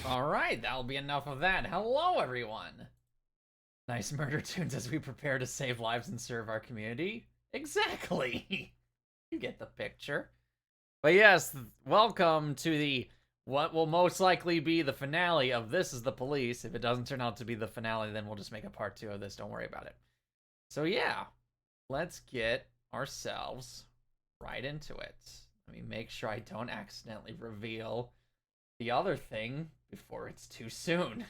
Alright, that'll be enough of that. Hello, everyone! Nice murder tunes as we prepare to save lives and serve our community. Exactly! You get the picture. But yes, welcome to the what will most likely be the finale of This Is the Police. If it doesn't turn out to be the finale, then we'll just make a part 2 of this. Don't worry about it. So yeah, let's get ourselves right into it. Let me make sure I don't accidentally reveal the other thing before it's too soon.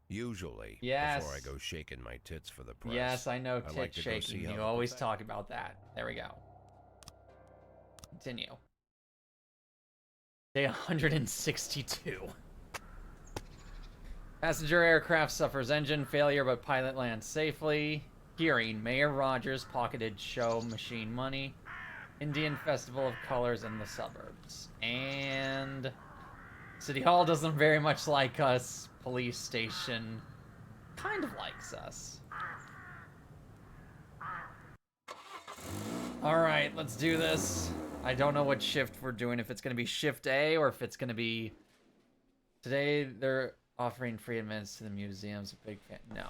Usually, Yes. before I go shaking my tits for the press. Yes, I know, I tit like to go see shaking. how You the always talk about that. There we go. Continue. Day 162. Passenger aircraft suffers engine failure, but pilot lands safely. Hearing, Mayor Rogers pocketed show machine money. Indian Festival of Colors in the suburbs. And City Hall doesn't very much like us. Police station kind of likes us. Alright, let's do this. I don't know what shift we're doing, if it's going to be shift A or if it's going to be... Today, they're offering free admittance to the museums. A big fan. No.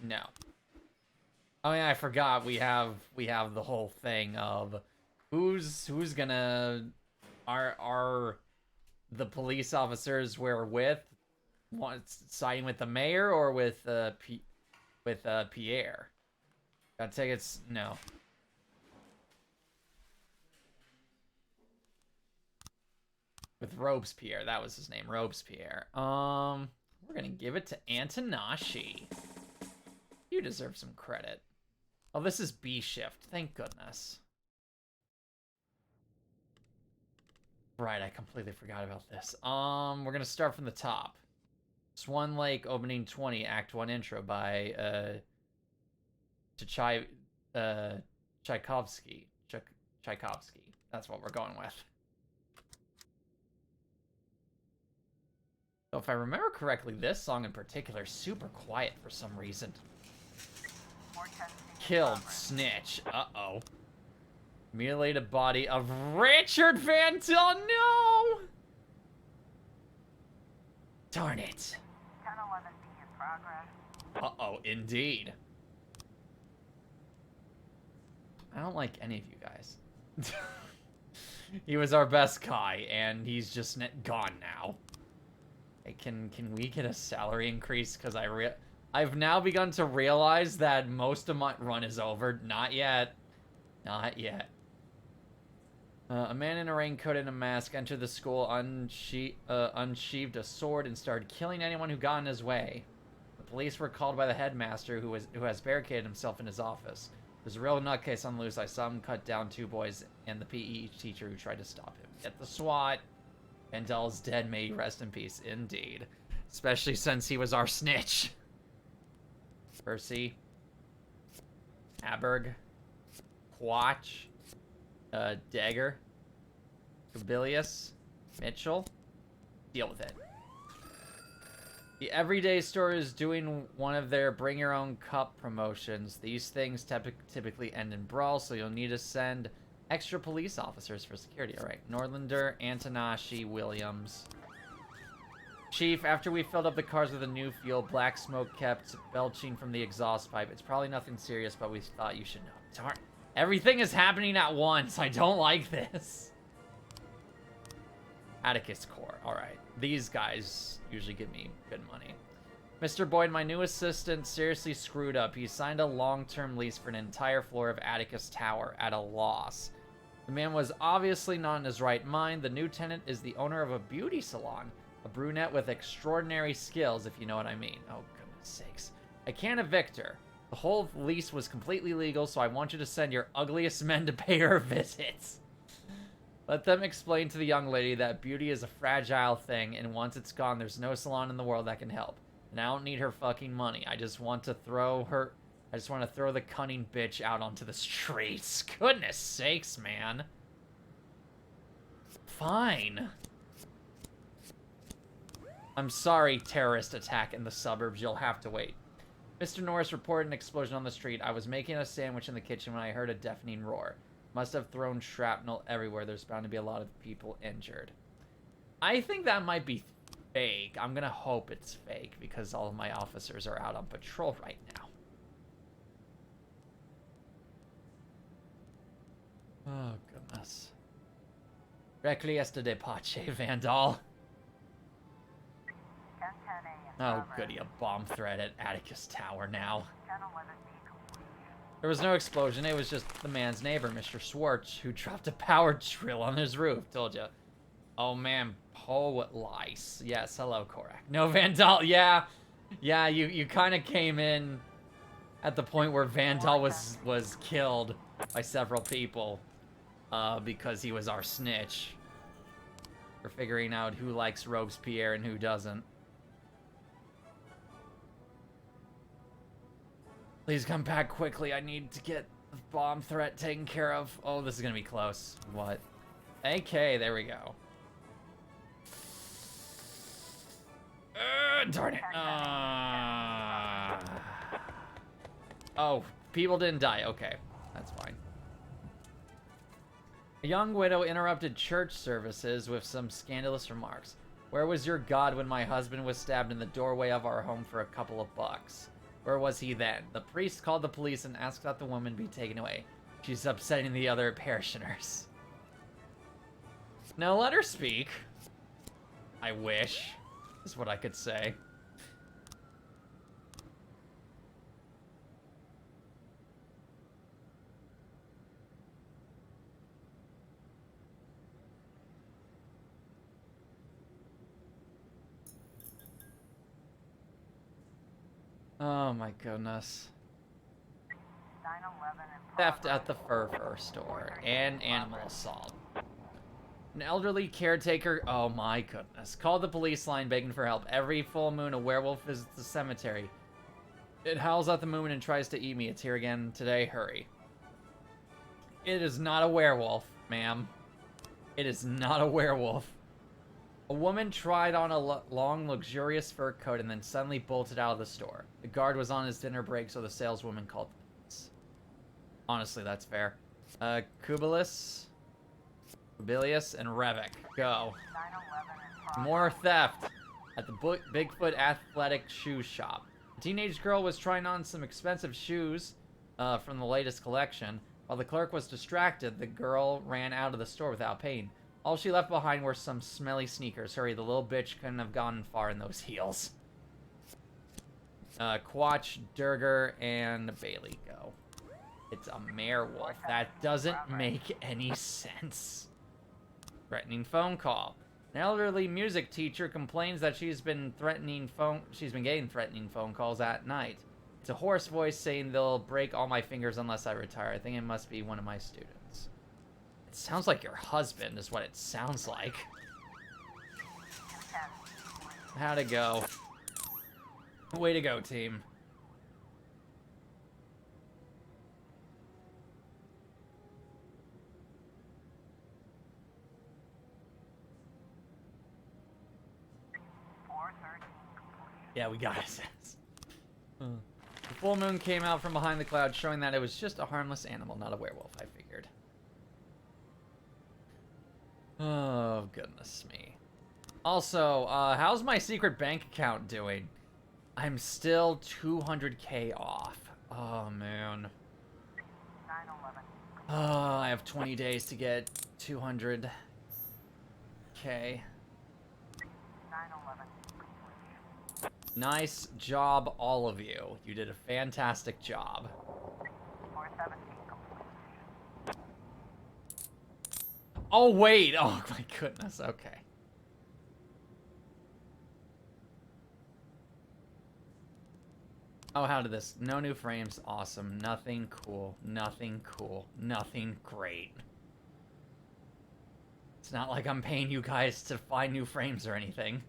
No. Oh yeah, I forgot we have the whole thing of who's gonna are the police officers we're with siding with the mayor or with Pierre. Gotta take it. No. With Robespierre, that was his name, Robespierre. We're gonna give it to Antonashi. You deserve some credit. Oh, this is B shift. Thank goodness. Right, I completely forgot about this. We're gonna start from the top. Swan Lake opening 20, Act 1 intro by Tchaikovsky. Tchaikovsky. That's what we're going with. So if I remember correctly, this song in particular is super quiet for some reason. Killed snitch. Uh-oh. Mutilated body of Richard Van Til. No! Darn it. 1011B in progress. Uh-oh, indeed. I don't like any of you guys. He was our best guy, and he's just gone now. Hey, can we get a salary increase? Because I've now begun to realize that most of my run is over. Not yet. Not yet. A man in a raincoat and a mask entered the school, unsheathed a sword, and started killing anyone who got in his way. The police were called by the headmaster, who has barricaded himself in his office. There's a real nutcase on loose. I saw him cut down 2 boys and the PE teacher who tried to stop him. Get the SWAT. Vandel's dead, may he rest in peace. Indeed. Especially since he was our snitch. Percy. Aberg. Quatch. Dagger. Gabilius. Mitchell. Deal with it. The Everyday Store is doing one of their Bring Your Own Cup promotions. These things typically end in brawl, so you'll need to send extra police officers for security. Alright, Nordlander, Antonashi, Williams. Chief, after we filled up the cars with a new fuel, black smoke kept belching from the exhaust pipe. It's probably nothing serious, but we thought you should know. Darn. Everything is happening at once. I don't like this. Atticus Corps. Alright. These guys usually give me good money. Mr. Boyd, my new assistant, seriously screwed up. He signed a long-term lease for an entire floor of Atticus Tower at a loss. The man was obviously not in his right mind. The new tenant is the owner of a beauty salon. A brunette with extraordinary skills, if you know what I mean. Oh, goodness sakes. I can't evict her. The whole lease was completely legal, so I want you to send your ugliest men to pay her visits. Let them explain to the young lady that beauty is a fragile thing, and once it's gone, there's no salon in the world that can help. And I don't need her fucking money. I just want to throw the cunning bitch out onto the streets. Goodness sakes, man. Fine. I'm sorry, terrorist attack in the suburbs. You'll have to wait. Mr. Norris reported an explosion on the street. I was making a sandwich in the kitchen when I heard a deafening roar. Must have thrown shrapnel everywhere. There's bound to be a lot of people injured. I think that might be fake. I'm gonna hope it's fake because all of my officers are out on patrol right now. Oh, goodness. Requiesce de pace, Vandal. 10:10 a.m. Oh, progress. goody, a bomb threat at Atticus Tower now. 10:11 complete. There was no explosion, it was just the man's neighbor, Mr. Schwartz, who dropped a power drill on his roof. Told ya. Oh, man, police. Yes, hello, Korak. No, Vandal, yeah. Yeah, you kind of came in at the point where Vandal was killed by several people because he was our snitch. For figuring out who likes Robespierre and who doesn't. Please come back quickly. I need to get the bomb threat taken care of. Oh, this is gonna be close. What? AK, there we go. Darn it. Oh, people didn't die. Okay, that's fine. A young widow interrupted church services with some scandalous remarks. Where was your God when my husband was stabbed in the doorway of our home for a couple of bucks? Where was he then? The priest called the police and asked that the woman be taken away. She's upsetting the other parishioners. No, let her speak. I wish, is what I could say. Oh my goodness. 9:11 in Theft progress. at the fur store and animal assault. An elderly caretaker, oh my goodness, called the police line begging for help. Every full moon, a werewolf visits the cemetery. It howls at the moon and tries to eat me. It's here again today. Hurry. It is not a werewolf, ma'am. It is not a werewolf. A woman tried on a long, luxurious fur coat and then suddenly bolted out of the store. The guard was on his dinner break, so the saleswoman called the police. Honestly, that's fair. Kubilius, and Revik, go. 9:11 in progress. More theft at the Bigfoot Athletic Shoe Shop. A teenage girl was trying on some expensive shoes from the latest collection. While the clerk was distracted, the girl ran out of the store without paying. All she left behind were some smelly sneakers. Hurry, the little bitch couldn't have gone far in those heels. Quatch, Durger, and Bailey go. It's a werewolf. That doesn't make any sense. Threatening phone call. An elderly music teacher complains that she's been getting threatening phone calls at night. It's a hoarse voice saying they'll break all my fingers unless I retire. I think it must be one of my students. It sounds like your husband is what it sounds like. 2:10. How'd it go? Way to go, team. Yeah, we got his ass. The full moon came out from behind the cloud, showing that it was just a harmless animal, not a werewolf, I figured. Oh, goodness me. Also, how's my secret bank account doing? I'm still 200k off. Oh, man. 9:11. Oh, I have 20 days to get 200k. 9:11. Nice job, all of you. You did a fantastic job. 4:17 complete. Oh, wait. Oh, my goodness. Okay. Oh, how did this? No new frames. Awesome. Nothing cool. Nothing cool. Nothing great. It's not like I'm paying you guys to find new frames or anything.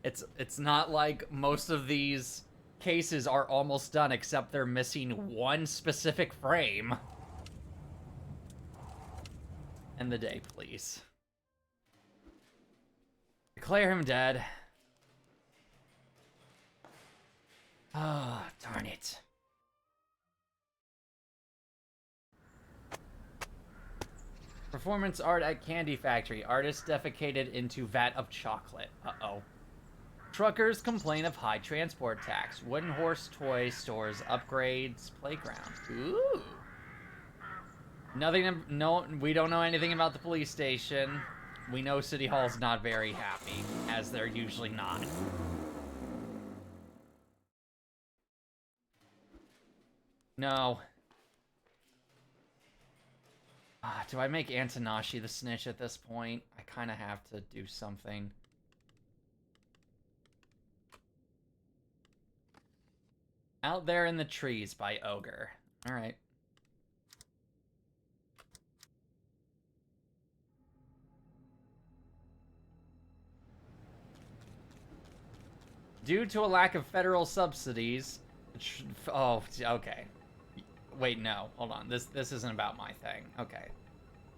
It's not like most of these cases are almost done, except they're missing one specific frame. End the day, please. Declare him dead. Ah, oh, darn it. Performance art at Candy Factory. Artist defecated into vat of chocolate. Uh-oh. Truckers complain of high transport tax. Wooden horse toy stores upgrades playground. Ooh. Nothing. No, we don't know anything about the police station. We know City Hall's not very happy, as they're usually not. No. Do I make Antonashi the snitch at this point? I kind of have to do something. Out There in the Trees by Ogre. Alright. Due to a lack of federal subsidies... Oh, okay. Wait, no. Hold on. This isn't about my thing. Okay.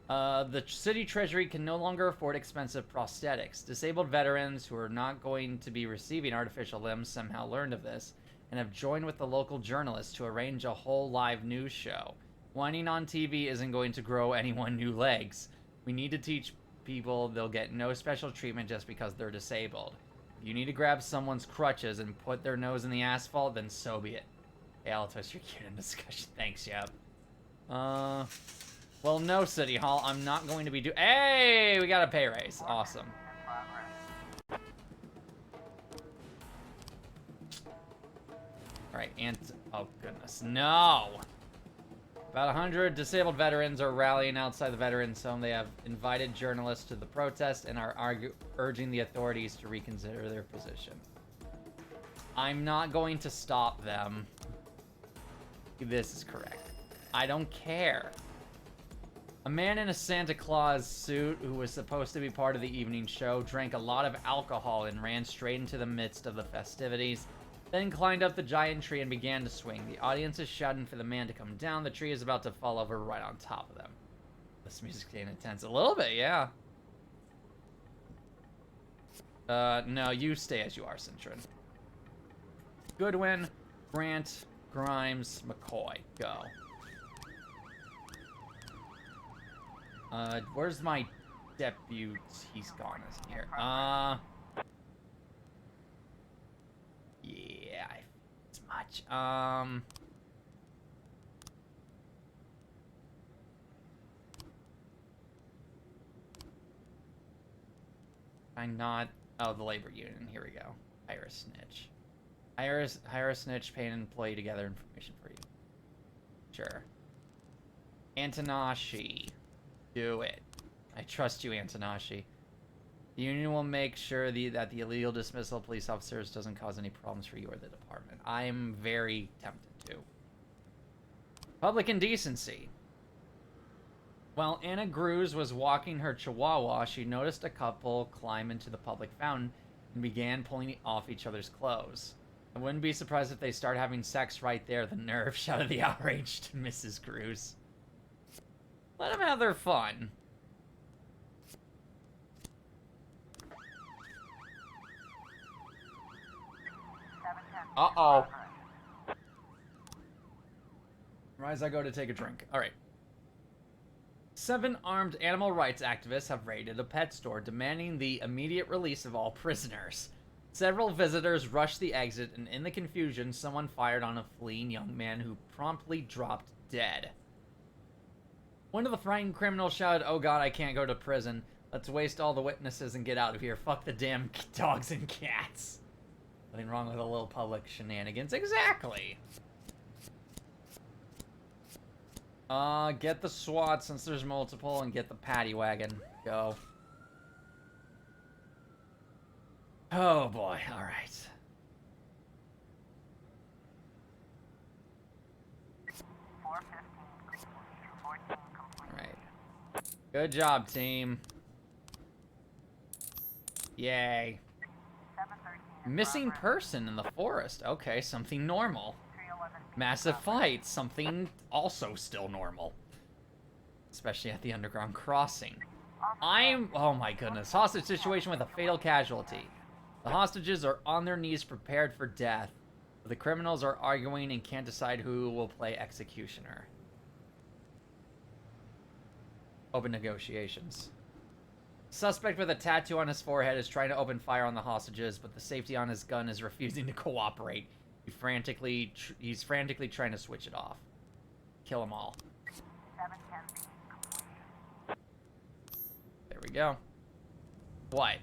The city treasury can no longer afford expensive prosthetics. Disabled veterans who are not going to be receiving artificial limbs somehow learned of this and have joined with the local journalists to arrange a whole live news show. Whining on TV isn't going to grow anyone new legs. We need to teach people they'll get no special treatment just because they're disabled. If you need to grab someone's crutches and put their nose in the asphalt, then so be it. Hey, Altos, you're cute in discussion. Thanks, yep. Well, no, City Hall. I'm not going to be Hey, we got a pay raise. Awesome. Alright, oh, goodness. No! About 100 disabled veterans are rallying outside the Veterans Home. They have invited journalists to the protest and are urging the authorities to reconsider their position. I'm not going to stop them. This is correct. I don't care. A man in a Santa Claus suit who was supposed to be part of the evening show drank a lot of alcohol and ran straight into the midst of the festivities, then climbed up the giant tree and began to swing. The audience is shouting for the man to come down. The tree is about to fall over right on top of them. This music's getting intense. A little bit, yeah. No, you stay as you are, Cintron. Goodwin, Grant, Grimes, McCoy. Go. Where's my deputy? He's gone, isn't here. Yeah, I feel as much. I'm not... Oh, the labor union. Here we go. Hire a snitch. Hire a snitch, pay an employee to gather information for you. Sure. Antonashi. Do it. I trust you, Antonashi. The union will make sure that the illegal dismissal of police officers doesn't cause any problems for you or the department. I'm very tempted to. Public indecency. While Anna Gruz was walking her chihuahua, she noticed a couple climb into the public fountain and began pulling off each other's clothes. I wouldn't be surprised if they start having sex right there. The nerve, shouted the outraged Mrs. Gruz. Let them have their fun. Uh-oh. Rise, I go to take a drink. All right. 7 armed animal rights activists have raided a pet store, demanding the immediate release of all prisoners. Several visitors rushed the exit, and in the confusion, someone fired on a fleeing young man who promptly dropped dead. One of the frightened criminals shouted, "Oh god, I can't go to prison. Let's waste all the witnesses and get out of here. Fuck the damn dogs and cats." Nothing wrong with a little public shenanigans. Exactly. Get the SWAT since there's multiple, and get the paddy wagon. Go. Oh boy, alright. Alright. Good job, team. Yay. Missing person in the forest. Okay, something normal. Massive fight. Something also still normal. Especially at the underground crossing. Oh my goodness. Hostage situation with a fatal casualty. The hostages are on their knees prepared for death. The criminals are arguing and can't decide who will play executioner. Open negotiations. Suspect with a tattoo on his forehead is trying to open fire on the hostages, but the safety on his gun is refusing to cooperate. He's frantically trying to switch it off. Kill them all. 710B completion. There we go. What?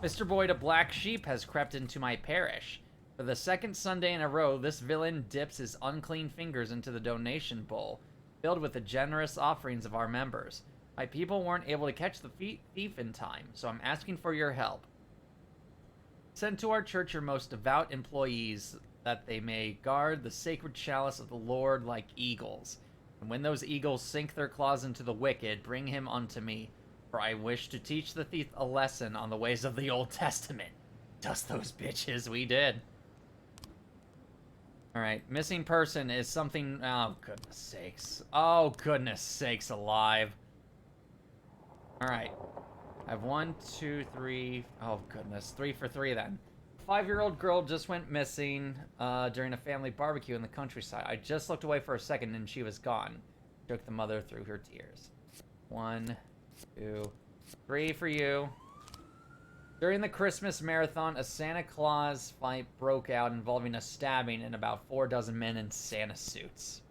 Mr. Boyd, a black sheep has crept into my parish. For the second Sunday in a row, this villain dips his unclean fingers into the donation bowl, filled with the generous offerings of our members. My people weren't able to catch the thief in time, so I'm asking for your help. Send to our church your most devout employees, that they may guard the sacred chalice of the Lord like eagles. And when those eagles sink their claws into the wicked, bring him unto me. For I wish to teach the thief a lesson on the ways of the Old Testament. Dust those bitches, we did. Alright, missing person is something... Oh, goodness sakes. Oh, goodness sakes alive. Alright. I have 1, 2, 3... Oh, goodness. 3 for 3, then. 5-year-old girl just went missing during a family barbecue in the countryside. I just looked away for a second and she was gone. Took the mother through her tears. 1, 2, 3 for you. During the Christmas marathon, a Santa Claus fight broke out involving a stabbing and about 4 dozen men in Santa suits.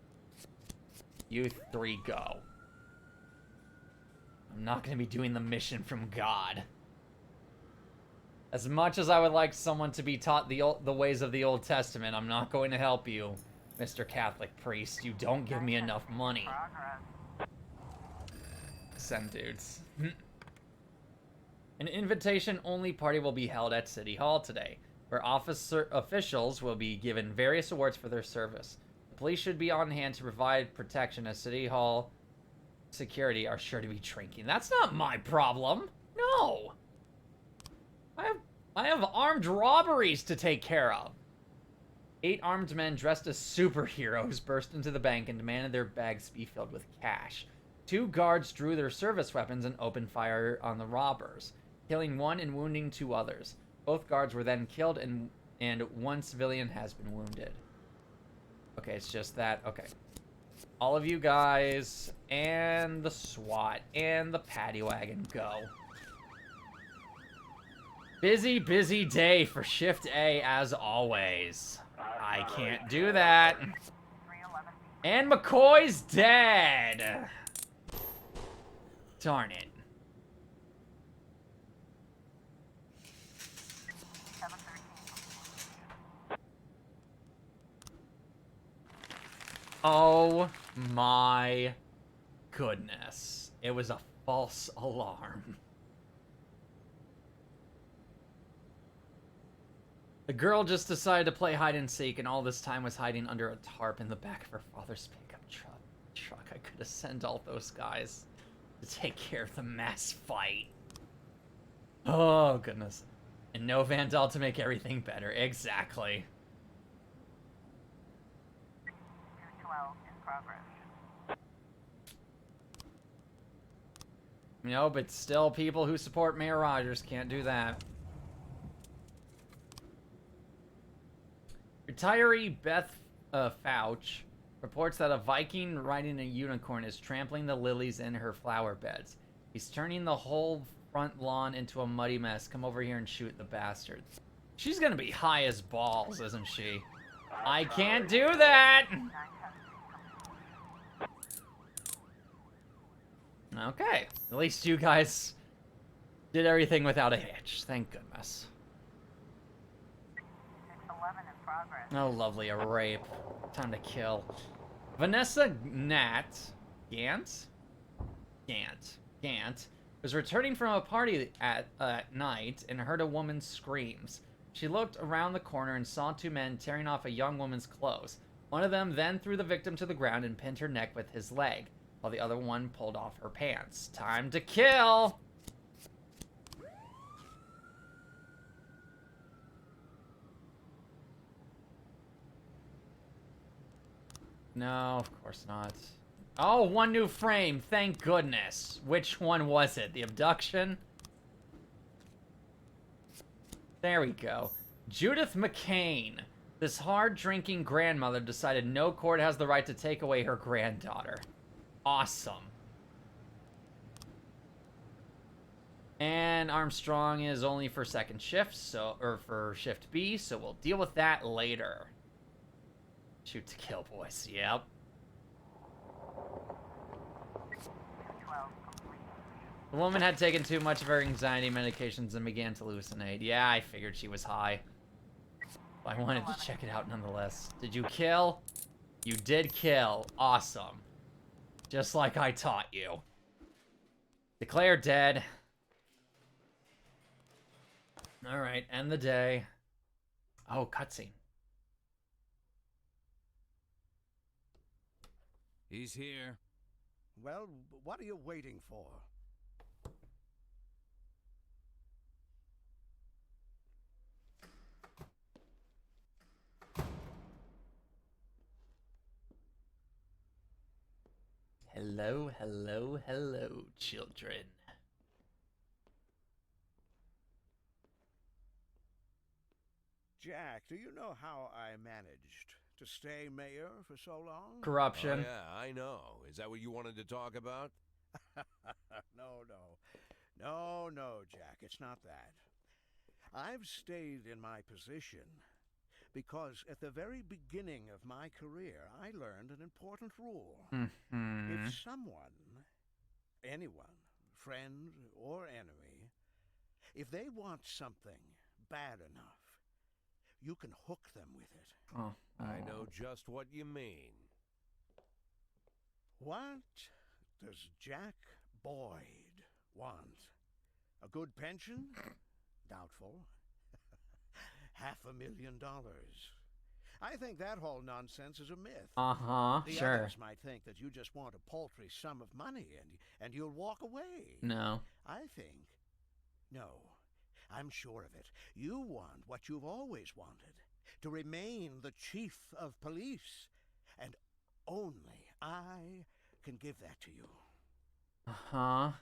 You 3 go. I'm not going to be doing the mission from God. As much as I would like someone to be taught the ways of the Old Testament, I'm not going to help you, Mr. Catholic priest. You don't give me enough money. Progress. Send dudes. An invitation-only party will be held at City Hall today, where officials will be given various awards for their service. The police should be on hand to provide protection, as City Hall security are sure to be drinking. That's not my problem. No. I have armed robberies to take care of. 8 armed men dressed as superheroes burst into the bank and demanded their bags be filled with cash. 2 guards drew their service weapons and opened fire on the robbers, killing 1 and wounding 2 others. Both guards were then killed and 1 civilian has been wounded. Okay, it's just that. Okay. All of you guys and the SWAT and the paddy wagon go. Busy, busy day for Shift A as always. I can't do that. 311B. And McCoy's dead. Darn it. 713 completion. Oh my goodness. It was a false alarm. The girl just decided to play hide and seek, and all this time was hiding under a tarp in the back of her father's pickup truck. I could have sent all those guys to take care of the mass fight. Oh, goodness. And no Vandal to make everything better. Exactly. 212 in progress. No, but still people who support Mayor Rogers can't do that. Retiree Beth Fouch reports that a Viking riding a unicorn is trampling the lilies in her flower beds. He's turning the whole front lawn into a muddy mess. Come over here and shoot the bastard. She's gonna be high as balls, isn't she? I can't do that! 910C completion. Okay, at least you guys did everything without a hitch. Thank goodness. 611 in progress. Oh, lovely, a rape. Time to kill. Vanessa Gant was returning from a party at night and heard a woman's screams. She looked around the corner and saw 2 men tearing off a young woman's clothes. One of them then threw the victim to the ground and pinned her neck with his leg, while the other one pulled off her pants. Time to kill! No, of course not. Oh, 1 new frame. Thank goodness. Which one was it? The abduction? There we go. Judith McCain. This hard-drinking grandmother decided no court has the right to take away her granddaughter. Awesome. And Armstrong is only for second shift, or for shift B, so we'll deal with that later. Shoot to kill, boys. Yep. 212 complete. The woman had taken too much of her anxiety medications and began to hallucinate. Yeah, I figured she was high. But I wanted to check it out nonetheless. Did you kill? You did kill. Awesome. Just like I taught you. Declare dead. Alright, end the day. Oh, cutscene. He's here. Well, what are you waiting for? Hello, hello, hello, children. Jack, do you know how I managed to stay mayor for so long? Corruption. Oh, yeah, I know. Is that what you wanted to talk about? No, Jack, it's not that. I've stayed in my position because at the very beginning of my career, I learned an important rule. Mm-hmm. If someone, anyone, friend or enemy, if they want something bad enough, you can hook them with it. Oh, I know just what you mean. What does Jack Boyd want? A good pension? Doubtful. $500,000. I think that whole nonsense is a myth. Uh-huh, The sure. others might think that you just want a paltry sum of money and you'll walk away. No. I think, no, I'm sure of it. You want what you've always wanted, to remain the chief of police. And only I can give that to you. Uh-huh.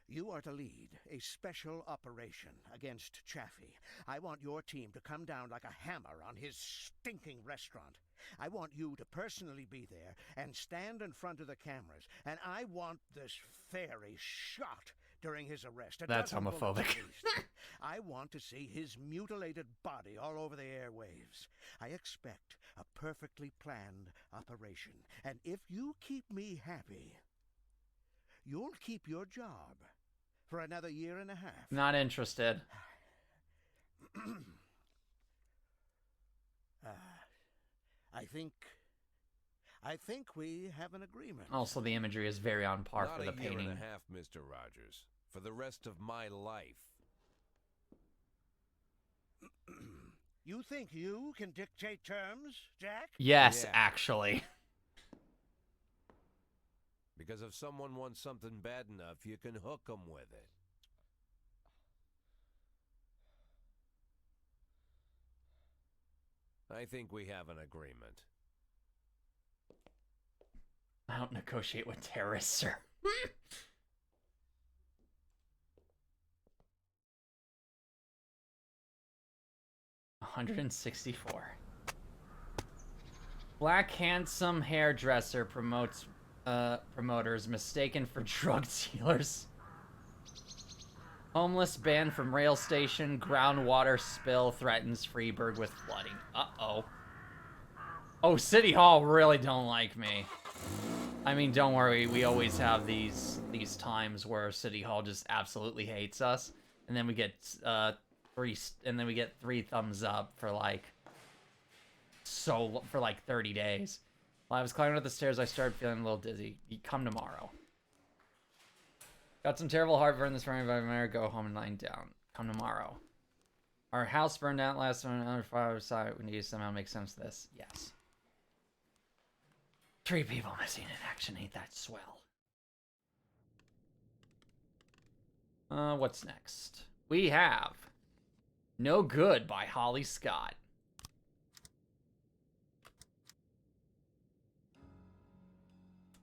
You are to lead a special operation against Chaffee. I want your team to come down like a hammer on his stinking restaurant. I want you to personally be there and stand in front of the cameras. And I want this fairy shot during his arrest. That's dozen bullets homophobic. at least. I want to see his mutilated body all over the airwaves. I expect a perfectly planned operation. And if you keep me happy, you'll keep your job for another year and a half. Not interested. I think we have an agreement. Also, the imagery is very on par Not for the a year painting. and a half, Mr. Rogers. For the rest of my life. You think you can dictate terms, Jack? Yes, Yeah. actually. Because if someone wants something bad enough, you can hook them with it. I think we have an agreement. I don't negotiate with terrorists, sir. $164. Black handsome hairdresser promoters mistaken for drug dealers. Homeless banned from rail station. Groundwater spill threatens Freeburg with flooding. Uh-oh. Oh, City Hall really don't like me. I mean, don't worry. We always have these times where City Hall just absolutely hates us, and then we get three thumbs up for like 30 days. While I was climbing up the stairs, I started feeling a little dizzy. Come tomorrow. Got some terrible heartburn this morning, but I'm gonna go home and lying down. Come tomorrow. Our house burned out last one. Another fire side. We need to somehow make sense of this. Yes. 3 people missing in action. Ain't that swell? What's next? We have No Good by Holly Scott.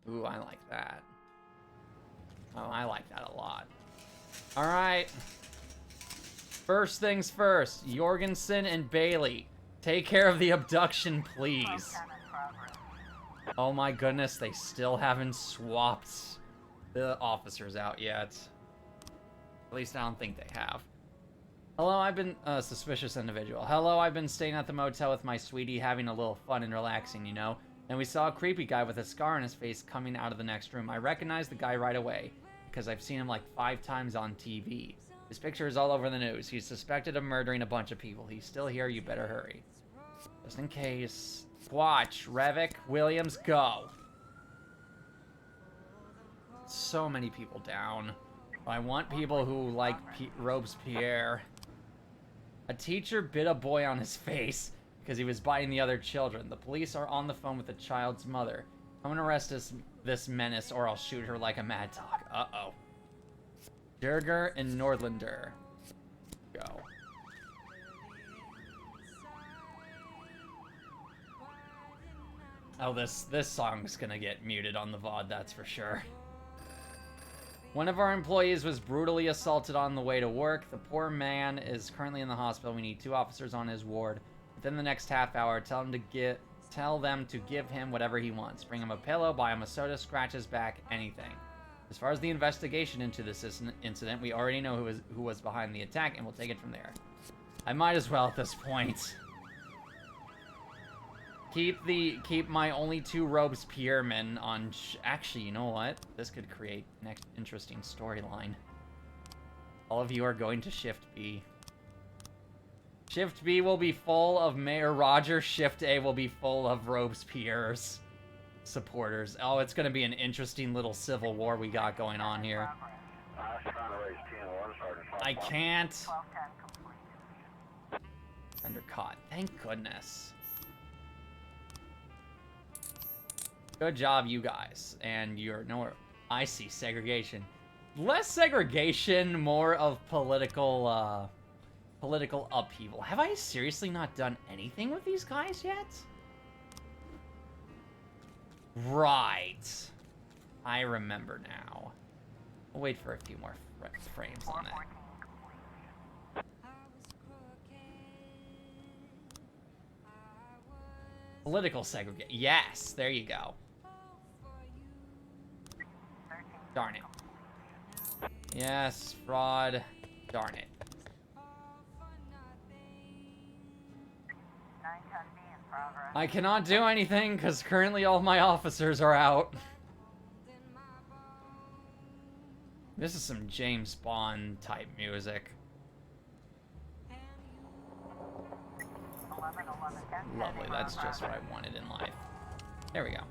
Ooh, I like that. Oh, I like that a lot. All right. First things first. Jorgensen and Bailey. Take care of the abduction, please. 10 in progress. Oh my goodness, they still haven't swapped the officers out yet. At least I don't think they have. Hello, I've been a suspicious individual. Hello, I've been staying at the motel with my sweetie, having a little fun and relaxing, you know? And we saw a creepy guy with a scar on his face coming out of the next room. I recognized the guy right away, because I've seen him like 5 times on TV. His picture is all over the news. He's suspected of murdering a bunch of people. He's still here, you better hurry. Just in case. Watch, Revik, Williams, go. So many people down. I want people who like Robespierre. A teacher bit a boy on his face because he was biting the other children. The police are on the phone with the child's mother. I'm gonna arrest this menace or I'll shoot her like a mad dog. Uh-oh. Durger and Nordlander. Go. Oh, this song's gonna get muted on the VOD, that's for sure. One of our employees was brutally assaulted on the way to work. The poor man is currently in the hospital. We need 2 officers on his ward. Within the next half hour, tell them to give him whatever he wants. Bring him a pillow, buy him a soda, scratch his back, anything. As far as the investigation into this incident, we already know who was behind the attack, and we'll take it from there. I might as well at this point. Keep my only 2 Robespierre men on. Actually, you know what? This could create next interesting storyline. All of you are going to Shift B. Shift B will be full of Mayor Roger. Shift A will be full of Robespierre's supporters. Oh, it's going to be an interesting little civil war we got going on here. I can't. 12-10 complete. Undercaught. Thank goodness. Good job, you guys. And you're nowhere. I see segregation. Less segregation, more of political upheaval. Have I seriously not done anything with these guys yet? Right. I remember now. I'll wait for a few more frames on that. 4-14 complete. Political segregation. Yes, there you go. 13 Darn it. Yes, fraud. Darn it. 9-10B in progress. I cannot do anything because currently all my officers are out. This is some James Bond type music. 11-11. 10-10 Lovely, in that's just what progress. I wanted in life. There we go.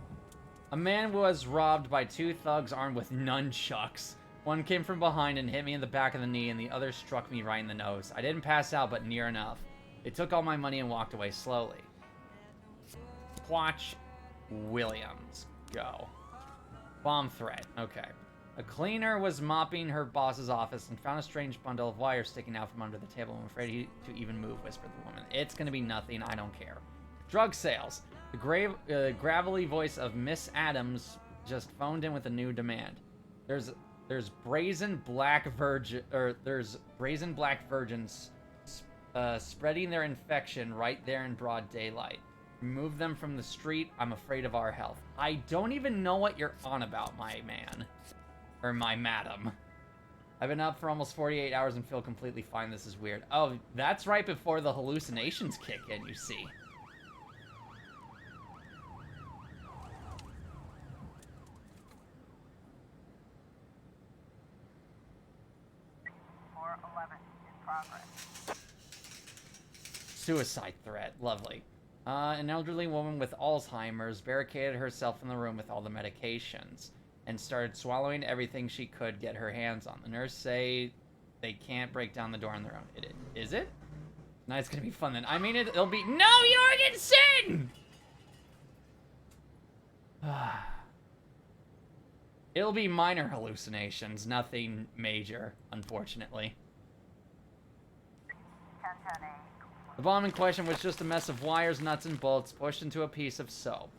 A man was robbed by 2 thugs armed with nunchucks. One came from behind and hit me in the back of the knee, and the other struck me right in the nose. I didn't pass out, but near enough. They took all my money and walked away slowly. Watch Williams. Go. Bomb threat. Okay. A cleaner was mopping her boss's office and found a strange bundle of wire sticking out from under the table. I'm afraid to even move, whispered the woman. It's gonna be nothing. I don't care. Drug sales. The gravelly voice of Miss Adams just phoned in with a new demand. There's brazen black virgins spreading their infection right there in broad daylight. Remove them from the street. I'm afraid of our health. I don't even know what you're on about, my man. Or my madam. I've been up for almost 48 hours and feel completely fine. This is weird. Oh, that's right before the hallucinations kick in, you see. In progress. Suicide threat. Lovely. An elderly woman with Alzheimer's barricaded herself in the room with all the medications and started swallowing everything she could get her hands on. The nurse say they can't break down the door on their own. Is it? No, it's gonna be fun then. I mean, it'll be... No, Jorgensen! It'll be minor hallucinations, nothing major, unfortunately. 10-10A. The bomb in question was just a mess of wires, nuts, and bolts pushed into a piece of soap.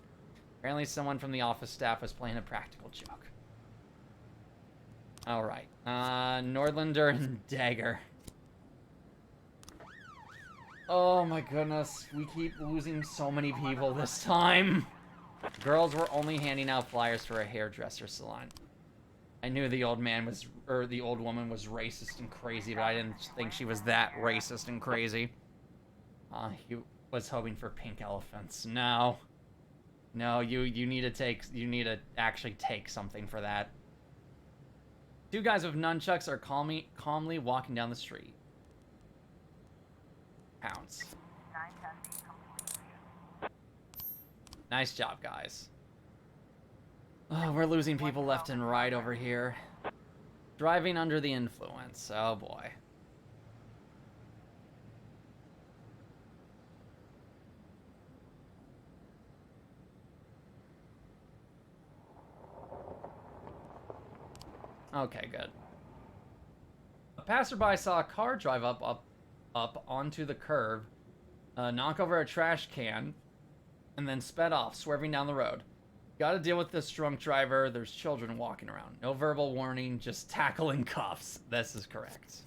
Apparently someone from the office staff was playing a practical joke. Alright. Nordlander and Dagger. Oh my goodness. We keep losing so many people this time. Girls were only handing out flyers for a hairdresser salon. I knew the old man was, or the old woman was racist and crazy, but I didn't think she was that racist and crazy. He was hoping for pink elephants. No. No, you need to actually take something for that. Two guys with nunchucks are calmly walking down the street. Pounce. 9 testing complete. Nice job, guys. Oh, we're losing people left and right over here. Driving under the influence. Oh boy. Okay, good. A passerby saw a car drive up onto the curb, knock over a trash can, and then sped off, swerving down the road. Gotta deal with this drunk driver. There's children walking around. No verbal warning, just tackle and cuffs. This is correct.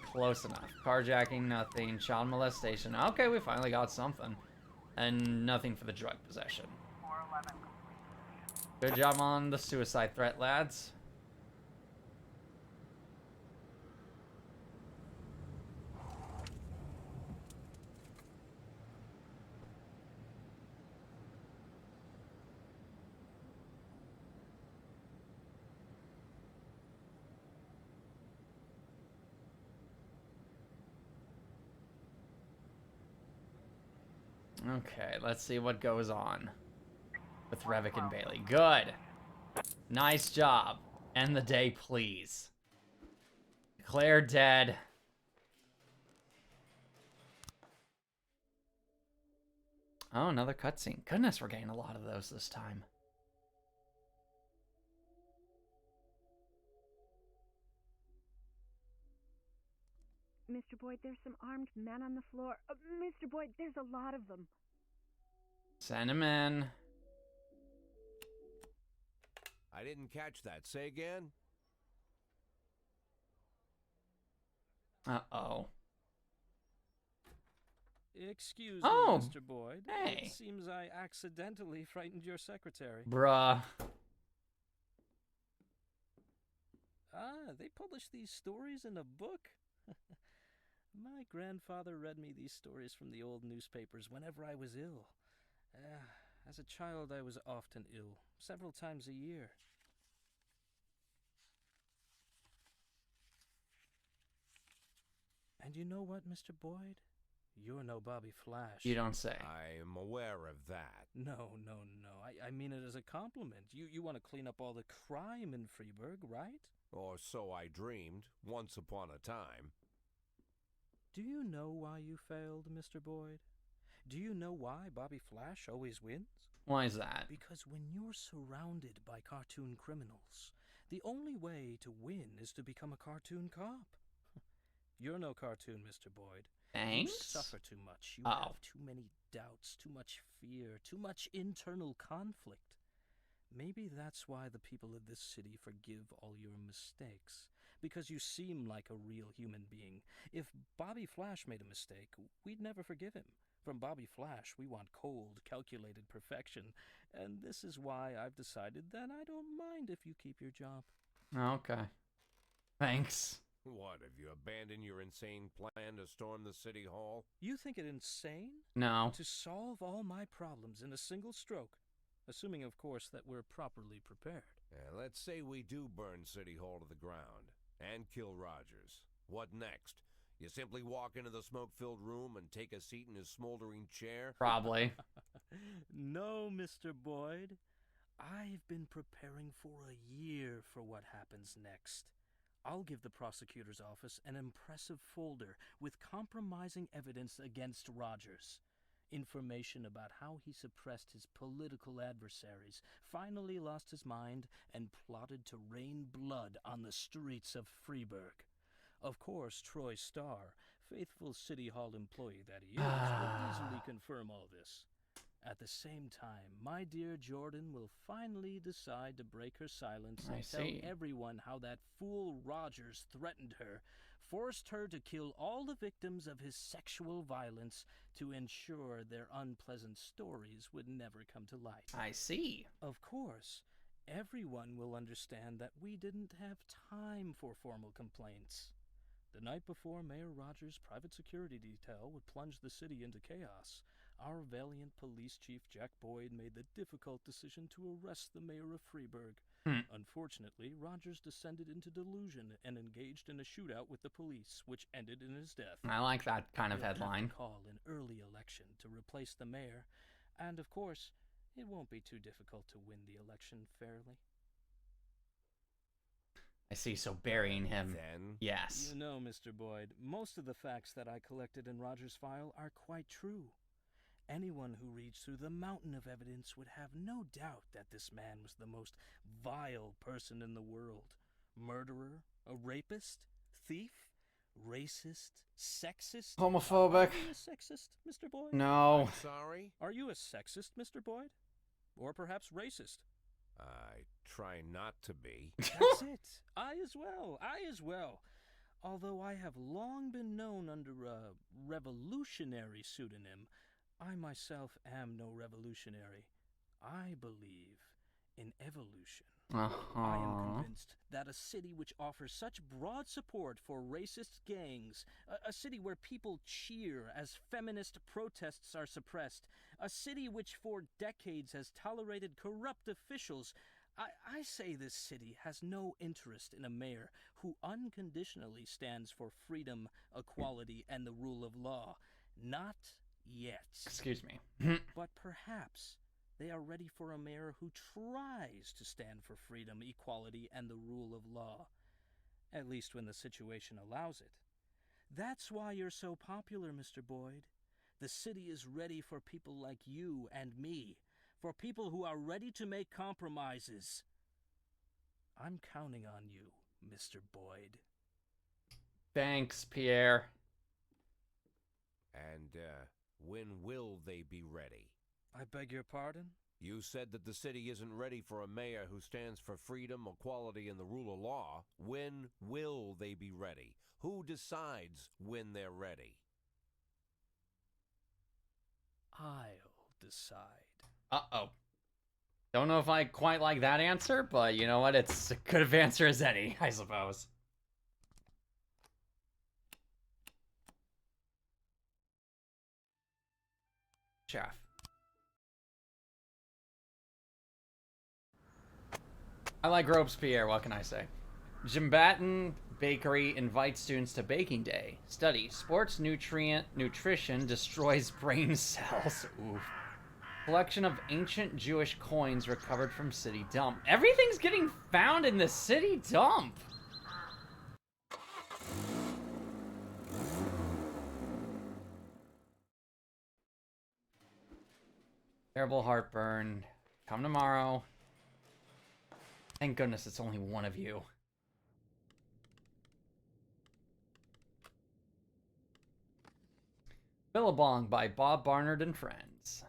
Close enough. Carjacking, nothing. Child molestation. Okay, we finally got something. And nothing for the drug possession. 411 complete. Good job on the suicide threat, lads. Okay, let's see what goes on with Revok and Bailey. Good. Nice job. End the day, please. Declare dead. Oh, another cutscene. Goodness, we're getting a lot of those this time. Mr. Boyd, there's some armed men on the floor. Mr. Boyd, there's a lot of them. Send him in. I didn't catch that. Say again? Uh-oh. Excuse Oh, me, Mr. Boyd. hey. It seems I accidentally frightened your secretary. Bruh. Ah, they published these stories in a book? My grandfather read me these stories from the old newspapers whenever I was ill. As a child, I was often ill, several times a year. And you know what, Mr. Boyd? You're no Bobby Flash. You don't say. I'm aware of that. No. I mean it as a compliment. You want to clean up all the crime in Freeburg, right? Or so I dreamed, once upon a time. Do you know why you failed, Mr. Boyd? Do you know why Bobby Flash always wins? Why is that? Because when you're surrounded by cartoon criminals, the only way to win is to become a cartoon cop. You're no cartoon, Mr. Boyd. Thanks? You suffer too much. You Oh. have too many doubts, too much fear, too much internal conflict. Maybe that's why the people of this city forgive all your mistakes. Because you seem like a real human being. If Bobby Flash made a mistake, we'd never forgive him. From Bobby Flash, we want cold, calculated perfection. And this is why I've decided that I don't mind if you keep your job. Okay. Thanks. What, have you abandoned your insane plan to storm the city hall? You think it insane? No. To solve all my problems in a single stroke. Assuming, of course, that we're properly prepared. Let's say we do burn City Hall to the ground and kill Rogers. What next? You simply walk into the smoke-filled room and take a seat in his smoldering chair? Probably. No, Mr. Boyd. I've been preparing for a year for what happens next. I'll give the prosecutor's office an impressive folder with compromising evidence against Rogers. Information about how he suppressed his political adversaries, finally lost his mind, and plotted to rain blood on the streets of Freeburg. Of course, Troy Starr, faithful City Hall employee that he is, will easily confirm all this. At the same time, my dear Jordan will finally decide to break her silence and tell everyone how that fool Rogers threatened her, forced her to kill all the victims of his sexual violence to ensure their unpleasant stories would never come to light. I see. Of course, everyone will understand that we didn't have time for formal complaints. The night before Mayor Rogers' private security detail would plunge the city into chaos, our valiant police chief Jack Boyd made the difficult decision to arrest the mayor of Freeburg. Unfortunately, Rogers descended into delusion and engaged in a shootout with the police, which ended in his death. I like that kind of We'll have to headline. call an early election to replace the mayor, and of course, it won't be too difficult to win the election fairly. I see, so burying him. Then? Yes. You know, Mr. Boyd, most of the facts that I collected in Rogers' file are quite true. Anyone who reads through the mountain of evidence would have no doubt that this man was the most vile person in the world. Murderer, a rapist, thief, racist, sexist. Homophobic. Are you a sexist, Mr. Boyd? No. I'm sorry? Are you a sexist, Mr. Boyd? Or perhaps racist? I try not to be. That's it. I as well. Although I have long been known under a revolutionary pseudonym, I myself am no revolutionary. I believe in evolution. I am convinced that a city which offers such broad support for racist gangs, a city where people cheer as feminist protests are suppressed, a city which for decades has tolerated corrupt officials, I say this city has no interest in a mayor who unconditionally stands for freedom, equality, and the rule of law. Not yet. Excuse me. But perhaps they are ready for a mayor who tries to stand for freedom, equality, and the rule of law. At least when the situation allows it. That's why you're so popular, Mr. Boyd. The city is ready for people like you and me. For people who are ready to make compromises. I'm counting on you, Mr. Boyd. Thanks, Pierre. And, when will they be ready? I beg your pardon? You said that the city isn't ready for a mayor who stands for freedom, equality, and the rule of law. When will they be ready? Who decides when they're ready? I'll decide. Uh-oh. Don't know if I quite like that answer, but you know what? It's as good of answer as any, I suppose. Chef. I like Robespierre, what can I say? Jimbatten Bakery invites students to baking day. Study. Sports nutrition destroys brain cells. Oof. Collection of ancient Jewish coins recovered from city dump. Everything's getting found in the city dump. Terrible heartburn. Come tomorrow. Thank goodness it's only one of you. Billabong by Bob Barnard and Friends.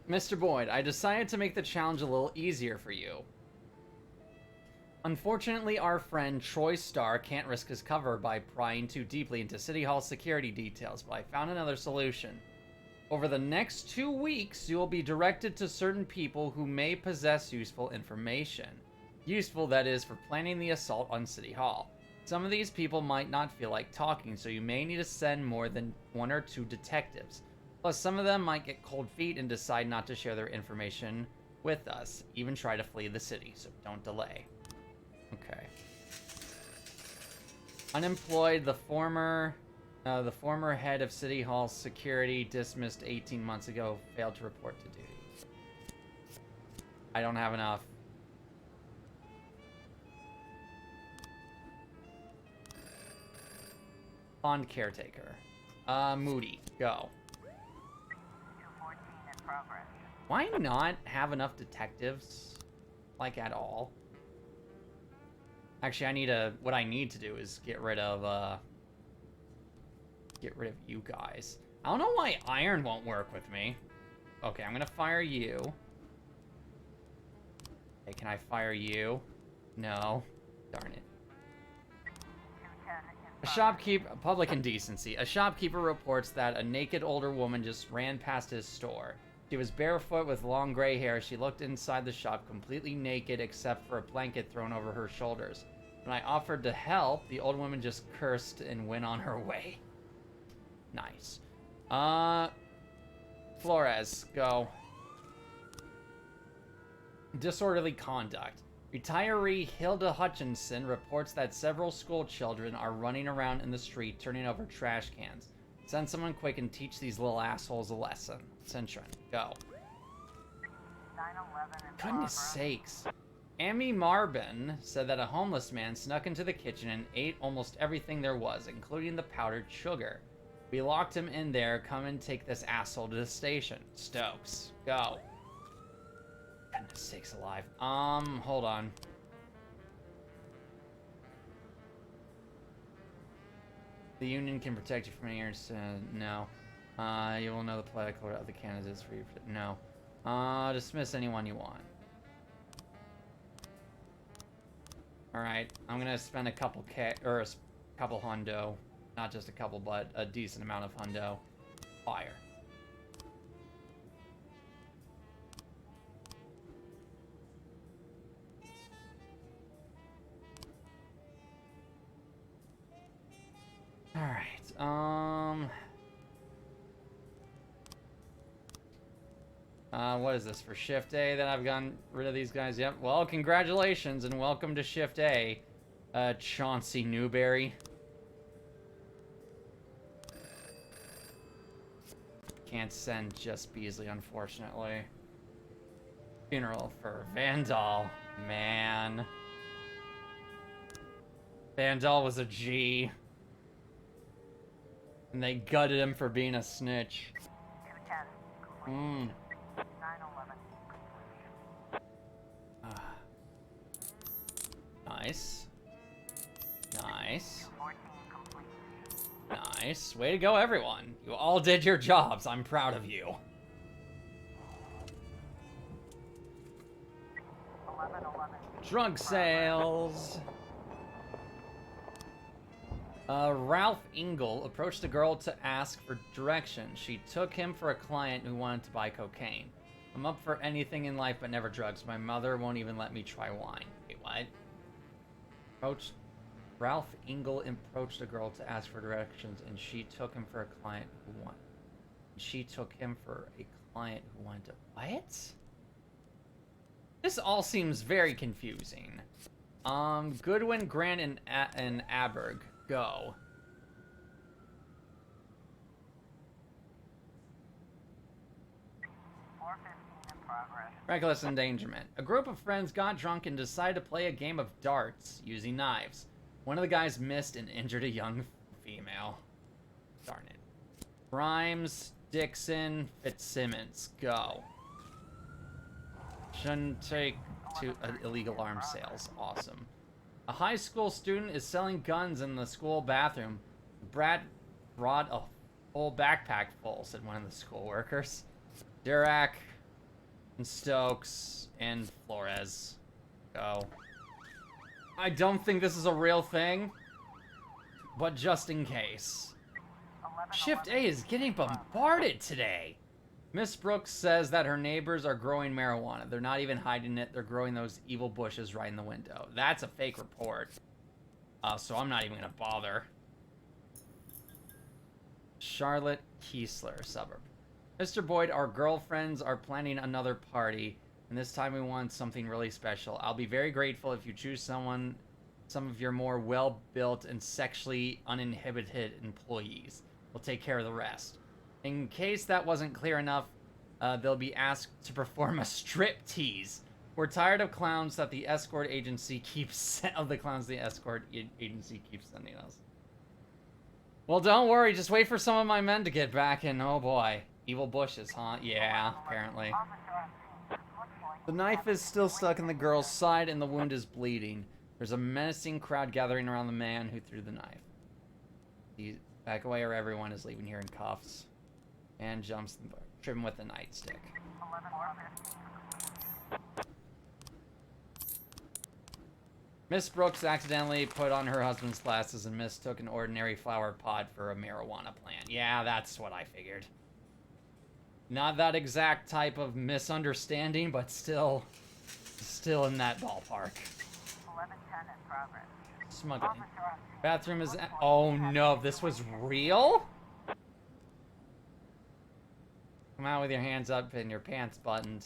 Mr. Boyd, I decided to make the challenge a little easier for you. Unfortunately, our friend Troy Starr can't risk his cover by prying too deeply into City Hall security details, but I found another solution. Over the next 2 weeks, you will be directed to certain people who may possess useful information. Useful, that is, for planning the assault on City Hall. Some of these people might not feel like talking, so you may need to send more than 1 or 2 detectives. Plus, some of them might get cold feet and decide not to share their information with us, even try to flee the city, so don't delay. Okay. Unemployed, the former head of City Hall security, dismissed 18 months ago, failed to report to duty. I don't have enough. Pond caretaker. Moody, go. 214 in progress. Why not have enough detectives? Like, at all? Actually, what I need to do is get rid of you guys. I don't know why iron won't work with me. Okay, I'm gonna fire you. Hey, can I fire you? No. Darn it. 210 in shopkeeper, public indecency. A shopkeeper reports that a naked older woman just ran past his store. She was barefoot with long gray hair. She looked inside the shop completely naked except for a blanket thrown over her shoulders. When I offered to help, the old woman just cursed and went on her way. Nice. Flores, go. Disorderly conduct. Retiree Hilda Hutchinson reports that several school children are running around in the street turning over trash cans. Send someone quick and teach these little assholes a lesson. Centron, go. 911 in Goodness sakes. Amy Marbin said that a homeless man snuck into the kitchen and ate almost everything there was, including the powdered sugar. We locked him in there. Come and take this asshole to the station. Stokes, go. Goodness sakes alive. Hold on. The union can protect you from any years. No. You will know the political of the candidates for you. No. Dismiss anyone you want. Alright, I'm gonna spend a couple couple hundo. Not just a couple, but a decent amount of hundo. Fire. Alright, what is this, for Shift A that I've gotten rid of these guys? Yep, well, congratulations and welcome to Shift A, Chauncey Newberry. Can't send just Beasley, unfortunately. Funeral for Vandal, man. Vandal was a G. And they gutted him for being a snitch. 210 complete. 911 complete. Nice. Nice. 214 complete. Nice. Way to go, everyone. You all did your jobs. I'm proud of you. 1111. Drug sales. Ralph Engel approached a girl to ask for directions. She took him for a client who wanted to buy cocaine. I'm up for anything in life but never drugs. My mother won't even let me try wine. Wait, what? Ralph Engel approached a girl to ask for directions, and she took him for a client who wanted. She took him for a client who wanted to. What? This all seems very confusing. Goodwin, Grant, and Aberg, go. In progress. Reckless endangerment. A group of friends got drunk and decided to play a game of darts using knives. One of the guys missed and injured a young female. Darn it. Grimes, Dixon, Fitzsimmons, go. Shouldn't take to illegal arms sales. Awesome. A high school student is selling guns in the school bathroom. Brad brought a whole backpack full, said one of the school workers. Dirac and Stokes and Flores. Go. I don't think this is a real thing, but just in case. Shift A is getting bombarded today. Miss Brooks says that her neighbors are growing marijuana. They're not even hiding it. They're growing those evil bushes right in the window. That's a fake report. So I'm not even going to bother. Charlotte Kiesler, suburb. Mr. Boyd, our girlfriends are planning another party, and this time we want something really special. I'll be very grateful if you choose some of your more well-built and sexually uninhibited employees. We'll take care of the rest. In case that wasn't clear enough, they'll be asked to perform a strip tease. We're tired of clowns that the escort agency keeps sending us. Well, don't worry. Just wait for some of my men to get back in. Oh boy, evil bushes, huh? Yeah, apparently. The knife is still stuck in the girl's side, and the wound is bleeding. There's a menacing crowd gathering around the man who threw the knife. Back away, or everyone is leaving here in cuffs. And jumps the trim with a nightstick. 11-4-15. Miss Brooks accidentally put on her husband's glasses and mistook an ordinary flower pot for a marijuana plant. Yeah, that's what I figured. Not that exact type of misunderstanding, but still in that ballpark. 1110 in progress. Smuggling. Officer on scene. Bathroom is... Oh no, this was real? Come out with your hands up and your pants buttoned.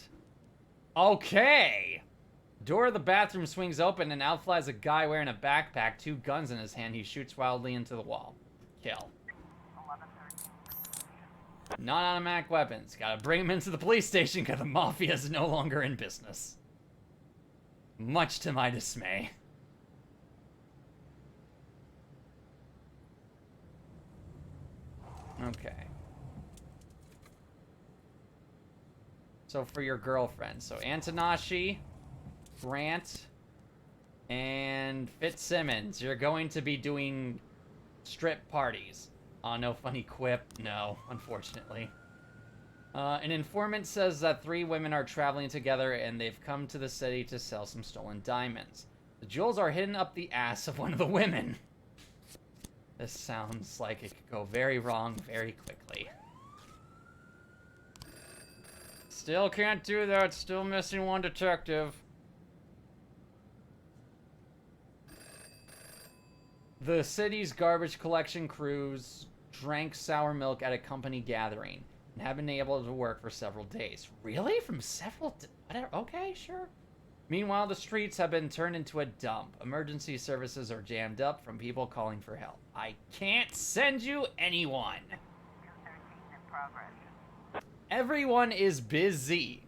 Okay! Door of the bathroom swings open and out flies a guy wearing a backpack, 2 guns in his hand. He shoots wildly into the wall. Kill. 1113. Non-automatic weapons. Gotta bring him into the police station because the mafia is no longer in business. Much to my dismay. Okay. So for your girlfriend. So Antanashi, Grant, and Fitzsimmons, you're going to be doing strip parties. No funny quip. No, unfortunately. An informant says that 3 women are traveling together and they've come to the city to sell some stolen diamonds. The jewels are hidden up the ass of one of the women. This sounds like it could go very wrong very quickly. Still can't do that. Still missing 1 detective. The city's garbage collection crews drank sour milk at a company gathering and have been able to work for several days. Really? From several... Whatever. Okay, sure. Meanwhile, the streets have been turned into a dump. Emergency services are jammed up from people calling for help. I can't send you anyone. 213 in progress. Everyone is busy.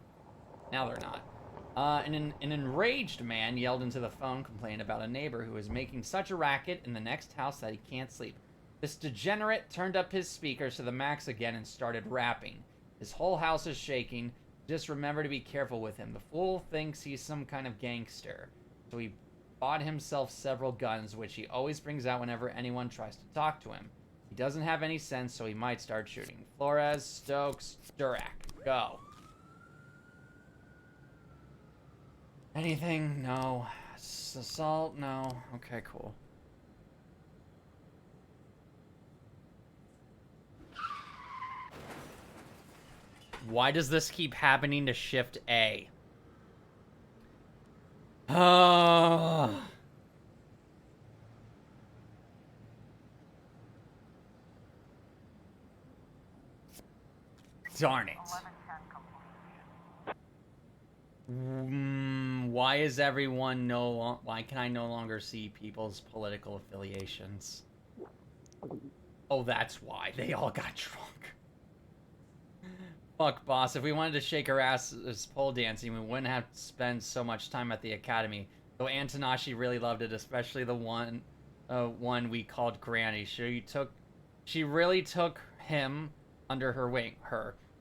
Now they're not. An enraged man yelled into the phone, complaining about a neighbor who is making such a racket in the next house that he can't sleep. This degenerate turned up his speakers to the max again and started rapping. His whole house is shaking. Just remember to be careful with him. The fool thinks he's some kind of gangster. So he bought himself several guns, which he always brings out whenever anyone tries to talk to him. He doesn't have any sense, so he might start shooting. Flores, Stokes, Durak. Go. Anything? No. Assault? No. Okay, cool. Why does this keep happening to Shift A? Oh. Darn it. 1110 complete. Why is everyone why can I no longer see people's political affiliations? Oh, that's why. They all got drunk. Fuck, boss. If we wanted to shake our asses pole dancing, we wouldn't have to spend so much time at the academy. Though Antanashi really loved it, especially the one we called Granny. She really took him under her wing.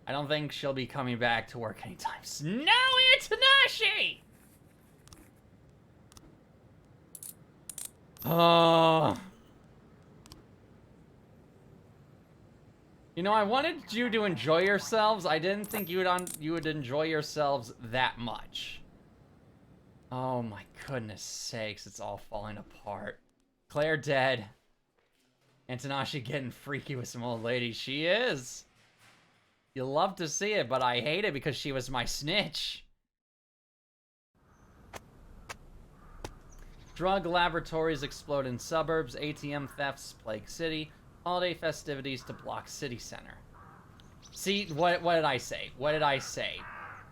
I don't think she'll be coming back to work anytime soon. No, Antanashi! Oh. You know, I wanted you to enjoy yourselves. I didn't think you would enjoy yourselves that much. Oh my goodness sakes, it's all falling apart. Claire dead. Antanashi getting freaky with some old lady. She is. You love to see it, but I hate it because she was my snitch. Drug laboratories explode in suburbs. ATM thefts plague city. Holiday festivities to block city center. See, what did I say? What did I say?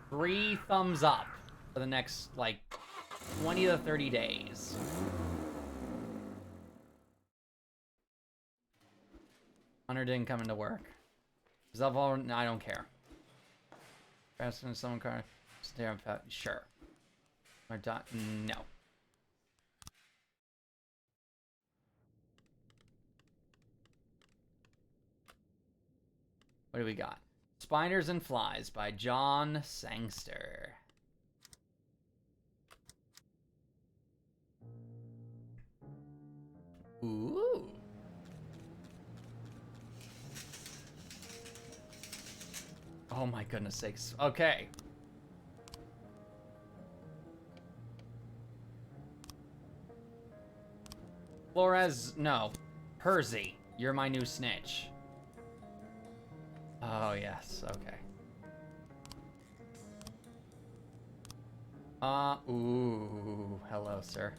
3 thumbs up for the next, like, 20 to 30 days. Hunter didn't come into work. Is that all? No, I don't care. Faster than someone car. Stare at sure. Or no. What do we got? Spiders and Flies by John Sangster. Ooh. Oh my goodness sakes. Okay. Flores, no. Percy, you're my new snitch. Oh, yes, okay. Ooh, hello, sir.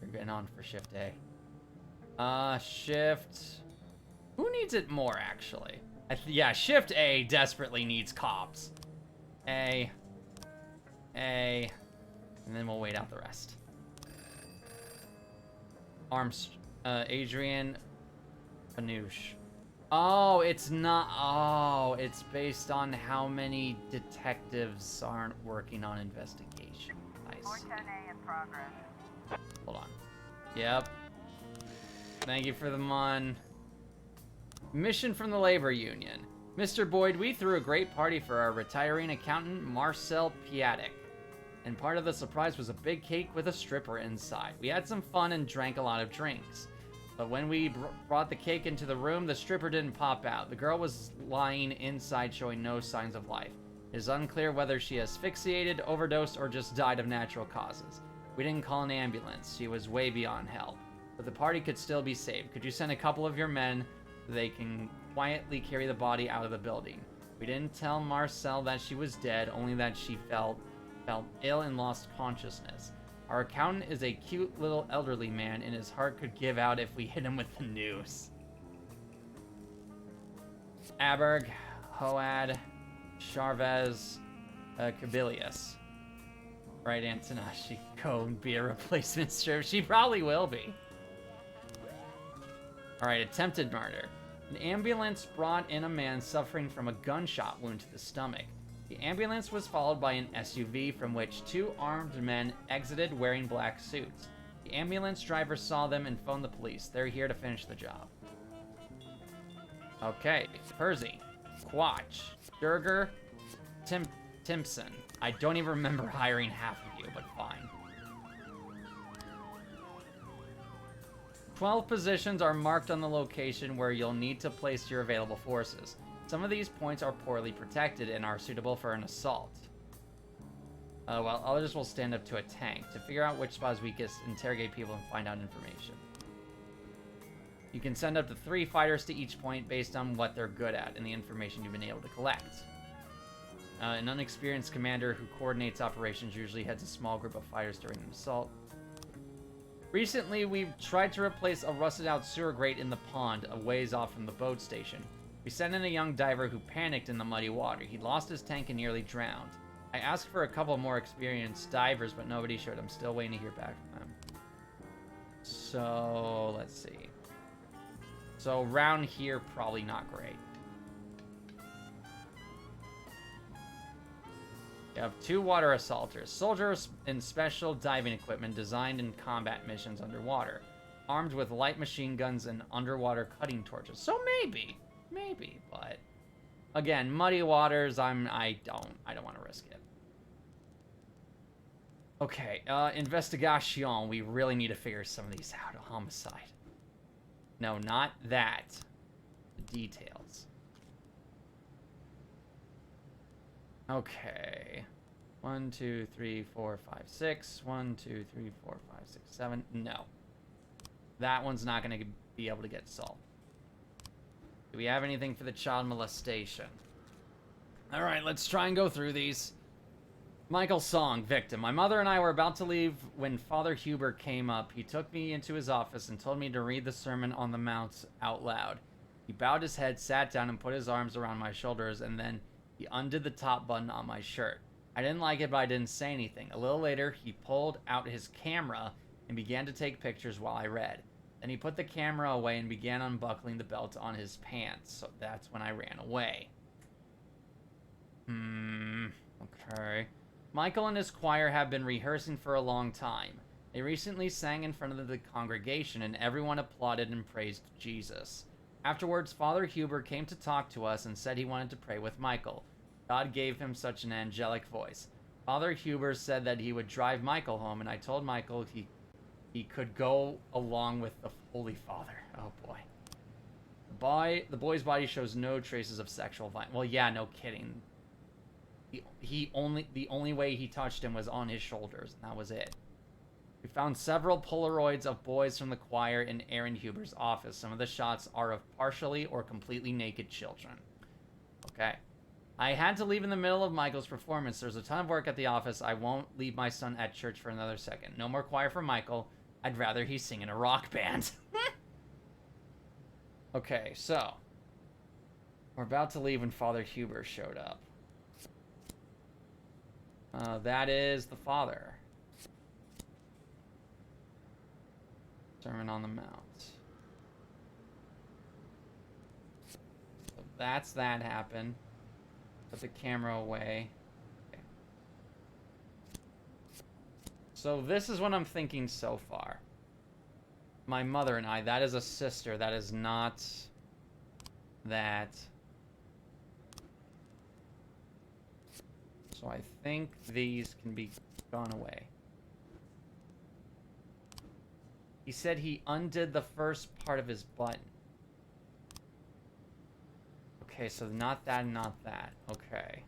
You're getting on for shift A. Shift... Who needs it more, actually? Yeah, shift A desperately needs cops. A, and then we'll wait out the rest. Adrian Panouche. Oh, it's not. Oh, it's based on how many detectives aren't working on investigation. I see. 410A in progress. Hold on. Yep. Thank you for the mon. Mission from the labor union. Mr. Boyd, we threw a great party for our retiring accountant, Marcel Piatek. And part of the surprise was a big cake with a stripper inside. We had some fun and drank a lot of drinks. But when we brought the cake into the room, the stripper didn't pop out. The girl was lying inside, showing no signs of life. It is unclear whether she asphyxiated, overdosed, or just died of natural causes. We didn't call an ambulance. She was way beyond help. But the party could still be saved. Could you send a couple of your men so they can quietly carry the body out of the building? We didn't tell Marcel that she was dead, only that she felt ill and lost consciousness. Our accountant is a cute little elderly man, and his heart could give out if we hit him with the noose. Aberg, Hoad, Charvez, Kabilius. Right, Antonia, she go be a replacement strip. She probably will be. Alright, attempted murder. An ambulance brought in a man suffering from a gunshot wound to the stomach. The ambulance was followed by an SUV from which 2 armed men exited wearing black suits. The ambulance driver saw them and phoned the police. They're here to finish the job. Okay, Percy, Quatch, Durger, Timpson. I don't even remember hiring half of you, but fine. 12 positions are marked on the location where you'll need to place your available forces. Some of these points are poorly protected and are suitable for an assault. While others will stand up to a tank. To figure out which spot is weakest, interrogate people and find out information. You can send up to 3 fighters to each point based on what they're good at and the information you've been able to collect. An unexperienced commander who coordinates operations usually heads a small group of fighters during an assault. Recently, we've tried to replace a rusted-out sewer grate in the pond a ways off from the boat station. We sent in a young diver who panicked in the muddy water. He lost his tank and nearly drowned. I asked for a couple more experienced divers, but nobody showed. I'm still waiting to hear back from them. So, let's see. So, around here, probably not great. You have 2 water assaulters. Soldiers in special diving equipment designed in combat missions underwater. Armed with light machine guns and underwater cutting torches. So maybe, but... Again, muddy waters, I don't want to risk it. Okay, investigation. We really need to figure some of these out. Homicide. No, not that. The details. Okay. 1, 2, 3, 4, 5, 6. 1, 2, 3, 4, 5, 6, 7. No. That one's not going to be able to get solved. Do we have anything for the child molestation? Alright, let's try and go through these. Michael Song, victim. My mother and I were about to leave when Father Huber came up. He took me into his office and told me to read the Sermon on the Mount out loud. He bowed his head, sat down, and put his arms around my shoulders, and then he undid the top button on my shirt. I didn't like it, but I didn't say anything. A little later, he pulled out his camera and began to take pictures while I read. Then he put the camera away and began unbuckling the belt on his pants. So that's when I ran away. Okay. Michael and his choir have been rehearsing for a long time. They recently sang in front of the congregation, and everyone applauded and praised Jesus. Afterwards, Father Huber came to talk to us and said he wanted to pray with Michael. God gave him such an angelic voice. Father Huber said that he would drive Michael home, and I told Michael he could go along with the Holy Father. Oh boy. The boy's body shows no traces of sexual violence. Well, yeah, no kidding. The only way he touched him was on his shoulders, and that was it. We found several Polaroids of boys from the choir in Aaron Huber's office. Some of the shots are of partially or completely naked children. Okay. I had to leave in the middle of Michael's performance. There's a ton of work at the office. I won't leave my son at church for another second. No more choir for Michael. I'd rather he sing in a rock band. Okay, so. We're about to leave when Father Huber showed up. That is the father. Sermon on the Mount. So that's that happened. Put the camera away. Okay. So this is what I'm thinking so far. My mother and I, that is a sister. That is not that. So I think these can be gone away. He said he undid the first part of his button. Okay, so not that and not that. Okay.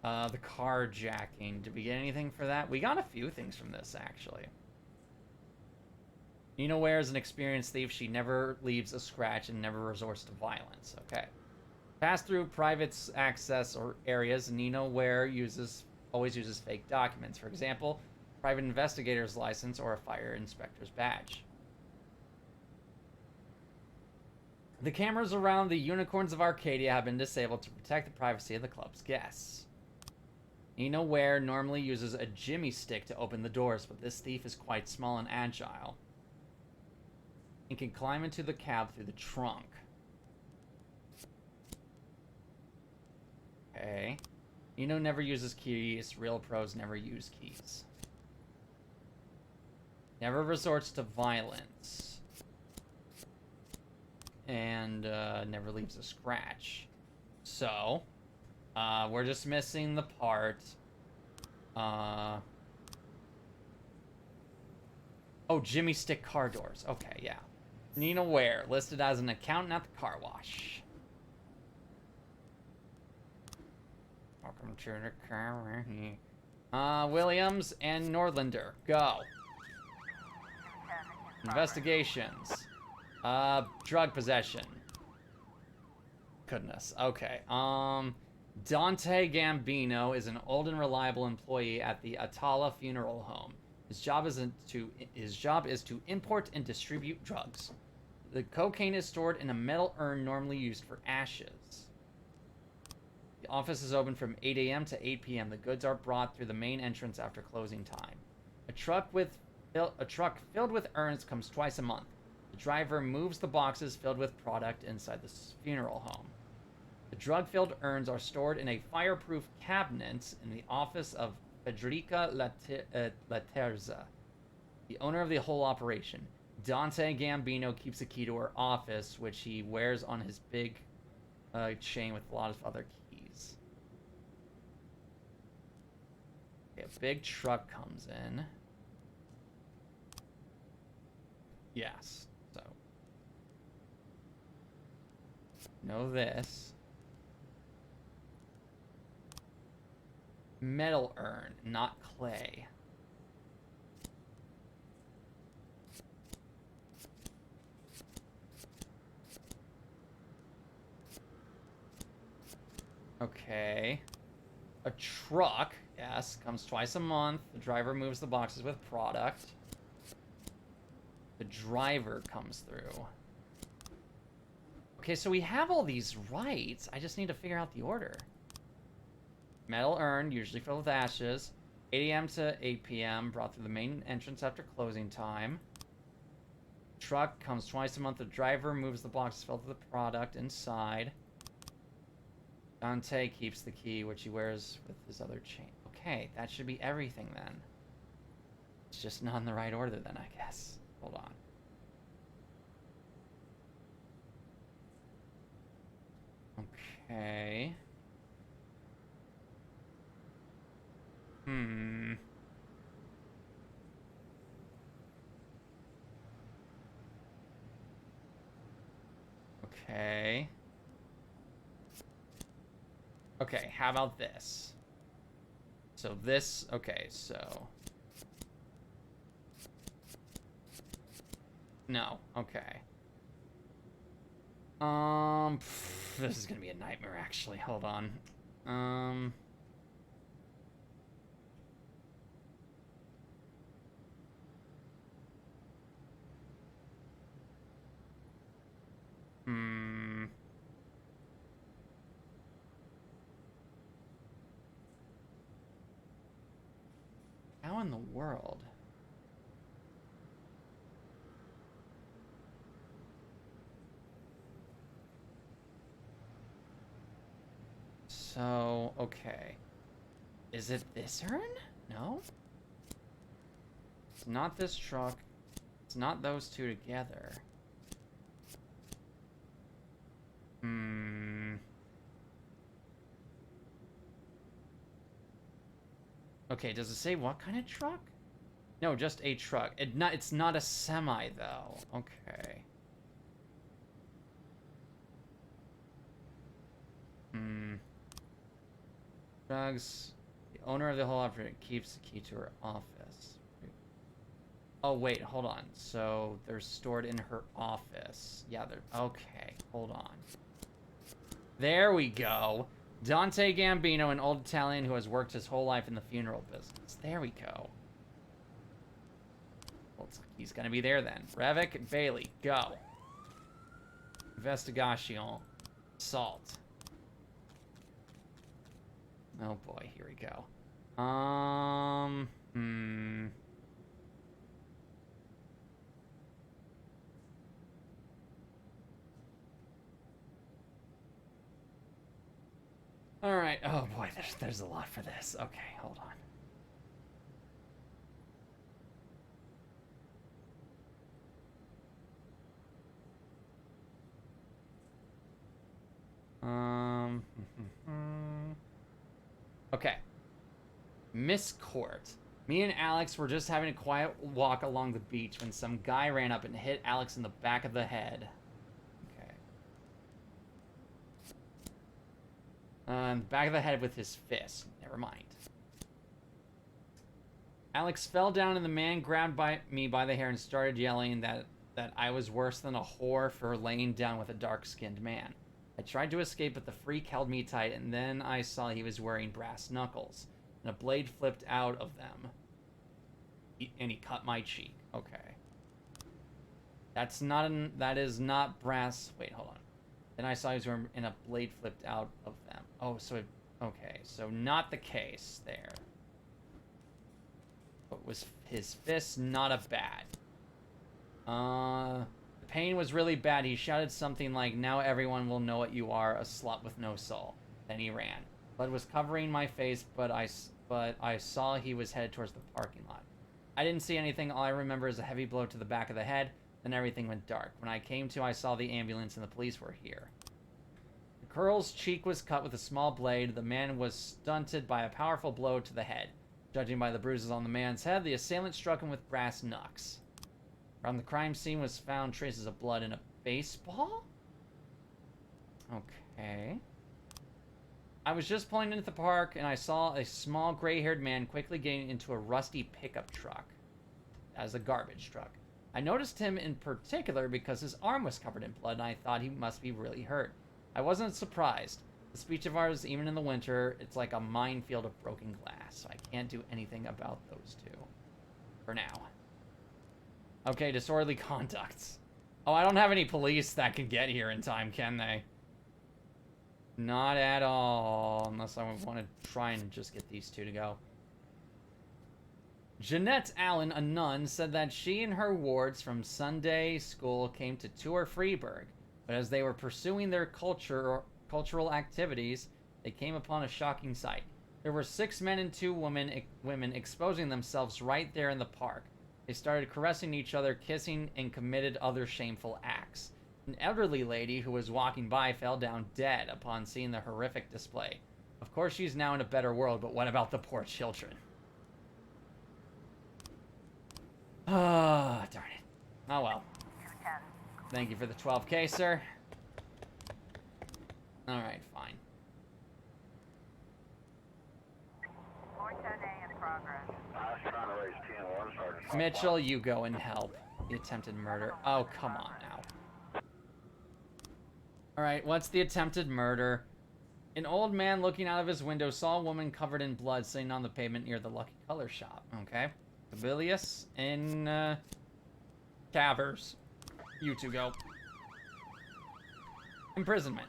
The carjacking. Did we get anything for that? We got a few things from this, actually. Nina Ware is an experienced thief. She never leaves a scratch and never resorts to violence. Okay. Pass through private access or areas. Nina Ware always uses fake documents. For example, private investigator's license or a fire inspector's badge. The cameras around the Unicorns of Arcadia have been disabled to protect the privacy of the club's guests. Nina Ware normally uses a jimmy stick to open the doors, but this thief is quite small and agile. He can climb into the cab through the trunk. Okay. Nino never uses keys. Real pros never use keys. Never resorts to violence. And never leaves a scratch. So, we're just missing the part. Oh, Jimmy Stick car doors. Okay, yeah. Nina Ware, listed as an accountant at the car wash. Welcome to the car wash. Williams and Nordlander, go. Investigations. Drug possession. Goodness. Okay. Dante Gambino is an old and reliable employee at the Atala Funeral Home. His job is to import and distribute drugs. The cocaine is stored in a metal urn normally used for ashes. The office is open from 8 a.m. to 8 p.m. The goods are brought through the main entrance after closing time. A truck filled with urns comes twice a month. The driver moves the boxes filled with product inside the funeral home. The drug-filled urns are stored in a fireproof cabinet in the office of Federica Laterza, the owner of the whole operation. Dante Gambino keeps a key to her office, which he wears on his big chain with a lot of other keys. Okay, a big truck comes in. Yes, so. Know this. Metal urn, not clay. Okay. A truck, yes, comes twice a month. The driver moves the boxes with product. The driver comes through. Okay, so we have all these rights. I just need to figure out the order. Metal urn, usually filled with ashes. 8 a.m. to 8 p.m. Brought through the main entrance after closing time. Truck comes twice a month. The driver moves the boxes filled with the product inside. Dante keeps the key, which he wears with his other chain. Okay, that should be everything then. It's just not in the right order then, I guess. Hold on. Okay. Okay. Okay, how about this? So this, okay, so No. Okay. This is gonna be a nightmare, actually. Hold on. Hmm. How in the world? So, okay. Is it this urn? No? It's not this truck. It's not those two together. Hmm. Okay, does it say what kind of truck? No, just a truck. It's not a semi though. Okay. Drugs. The owner of the whole operation keeps the key to her office. Oh wait, hold on. So they're stored in her office. Yeah, they're okay. Hold on. There we go. Dante Gambino, an old Italian who has worked his whole life in the funeral business. There we go. Well, he's gonna be there then. Revik Bailey, go. Investigation. Salt. Oh boy, here we go. All right. Oh boy, there's a lot for this. Okay, hold on. Okay. Miss Court. Me and Alex were just having a quiet walk along the beach when some guy ran up and hit Alex in the back of the head. Okay. The back of the head with his fist. Never mind. Alex fell down and the man grabbed me by the hair and started yelling that I was worse than a whore for laying down with a dark-skinned man. I tried to escape, but the freak held me tight, and then I saw he was wearing brass knuckles, and a blade flipped out of them. And he cut my cheek. Okay. That is not brass. Wait, hold on. Then I saw he was wearing, and a blade flipped out of them. Oh, so okay, so not the case there. But was his fist not a bad? The pain was really bad. He shouted something like, "Now everyone will know what you are, a slut with no soul." Then he ran. Blood was covering my face, but I saw he was headed towards the parking lot. I didn't see anything. All I remember is a heavy blow to the back of the head. Then everything went dark. When I came to, I saw the ambulance and the police were here. The girl's cheek was cut with a small blade. The man was stunted by a powerful blow to the head. Judging by the bruises on the man's head, the assailant struck him with brass knucks. Around the crime scene was found traces of blood in a baseball? Okay. I was just pulling into the park and I saw a small gray-haired man quickly getting into a rusty pickup truck. As a garbage truck. I noticed him in particular because his arm was covered in blood and I thought he must be really hurt. I wasn't surprised. The speech of ours, even in the winter, it's like a minefield of broken glass, so I can't do anything about those two. For now. Okay, disorderly conduct. Oh, I don't have any police that can get here in time, can they? Not at all, unless I want to try and just get these two to go. Jeanette Allen, a nun, said that she and her wards from Sunday school came to tour Freeburg, but as they were pursuing their cultural activities, they came upon a shocking sight. There were 6 men and 2 women exposing themselves right there in the park. They started caressing each other, kissing, and committed other shameful acts. An elderly lady who was walking by fell down dead upon seeing the horrific display. Of course, she's now in a better world, but what about the poor children? Ah, darn it. Oh well. 210. Thank you for the 12K, sir. Alright, fine. 410A in progress. Mitchell, you go and help. The attempted murder. Oh, come on now. Alright, what's the attempted murder? An old man looking out of his window saw a woman covered in blood sitting on the pavement near the Lucky Color shop. Okay. Abilius and Cavers. You two go. Imprisonment.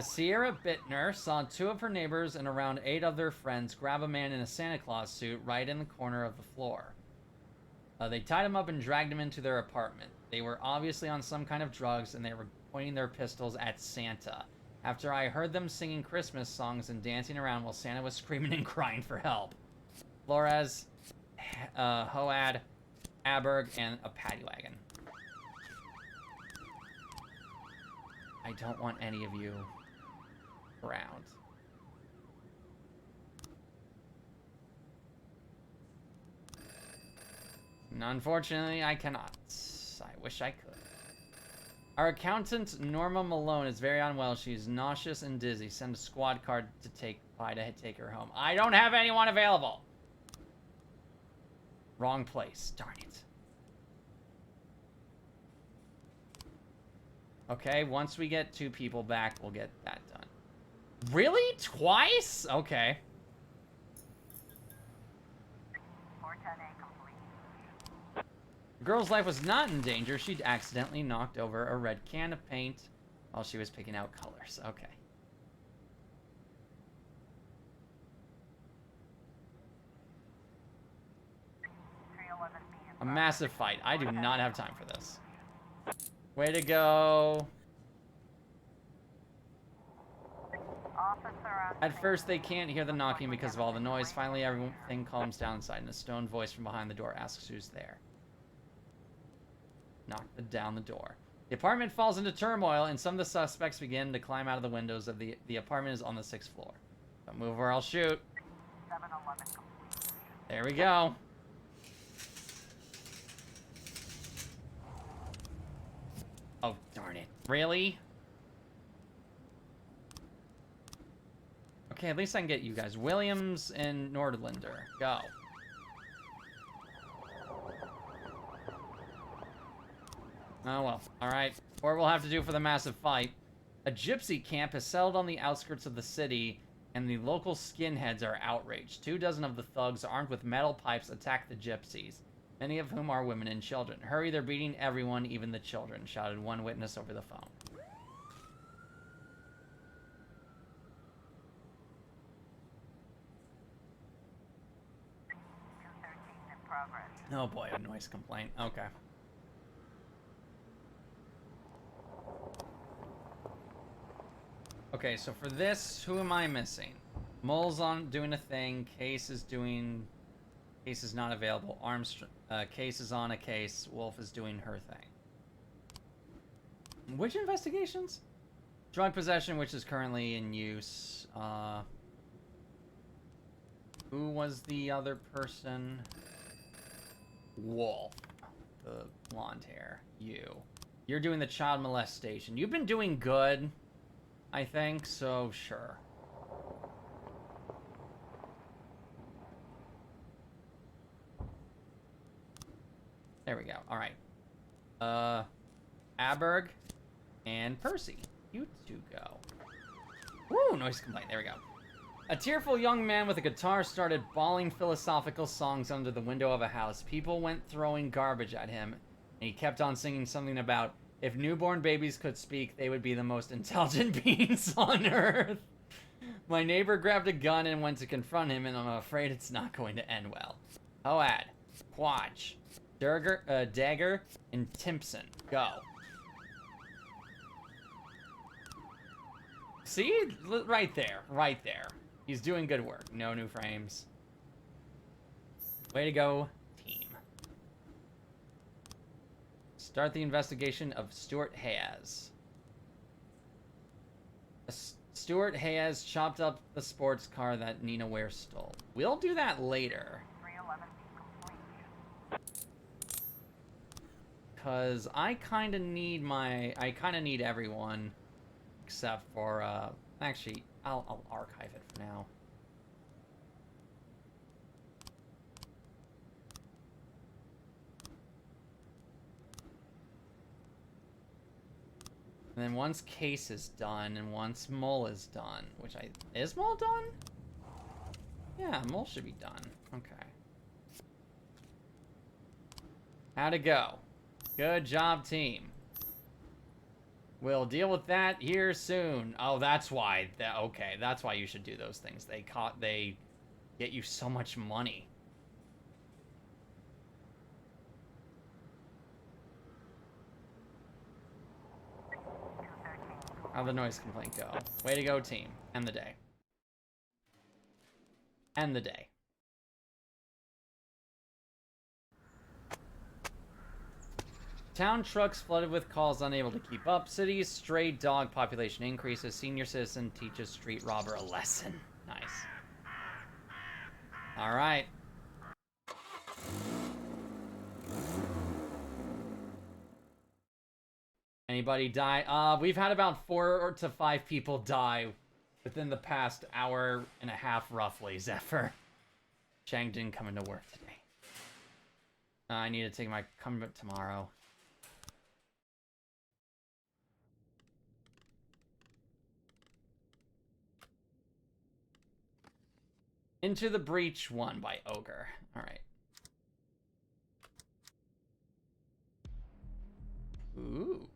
Sierra Bittner saw 2 of her neighbors and around 8 of their friends grab a man in a Santa Claus suit right in the corner of the floor. They tied him up and dragged him into their apartment. They were obviously on some kind of drugs and they were pointing their pistols at Santa. After I heard them singing Christmas songs and dancing around while Santa was screaming and crying for help. Flores, Hoad, Aberg, and a paddy wagon. I don't want any of you around. And unfortunately, I cannot. I wish I could. Our accountant, Norma Malone, is very unwell. She's nauseous and dizzy. Send a squad car to take her home. I don't have anyone available. Wrong place. Darn it. Okay, once we get 2 people back, we'll get that done. Really? Twice? Okay. 410A complete. The girl's life was not in danger. She'd accidentally knocked over a red can of paint while she was picking out colors. Okay. A massive fight. I do not have time for this. Way to go. At first, they can't hear the knocking because of all the noise. Finally, everything calms down inside, and a stone voice from behind the door asks who's there. Knock down the door. The apartment falls into turmoil, and some of the suspects begin to climb out of the windows of the apartment is on the 6th floor. Don't move or I'll shoot. 711 complete. There we go. Oh, darn it. Really? Okay, at least I can get you guys. Williams and Nordlander. Go. Oh, well. Alright. Or we'll have to do for the massive fight. A gypsy camp has settled on the outskirts of the city, and the local skinheads are outraged. 24 of the thugs, armed with metal pipes, attack the gypsies, many of whom are women and children. Hurry, they're beating everyone, even the children, shouted one witness over the phone. In progress. Oh boy, a noise complaint. Okay. Okay, so for this, who am I missing? Mole's on doing a thing. Case is not available. Case is on a case. Wolf is doing her thing. Which investigations? Drug possession, which is currently in use. Who was the other person? Wolf. The blonde hair. You. You're doing the child molestation. You've been doing good, I think, so sure. There we go. Alright. Aberg and Percy. You two go. Woo! Noise complaint. There we go. A tearful young man with a guitar started bawling philosophical songs under the window of a house. People went throwing garbage at him, and he kept on singing something about, if newborn babies could speak, they would be the most intelligent beings on earth. My neighbor grabbed a gun and went to confront him, and I'm afraid it's not going to end well. Hoad, Quatch, Dagger, and Timpson. Go. See? Right there. Right there. He's doing good work. No new frames. Way to go, team. Start the investigation of Stuart Hayes. Stuart Hayes chopped up the sports car that Nina Ware stole. We'll do that later. 311 complete. Cause I kind of need everyone, except for actually I'll archive it for now. And then once Case is done, and once Mole is done, is Mole done? Yeah, Mole should be done. Okay. How'd it go? Good job, team. We'll deal with that here soon. Oh, that's why. Okay, that's why you should do those things. They get you so much money. How'd the noise complaint go? Way to go, team. End the day. End the day. Town trucks flooded with calls unable to keep up. City's stray dog population increases. Senior citizen teaches street robber a lesson. Nice. All right. Anybody die? We've had about 4 to 5 people die within the past hour and a half, roughly, Zephyr. Chang didn't come into work today. I need to take my come tomorrow. Into the Breach 1 by Ogre. Alright. Ooh.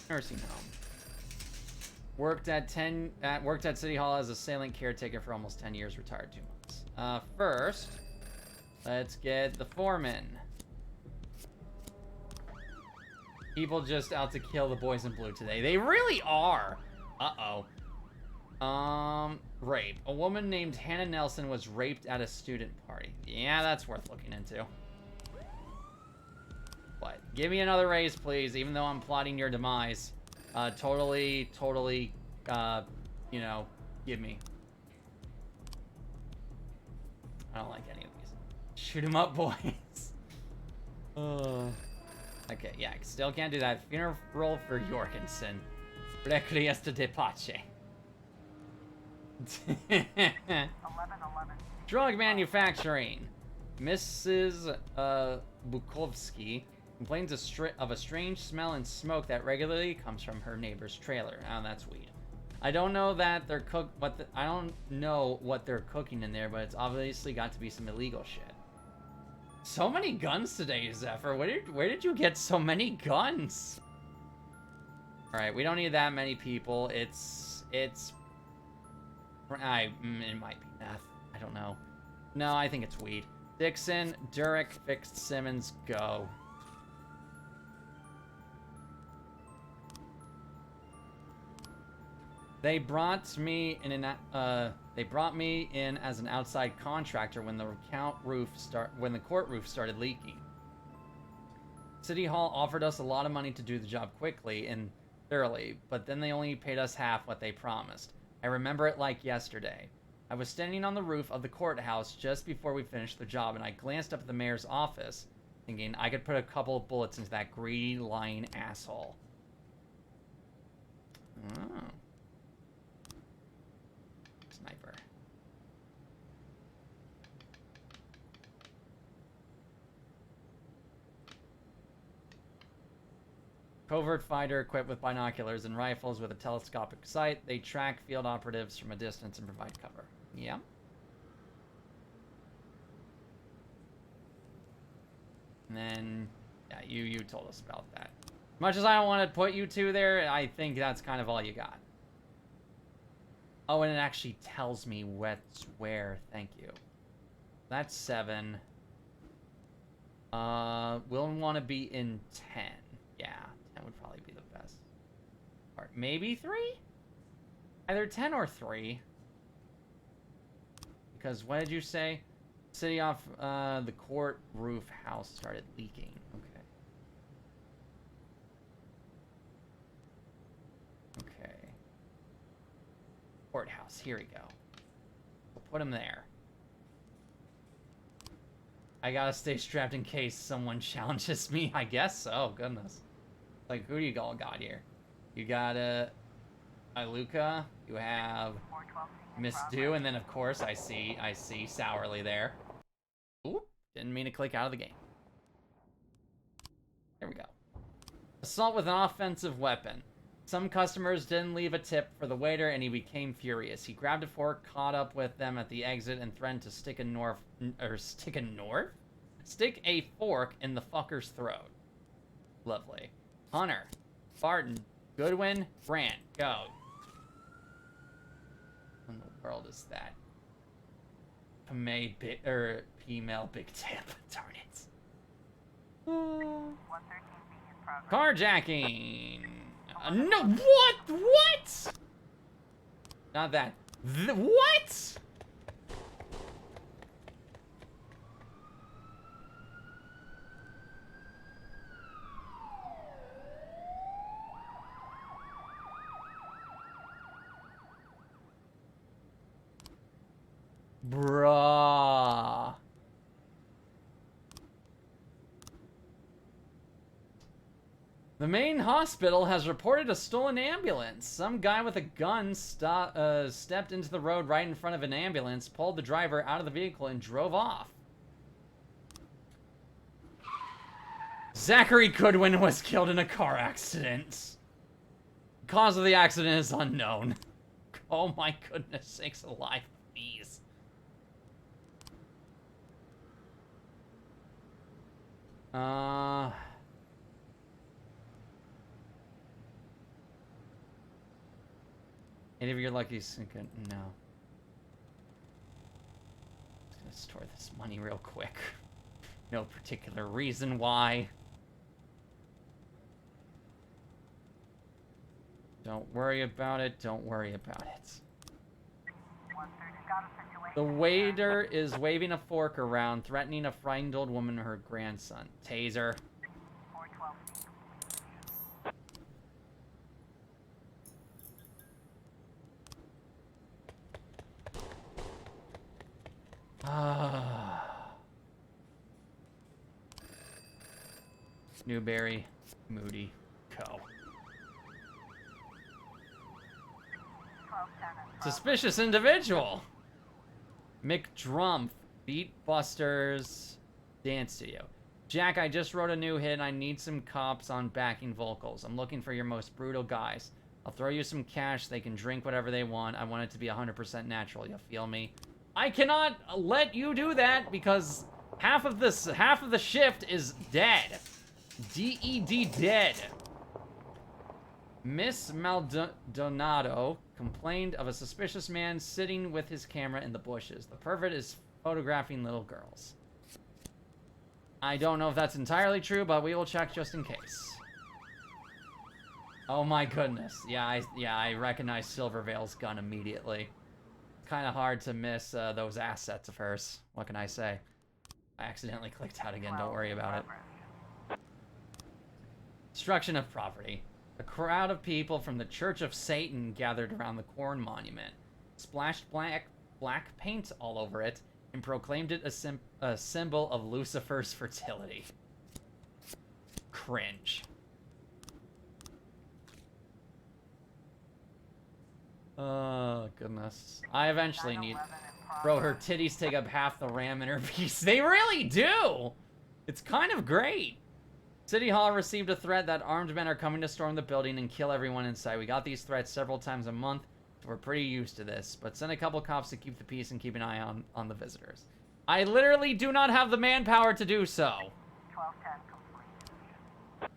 Nursing home. Worked at City Hall as a salient caretaker for almost 10 years, retired 2 months. First, let's get the foreman. People just out to kill the boys in blue today. They really are. Uh-oh. Rape. A woman named Hannah Nelson was raped at a student party. Yeah, that's worth looking into. But give me another raise, please, even though I'm plotting your demise. Totally, you know, give me. I don't like any of these. Shoot 'em up, boys. Okay, yeah, still can't do that. Funeral for Jorgensen. Requiescat de pace. 11-11. Drug manufacturing. Mrs. Bukovsky complains of a strange smell and smoke that regularly comes from her neighbor's trailer. Oh, that's weed. I don't know that they're I don't know what they're cooking in there, but it's obviously got to be some illegal shit. So many guns today, Zephyr. Where did you get so many guns? All right, we don't need that many people. It might be meth. I don't know. No, I think it's weed. Dixon, Durek, fixed Simmons, go. They brought me in as an outside contractor when the court roof started leaking. City Hall offered us a lot of money to do the job quickly and thoroughly, but then they only paid us half what they promised. I remember it like yesterday. I was standing on the roof of the courthouse just before we finished the job, and I glanced up at the mayor's office, thinking I could put a couple of bullets into that greedy, lying asshole. Oh. Sniper. Covert fighter equipped with binoculars and rifles with a telescopic sight. They track field operatives from a distance and provide cover. Yeah. And then, yeah, you told us about that. As much as I don't want to put you two there, I think that's kind of all you got. Oh, and it actually tells me what's where. Thank you. That's 7. We'll want to be in 10. Yeah, 10 would probably be the best. Or maybe 3? Either 10 or 3. Because what did you say? City off the court roof house started leaking. Okay. Okay. Courthouse. Here we go. We'll put him there. I gotta stay strapped in case someone challenges me. I guess so. Goodness. Like, who do you all got here? You got Iluka. You have Miss Dew, and then of course I see Sourly there. Oop, didn't mean to click out of the game. There we go. Assault with an offensive weapon. Some customers didn't leave a tip for the waiter, and he became furious. He grabbed a fork, caught up with them at the exit, and threatened to stick a fork in the fucker's throat. Lovely. Hunter, Barton, Goodwin, Grant, go. What in the world is that? Female big tip. Darn it. 113B in progress. Carjacking. No, what? What? Not that. What? Bruh. The main hospital has reported a stolen ambulance. Some guy with a gun stepped into the road right in front of an ambulance, pulled the driver out of the vehicle, and drove off. Zachary Goodwin was killed in a car accident. Cause of the accident is unknown. Oh my goodness sakes alive, please. Any of your lucky secret? No. I'm just gonna store this money real quick. No particular reason why. Don't worry about it. Don't worry about it. 130 got a situation. The waiter is waving a fork around, threatening a frightened old woman and her grandson. Taser. 412B complete. Newberry, Moody, Co. 1210 in progress. Suspicious individual. Mick Drumpf, Beatbusters, Dance Studio. Jack, I just wrote a new hit and I need some cops on backing vocals. I'm looking for your most brutal guys. I'll throw you some cash. They can drink whatever they want. I want it to be 100% natural. You feel me? I cannot let you do that because half of the shift is dead. D-E-D dead. Miss Maldonado complained of a suspicious man sitting with his camera in the bushes. The pervert is photographing little girls. I don't know if that's entirely true, but we will check just in case. Oh my goodness. Yeah, I recognize Silvervale's gun immediately. Kind of hard to miss those assets of hers. What can I say? I accidentally clicked out again. Don't worry about it. Destruction of property. A crowd of people from the Church of Satan gathered around the Corn Monument, splashed black paint all over it, and proclaimed it a symbol of Lucifer's fertility. Cringe. Oh, goodness. I eventually need... 911 in Bro, her progress. titties take up half the RAM in her piece. They really do! It's kind of great. City Hall received a threat that armed men are coming to storm the building and kill everyone inside. We got these threats several times a month, so we're pretty used to this. But send a couple cops to keep the peace and keep an eye on the visitors. I literally do not have the manpower to do so. 1210 complete.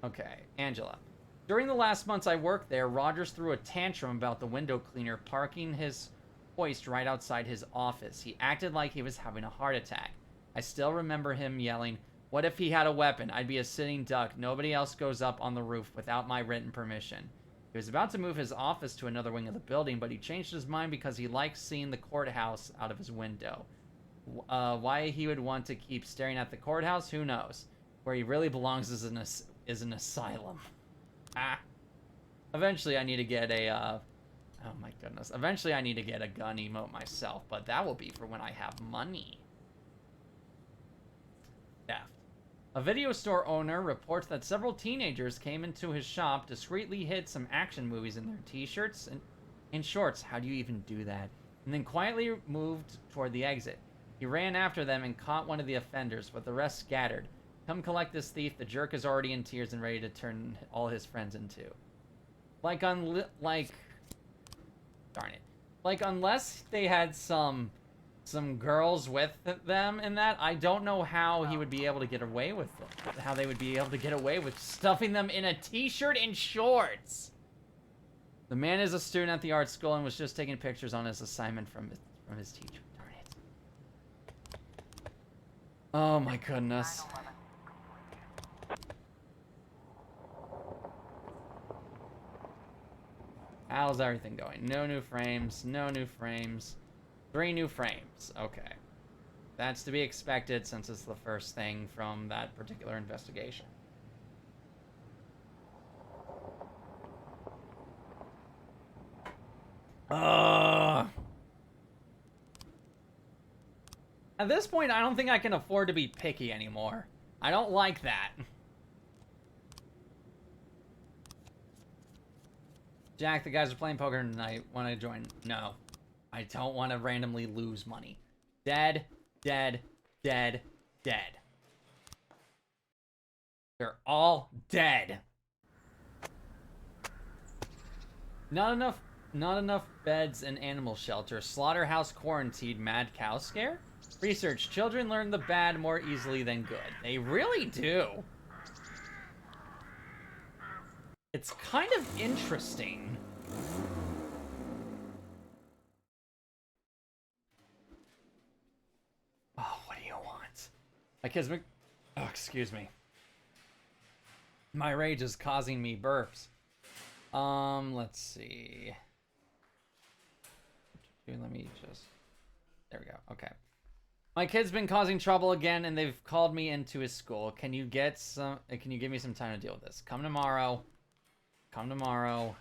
Okay, Angela. During the last months I worked there, Rogers threw a tantrum about the window cleaner parking his hoist right outside his office. He acted like he was having a heart attack. I still remember him yelling, "What if he had a weapon? I'd be a sitting duck. Nobody else goes up on the roof without my written permission." He was about to move his office to another wing of the building, but he changed his mind because he likes seeing the courthouse out of his window. Why he would want to keep staring at the courthouse, who knows? Where he really belongs is an asylum. Eventually I need to get a, oh my goodness. Eventually I need to get a gun emote myself, but that will be for when I have money. Theft. A video store owner reports that several teenagers came into his shop, discreetly hid some action movies in their t-shirts and shorts. How do you even do that? And then quietly moved toward the exit. He ran after them and caught one of the offenders, but the rest scattered. Come collect this thief. The jerk is already in tears and ready to turn all his friends into. Like, darn it. Like, unless they had some girls with them in that, I don't know how he would be able to get away with it. How they would be able to get away with stuffing them in a t-shirt and shorts. The man is a student at the art school and was just taking pictures on his assignment from his teacher. Darn it. Oh my goodness. 9/11 completion. How's everything going? No new frames. No new frames. 3 new frames. Okay. That's to be expected since it's the first thing from that particular investigation. At this point, I don't think I can afford to be picky anymore. I don't like that. Jack, the guys are playing poker tonight. Want to join? No. I don't want to randomly lose money. Dead, dead, dead, dead. They're all dead. Not enough beds in animal shelter. Slaughterhouse quarantined mad cow scare? Research. Children learn the bad more easily than good. They really do. It's kind of interesting. Oh, what do you want? My kids make... Oh, excuse me. My rage is causing me burps. Let's see. Let me just... There we go. Okay. My kid's been causing trouble again, and they've called me into his school. Can you give me some time to deal with this? Come tomorrow. Come tomorrow.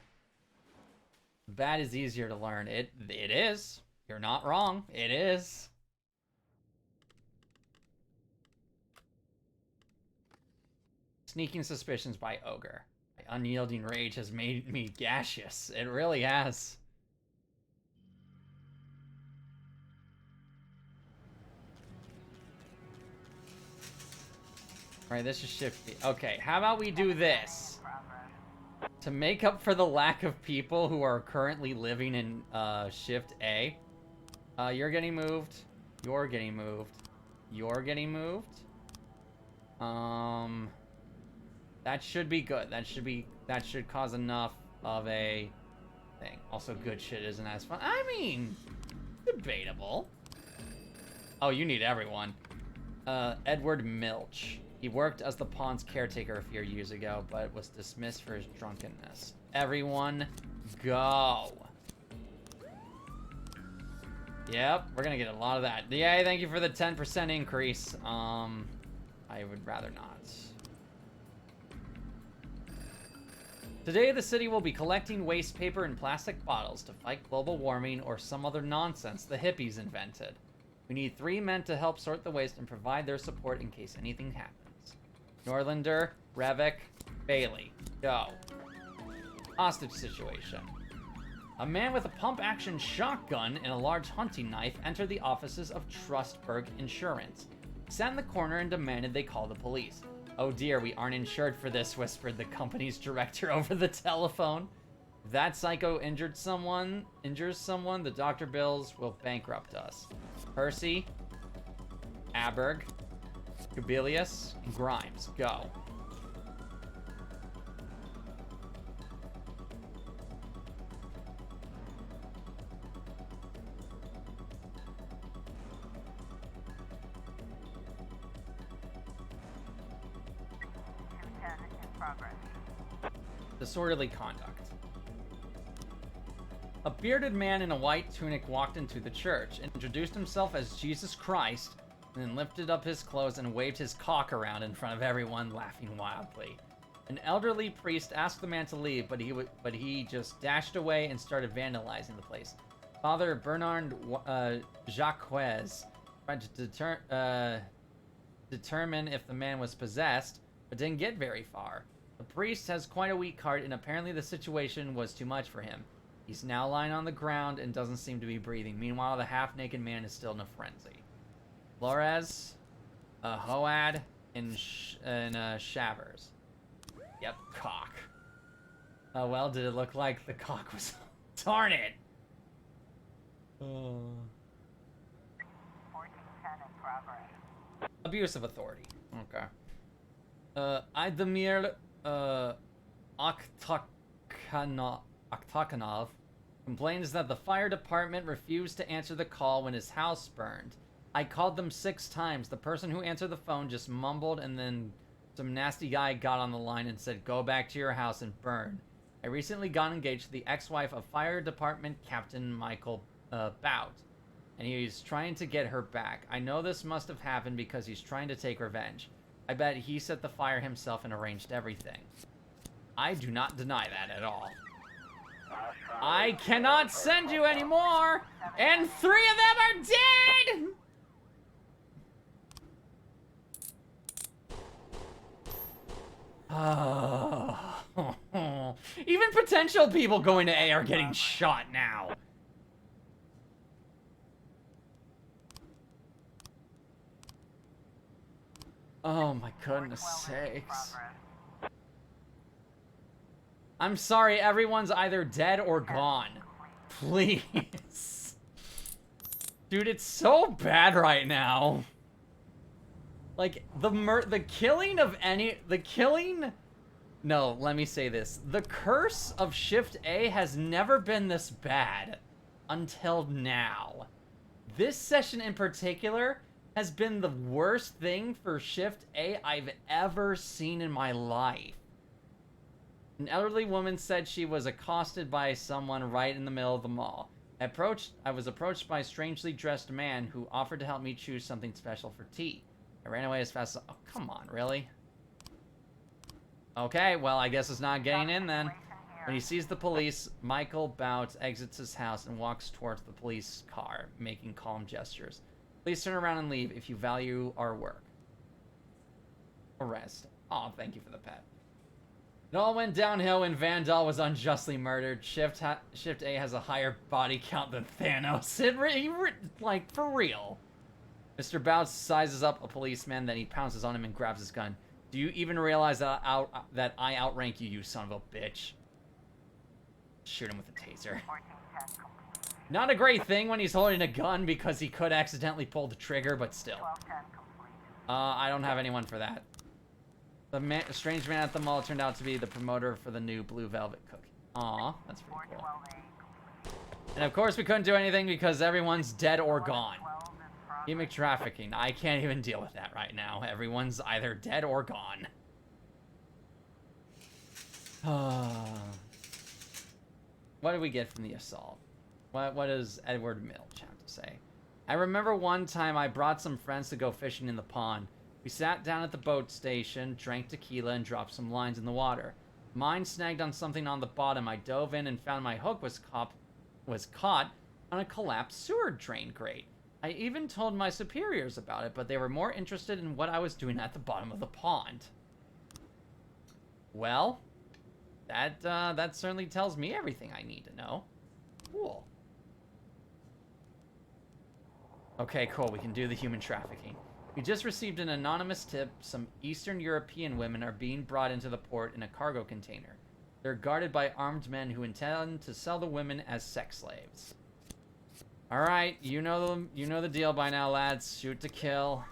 Bad is easier to learn. It is. You're not wrong. It is. Sneaking suspicions by Ogre. My unyielding rage has made me gaseous. It really has. Alright, this is shifty. Okay, how about we do this? To make up for the lack of people who are currently living in Shift A, you're getting moved. You're getting moved. You're getting moved. That should be good. That should cause enough of a thing. Also, good shit isn't as fun. I mean, debatable. Oh, you need everyone. Edward Milch. He worked as the pawn's caretaker a few years ago, but was dismissed for his drunkenness. Everyone, go. Yep, we're gonna get a lot of that. Yay, thank you for the 10% increase. I would rather not. Today, the city will be collecting waste paper and plastic bottles to fight global warming or some other nonsense the hippies invented. We need 3 men to help sort the waste and provide their support in case anything happens. Norlander, Revik, Bailey. Go. Hostage situation. A man with a pump-action shotgun and a large hunting knife entered the offices of Trustberg Insurance. He sat in the corner and demanded they call the police. Oh dear, we aren't insured for this, whispered the company's director over the telephone. If that psycho injures someone, the doctor bills will bankrupt us. Percy, Aberg, Kubilius, and Grimes, go. In progress. Disorderly conduct. A bearded man in a white tunic walked into the church, introduced himself as Jesus Christ, and then lifted up his clothes and waved his cock around in front of everyone, laughing wildly. An elderly priest asked the man to leave, but he just dashed away and started vandalizing the place. Father Bernard Jacques tried to determine if the man was possessed, but didn't get very far. The priest has quite a weak heart, and apparently the situation was too much for him. He's now lying on the ground and doesn't seem to be breathing. Meanwhile, the half-naked man is still in a frenzy. Flores, Hoad, in Shavers. Yep, cock. Oh well, did it look like the cock was... Darn it! 1410 in progress. Abuse of authority. Okay. Idemir Akhtakanov complains that the fire department refused to answer the call when his house burned. I called them 6 times. The person who answered the phone just mumbled, and then some nasty guy got on the line and said, "Go back to your house and burn." I recently got engaged to the ex-wife of fire department Captain Michael Bout, and he's trying to get her back. I know this must have happened because he's trying to take revenge. I bet he set the fire himself and arranged everything. I do not deny that at all. I cannot send you anymore, and 3 of them are dead! Even potential people going to A are getting shot now. Oh my goodness 412 in sakes. progress. I'm sorry, everyone's either dead or gone. Please. Dude, it's so bad right now. Like, the killing of no, let me say this. The curse of Shift A has never been this bad until now. This session in particular has been the worst thing for Shift A I've ever seen in my life. An elderly woman said she was accosted by someone right in the middle of the mall. I was approached by a strangely dressed man who offered to help me choose something special for tea. I ran away as fast as... Oh, come on, really? Okay, well, I guess it's not getting in then. When he sees the police, Michael Bout exits his house and walks towards the police car, making calm gestures. Please turn around and leave if you value our work. Arrest. Oh, thank you for the pet. It all went downhill when Vandal was unjustly murdered. Shift A has a higher body count than Thanos. Like, for real. Mr. Bout sizes up a policeman, then he pounces on him and grabs his gun. Do you even realize that I outrank you, you son of a bitch? Shoot him with a taser. 1410 complete. Not a great thing when he's holding a gun because he could accidentally pull the trigger, but still. 1210 complete. I don't have anyone for that. The strange man at the mall turned out to be the promoter for the new Blue Velvet cookie. Aw, that's pretty cool. 412A complete. And of course we couldn't do anything because everyone's dead or gone. 12 in progress. Human trafficking. I can't even deal with that right now. Everyone's either dead or gone. What did we get from the assault? What does Edward Milch have to say? I remember one time I brought some friends to go fishing in the pond. We sat down at the boat station, drank tequila, and dropped some lines in the water. Mine snagged on something on the bottom. I dove in and found my hook was caught on a collapsed sewer drain grate. I even told my superiors about it, but they were more interested in what I was doing at the bottom of the pond. Well, that certainly tells me everything I need to know. Cool. Okay, cool. We can do the human trafficking. We just received an anonymous tip. Some Eastern European women are being brought into the port in a cargo container. They're guarded by armed men who intend to sell the women as sex slaves. All right, you know the deal by now, lads. Shoot to kill.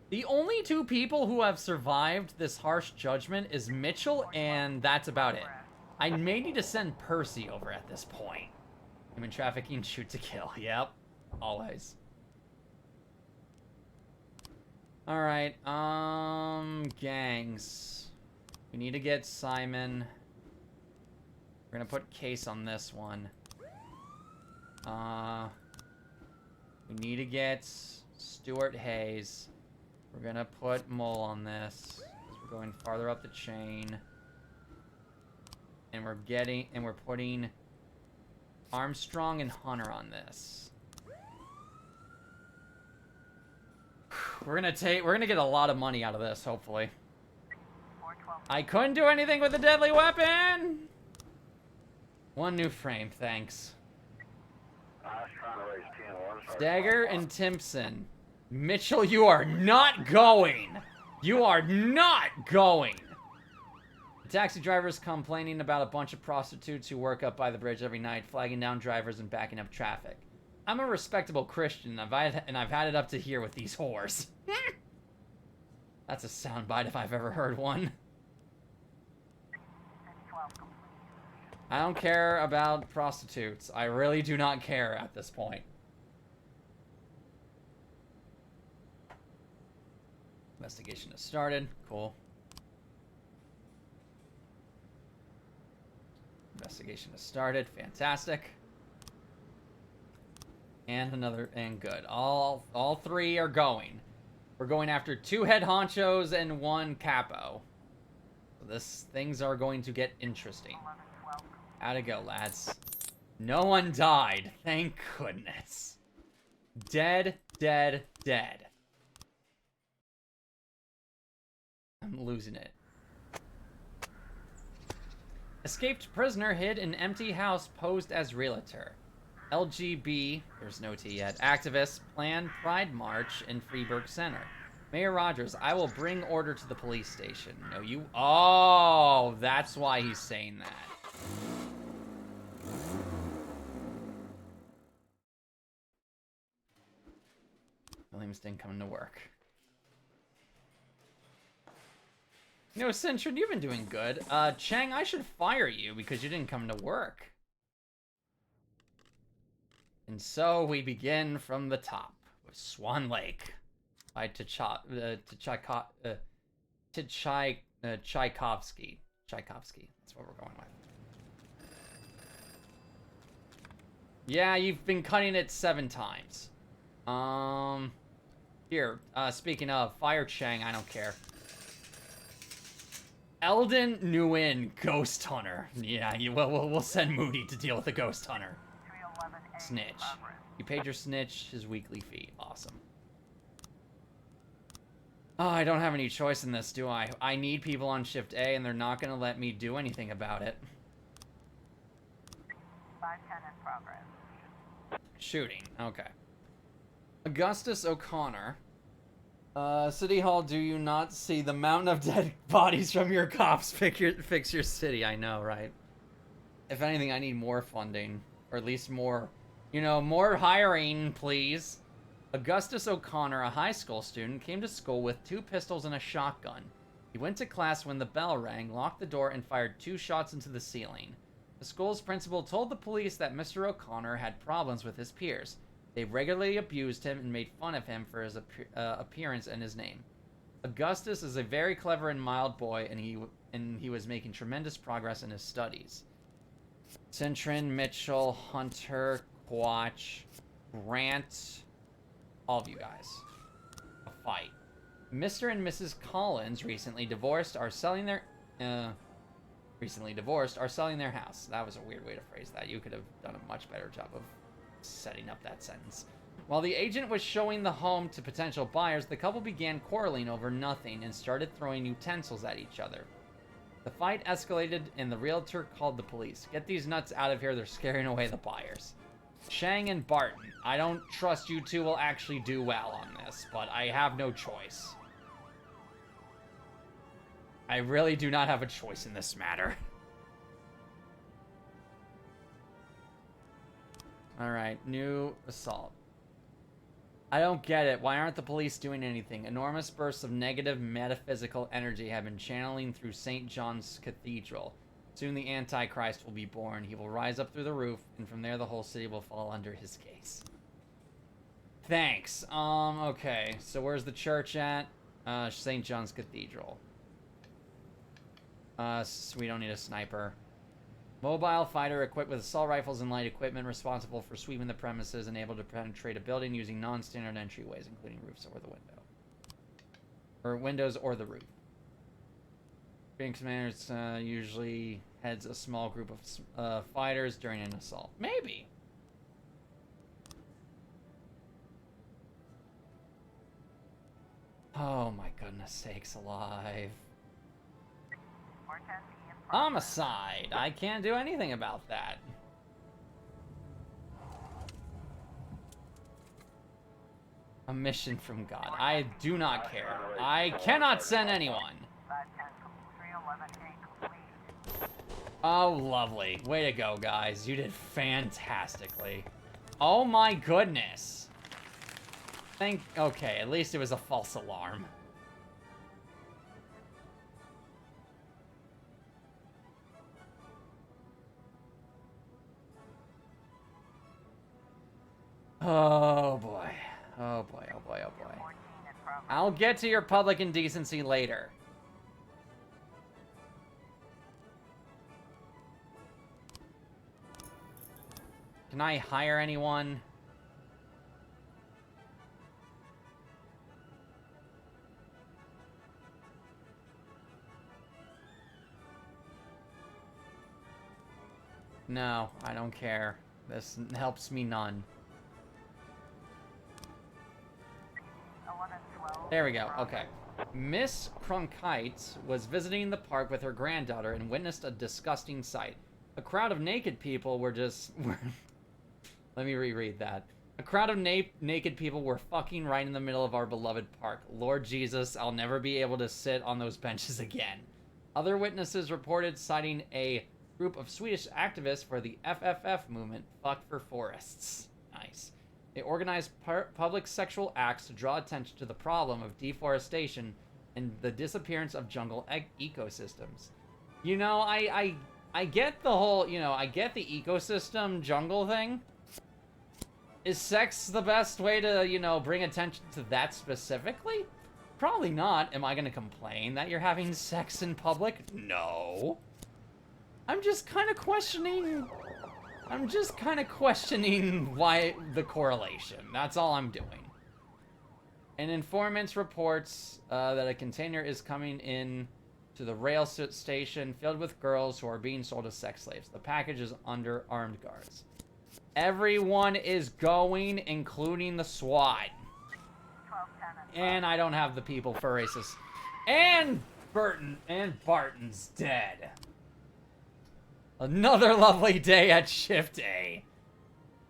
The only 2 people who have survived this harsh judgment is Mitchell, and that's about it. I may need to send Percy over at this point. Human trafficking, shoot to kill. Yep, always. All right, gangs. We need to get Simon. We're gonna put Case on this one. We need to get Stuart Hayes. We're gonna put Mole on this, because we're going farther up the chain. And we're putting Armstrong and Hunter on this. We're gonna get a lot of money out of this, hopefully. 412. I couldn't do anything with a deadly weapon! 1 new frame, thanks. I was trying to raise 10 was. Dagger and Timpson. Mitchell, you are not going. You are not going. The taxi driver's complaining about a bunch of prostitutes who work up by the bridge every night, flagging down drivers and backing up traffic. I'm a respectable Christian, and I've had it up to here with these whores. That's a soundbite if I've ever heard one. 12 complete. I don't care about prostitutes. I really do not care at this point. Investigation has started. Cool. Investigation has started. Fantastic. And good. All three are going. We're going after 2 head honchos and 1 capo. So things are going to get interesting. 11, 12 complete. How'd it go, lads? No one died. Thank goodness. Dead, dead, dead. I'm losing it. Escaped prisoner hid in empty house posed as realtor. LGB, there's no T yet, activists plan Pride March in Freeburg Center. Mayor Rogers, I will bring order to the police station. No, you... Oh, that's why he's saying that. Williamston coming to work. No, Centron, you've been doing good. Chang, I should fire you because you didn't come to work. And so we begin from the top with Swan Lake by Tchaikovsky. Tchaikovsky. That's what we're going with. Yeah, you've been cutting it 7 times. Here, speaking of, fire Chang, I don't care. Eldon Nguyen, Ghost Hunter. Yeah, we'll send Moody to deal with the Ghost Hunter. 311A. Snitch. Progress. You paid your snitch his weekly fee. Awesome. Oh, I don't have any choice in this, do I? I need people on shift A, and they're not going to let me do anything about it. 510 in progress. Shooting. Okay. Augustus O'Connor. City Hall, do you not see the mountain of dead bodies from your cops? Fix your city. I know, right? If anything, I need more funding. Or at least more, more hiring, please. Augustus O'Connor, a high school student, came to school with 2 pistols and a shotgun. He went to class when the bell rang, locked the door, and fired 2 shots into the ceiling. The school's principal told the police that Mr. O'Connor had problems with his peers. They regularly abused him and made fun of him for his appearance and his name. Augustus is a very clever and mild boy, and he was making tremendous progress in his studies. Centrin, Mitchell, Hunter, Quach, Grant, all of you guys. A fight. Mr. and Mrs. Collins, recently divorced, are selling their house. That was a weird way to phrase that. You could have done a much better job of setting up that sentence. While the agent was showing the home to potential buyers, the couple began quarreling over nothing and started throwing utensils at each other. The fight escalated and the realtor called the police. Get these nuts out of here, they're scaring away the buyers. Chang and Barton, I don't trust you two will actually do well on this, but I have no choice. I really do not have a choice in this matter. Alright, new assault. I don't get it. Why aren't the police doing anything? Enormous bursts of negative metaphysical energy have been channeling through St. John's Cathedral. Soon the Antichrist will be born. He will rise up through the roof, and from there the whole city will fall under his gaze. Thanks. Okay. So where's the church at? St. John's Cathedral. So we don't need a sniper. Mobile fighter equipped with assault rifles and light equipment, responsible for sweeping the premises and able to penetrate a building using non-standard entryways, including roofs or the window. Or windows or the roof. Being commanders usually heads a small group of fighters during an assault. Maybe. Oh my goodness sakes alive. 410 in progress. Homicide! I can't do anything about that. A mission from God. I do not care. I cannot send anyone. 510 311A complete. Oh, lovely. Way to go, guys. You did fantastically. Oh my goodness. Okay, at least it was a false alarm. Oh boy. Oh boy, oh boy, oh boy. 14 in progress. I'll get to your public indecency later. Can I hire anyone? No, I don't care. This helps me none. 1112. There we go. Okay. Miss Cronkite was visiting the park with her granddaughter and witnessed a disgusting sight. A crowd of naked people were just... Let me reread that. A crowd of naked people were fucking right in the middle of our beloved park. Lord Jesus, I'll never be able to sit on those benches again. Other witnesses reported citing a group of Swedish activists for the FFF movement, Fuck for Forests. Nice. They organized public sexual acts to draw attention to the problem of deforestation and the disappearance of jungle ecosystems. You know, I get the whole, I get the ecosystem jungle thing. Is sex the best way to, bring attention to that specifically? Probably not. Am I going to complain that you're having sex in public? No. I'm just kind of questioning why the correlation. That's all I'm doing. An informant reports that a container is coming in to the rail station filled with girls who are being sold as sex slaves. The package is under armed guards. Everyone is going, including the SWAT. 1210 And I don't have the people for racists. And Barton's dead. Another lovely day at Shift A.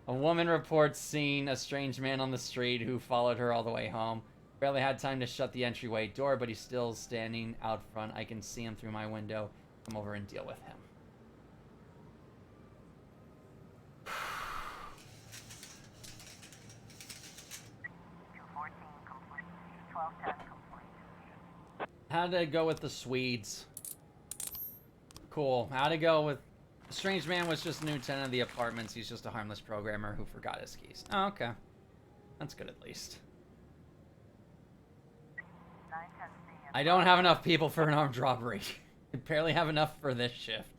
A woman reports seeing a strange man on the street who followed her all the way home. Barely had time to shut the entryway door, but he's still standing out front. I can see him through my window. Come over and deal with him. complete. 1210 complete. How'd it go with the Swedes? Cool. How'd it go with... The strange man was just a new tenant of the apartments. He's just a harmless programmer who forgot his keys. Oh, okay. That's good at least. 910C. I don't have enough people for an armed robbery. I barely have enough for this shift.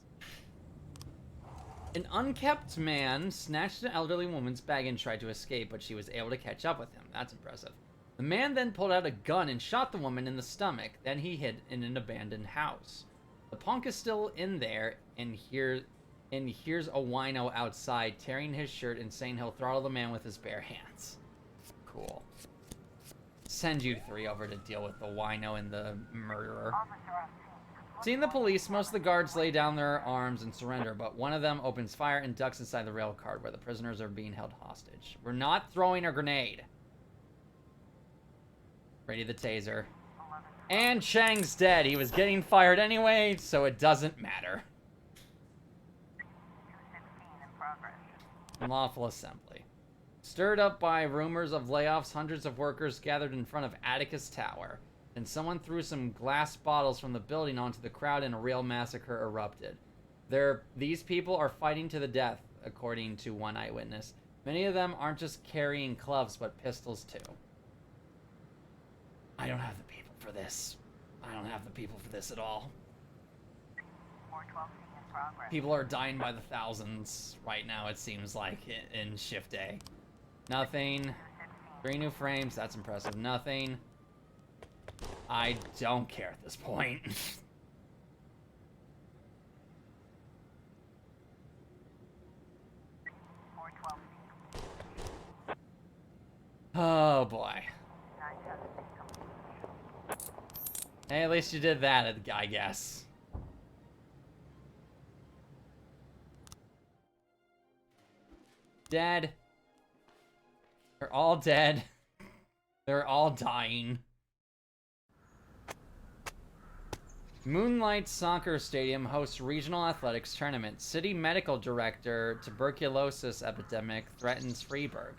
An unkept man snatched an elderly woman's bag and tried to escape, but she was able to catch up with him. That's impressive. The man then pulled out a gun and shot the woman in the stomach. Then he hid in an abandoned house. The punk is still in there, and here's a wino outside tearing his shirt and saying he'll throttle the man with his bare hands. Cool. Send you three over to deal with the wino and the murderer. Officer on scene. Seeing the police, most of the guards lay down their arms and surrender, but one of them opens fire and ducks inside the rail car where the prisoners are being held hostage. We're not throwing a grenade. Ready the taser. 11 And Chang's dead. He was getting fired anyway, so it doesn't matter. 216 in progress. Unlawful assembly. Stirred up by rumors of layoffs, hundreds of workers gathered in front of Atticus Tower. Then someone threw some glass bottles from the building onto the crowd and a real massacre erupted. These people are fighting to the death, according to one eyewitness. Many of them aren't just carrying clubs, but pistols too. I don't have the people for this. I don't have the people for this at all. 412C in progress. People are dying by the thousands right now, it seems like, in Shift A. Nothing. 216. 3 new frames, that's impressive. Nothing. I don't care at this point. 412C. Oh boy. 910C complete. Hey, at least you did that, I guess. Dead. They're all dead. They're all dying. Moonlight Soccer Stadium hosts regional athletics tournament. City medical director tuberculosis epidemic threatens Freeburg.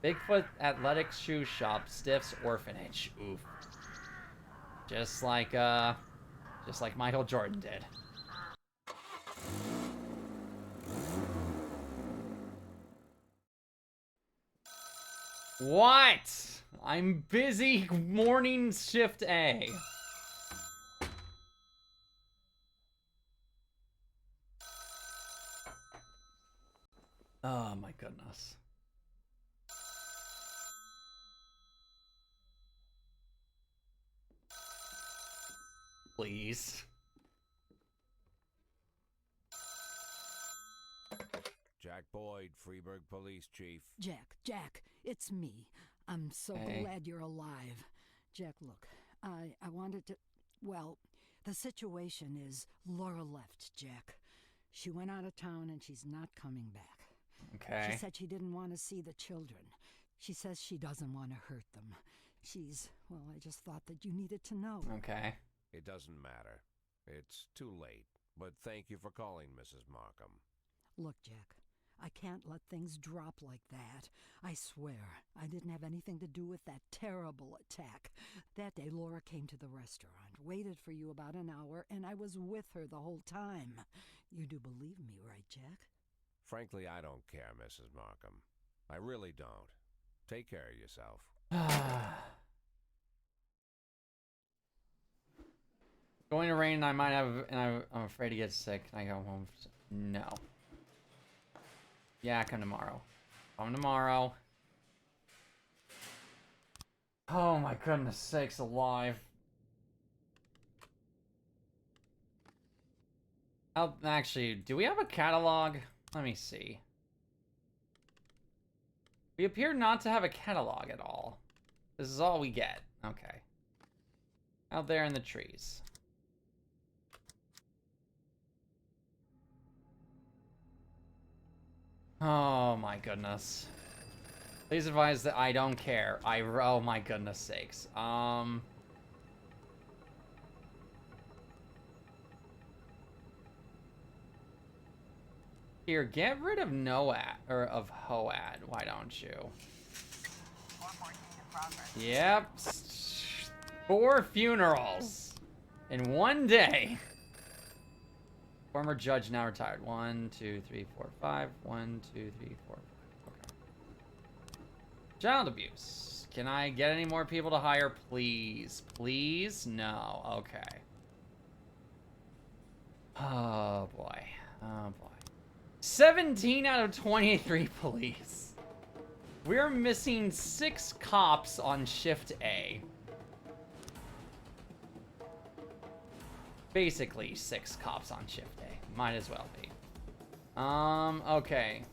Bigfoot athletics shoe shop stiffs orphanage. Oof. Just like Michael Jordan did. What? I'm busy morning shift A. Oh my goodness. Please. Jack Boyd, Freeburg Police Chief. Jack, it's me. I'm so Hey. glad you're alive. Jack, look, I wanted to... Well, the situation is Laura left, Jack. She went out of town and she's not coming back. Okay. She said she didn't want to see the children. She says she doesn't want to hurt them. Well, I just thought that you needed to know. Okay. It doesn't matter. It's too late. But thank you for calling, Mrs. Markham. Look, Jack, I can't let things drop like that. I swear, I didn't have anything to do with that terrible attack. That day, Laura came to the restaurant, waited for you about an hour, and I was with her the whole time. You do believe me, right, Jack? Frankly, I don't care, Mrs. Markham. I really don't. Take care of yourself. Going to rain, I might have, and I'm afraid to get sick. Can I go home? No. Yeah, come tomorrow. Come tomorrow. Oh my goodness sakes alive. Actually, do we have a catalog? Let me see. We appear not to have a catalog at all. This is all we get. Okay. Out there in the trees. Oh my goodness. Please advise that I don't care. Oh my goodness sakes. Here, get rid of Noad, or of Hoad, why don't you? 414 in progress. Yep. 4 funerals in one day. Former judge now retired. 1, 2, 3, 4, 5. 1, 2, 3, 4, 5. Okay. Child abuse. Can I get any more people to hire, please? Please? No. Okay. Oh boy. Oh boy. 17 out of 23 police. We're missing 6 cops on shift A. Basically 6 cops on shift A. Might as well be. Okay.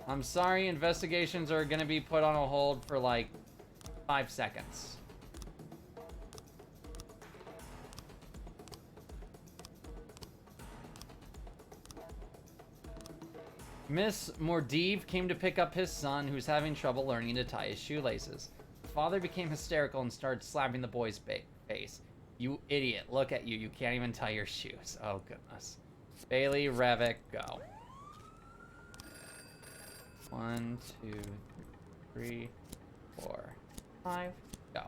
I'm sorry, investigations are gonna be put on a hold for like 5 seconds. Miss Mordive came to pick up his son, who's having trouble learning to tie his shoelaces. The father became hysterical and started slapping the boy's face. You idiot, look at you. You can't even tie your shoes. Oh, goodness. Bailey, Revick, go. 1, 2, 3, 4, 5, go.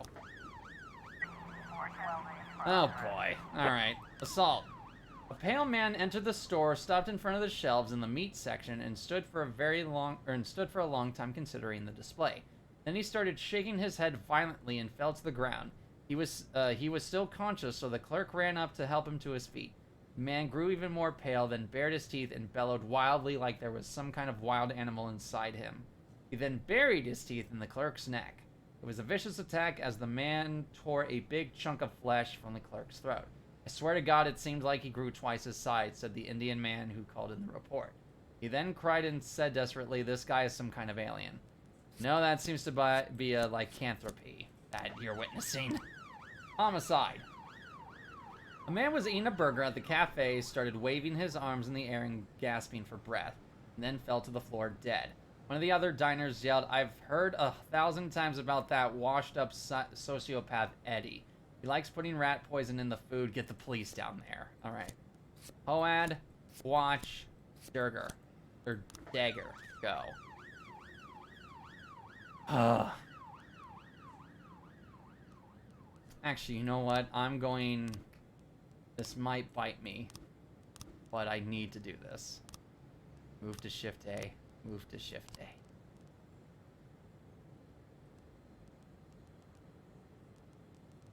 412 in Oh, progress. boy. Alright. Assault. A pale man entered the store, stopped in front of the shelves in the meat section, and stood for a long time considering the display. Then he started shaking his head violently and fell to the ground. He was still conscious, so the clerk ran up to help him to his feet. The man grew even more pale, then bared his teeth and bellowed wildly like there was some kind of wild animal inside him. He then buried his teeth in the clerk's neck. It was a vicious attack as the man tore a big chunk of flesh from the clerk's throat. I swear to God, it seemed like he grew twice his size, said the Indian man who called in the report. He then cried and said desperately, "This guy is some kind of alien." No, that seems to be a lycanthropy that you're witnessing. Homicide. A man was eating a burger at the cafe, started waving his arms in the air and gasping for breath, and then fell to the floor dead. One of the other diners yelled, "I've heard 1,000 times about that washed-up sociopath Eddie. He likes putting rat poison in the food. Get the police down there." All right. Hoad, watch, Durger. Or Dagger. Go. Actually, you know what? I'm going... This might bite me. But I need to do this. Move to Shift A. Move to Shift A.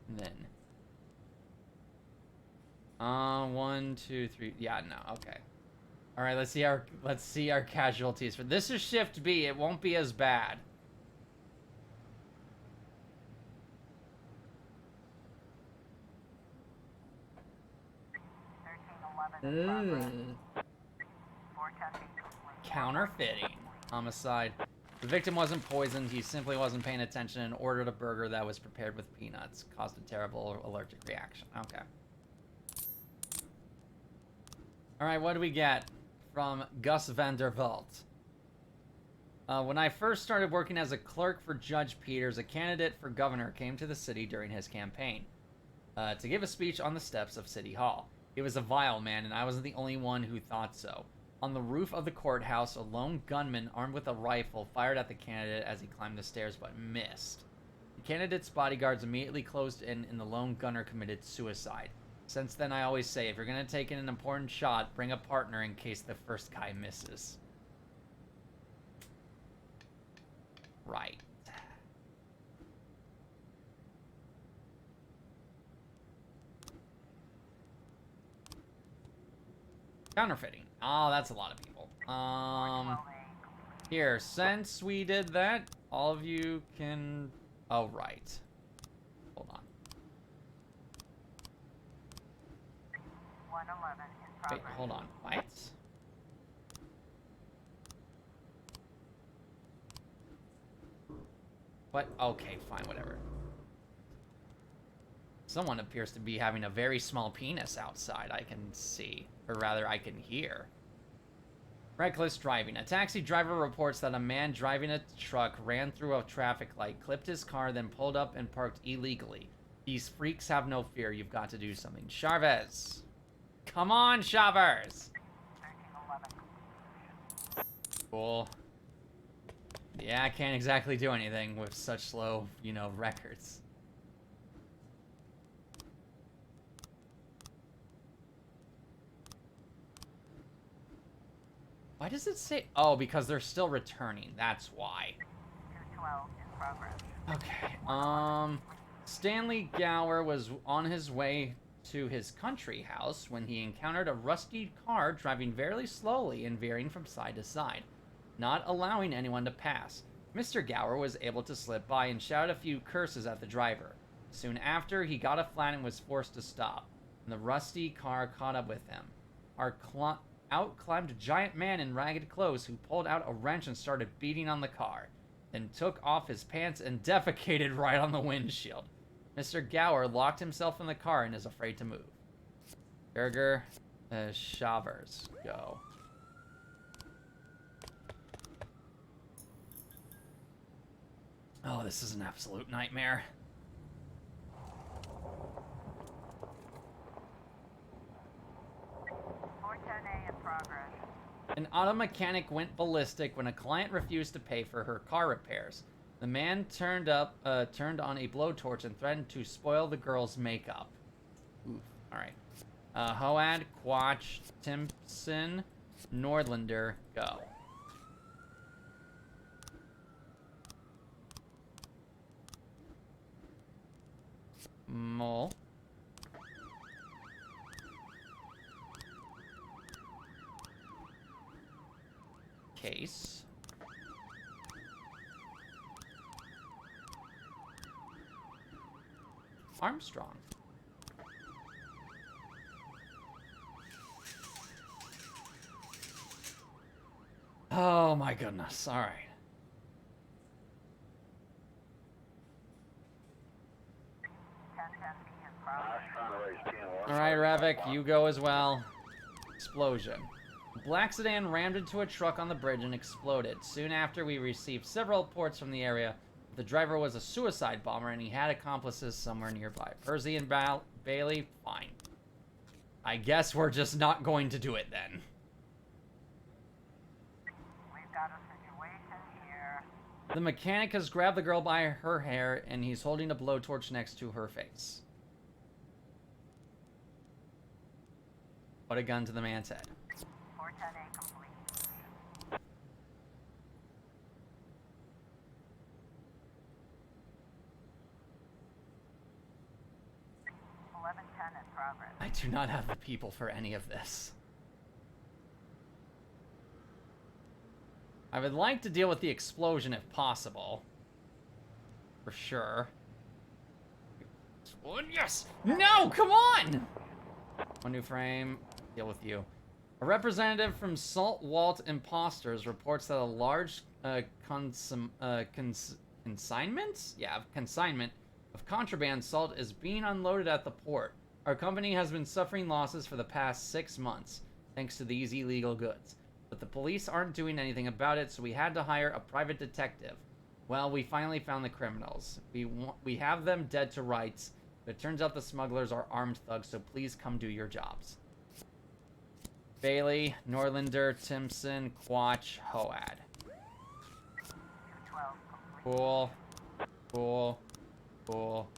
And then... 1, 2, 3... Yeah, no, okay. Alright, let's see our casualties. For this is Shift B. It won't be as bad. Counterfeiting. Homicide. The victim wasn't poisoned. He simply wasn't paying attention and ordered a burger that was prepared with peanuts. Caused a terrible allergic reaction. Okay. Alright, what do we get from Gus van der Walt? When I first started working as a clerk for Judge Peters, a candidate for governor came to the city during his campaign to give a speech on the steps of City Hall. He was a vile man, and I wasn't the only one who thought so. On the roof of the courthouse, a lone gunman armed with a rifle fired at the candidate as he climbed the stairs, but missed. The candidate's bodyguards immediately closed in, and the lone gunner committed suicide. Since then, I always say, if you're going to take in an important shot, bring a partner in case the first guy misses. Right. Counterfeiting. Oh, that's a lot of people. Here, since we did that, all of you can... Oh, right. Hold on. 111 in Wait, progress. hold on. What? What? Okay, fine, whatever. Someone appears to be having a very small penis outside, I can see. Or rather, I can hear. Reckless driving. A taxi driver reports that a man driving a truck ran through a traffic light, clipped his car, then pulled up and parked illegally. These freaks have no fear. You've got to do something. Chavez! Come on, Chavez! 1311. Cool. Yeah, I can't exactly do anything with such slow, you know, records. Why does it say... Oh, because they're still returning. That's why. 212 in progress. Okay. Stanley Gower was on his way to his country house when he encountered a rusty car driving very slowly and veering from side to side, not allowing anyone to pass. Mr. Gower was able to slip by and shout a few curses at the driver. Soon after, he got a flat and was forced to stop, and the rusty car caught up with him. Out climbed a giant man in ragged clothes who pulled out a wrench and started beating on the car, then took off his pants and defecated right on the windshield. Mr. Gower locked himself in the car and is afraid to move. Berger, Chavez, go. Oh, this is an absolute nightmare. 410A in progress. An auto mechanic went ballistic when a client refused to pay for her car repairs. The man turned on a blowtorch and threatened to spoil the girl's makeup. Oof. All right. Hoad, Quach, Timpson, Nordlander, go. Mole. Case. Armstrong. Oh my goodness. All right. All right, Ravik, you go as well. Explosion. The black sedan rammed into a truck on the bridge and exploded. Soon after, we received several reports from the area. The driver was a suicide bomber and he had accomplices somewhere nearby. Percy and Bailey, fine. I guess we're just not going to do it then. We've got a situation here. The mechanic has grabbed the girl by her hair and he's holding a blowtorch next to her face. Put a gun to the man's head. 410A complete. 1110 in progress. I do not have the people for any of this. I would like to deal with the explosion if possible. For sure. Oh, yes! No, come on! One new frame. Deal with you. A representative from Salt Walt Imposters reports that a large consignment? Yeah, consignment of contraband salt is being unloaded at the port. Our company has been suffering losses for the past 6 months, thanks to these illegal goods. But the police aren't doing anything about it, so we had to hire a private detective. Well, we finally found the criminals. We have them dead to rights, but it turns out the smugglers are armed thugs, so please come do your jobs. Bailey, Norlander, Timpson, Quach, Hoad. 212 complete. Cool. Cool. Cool.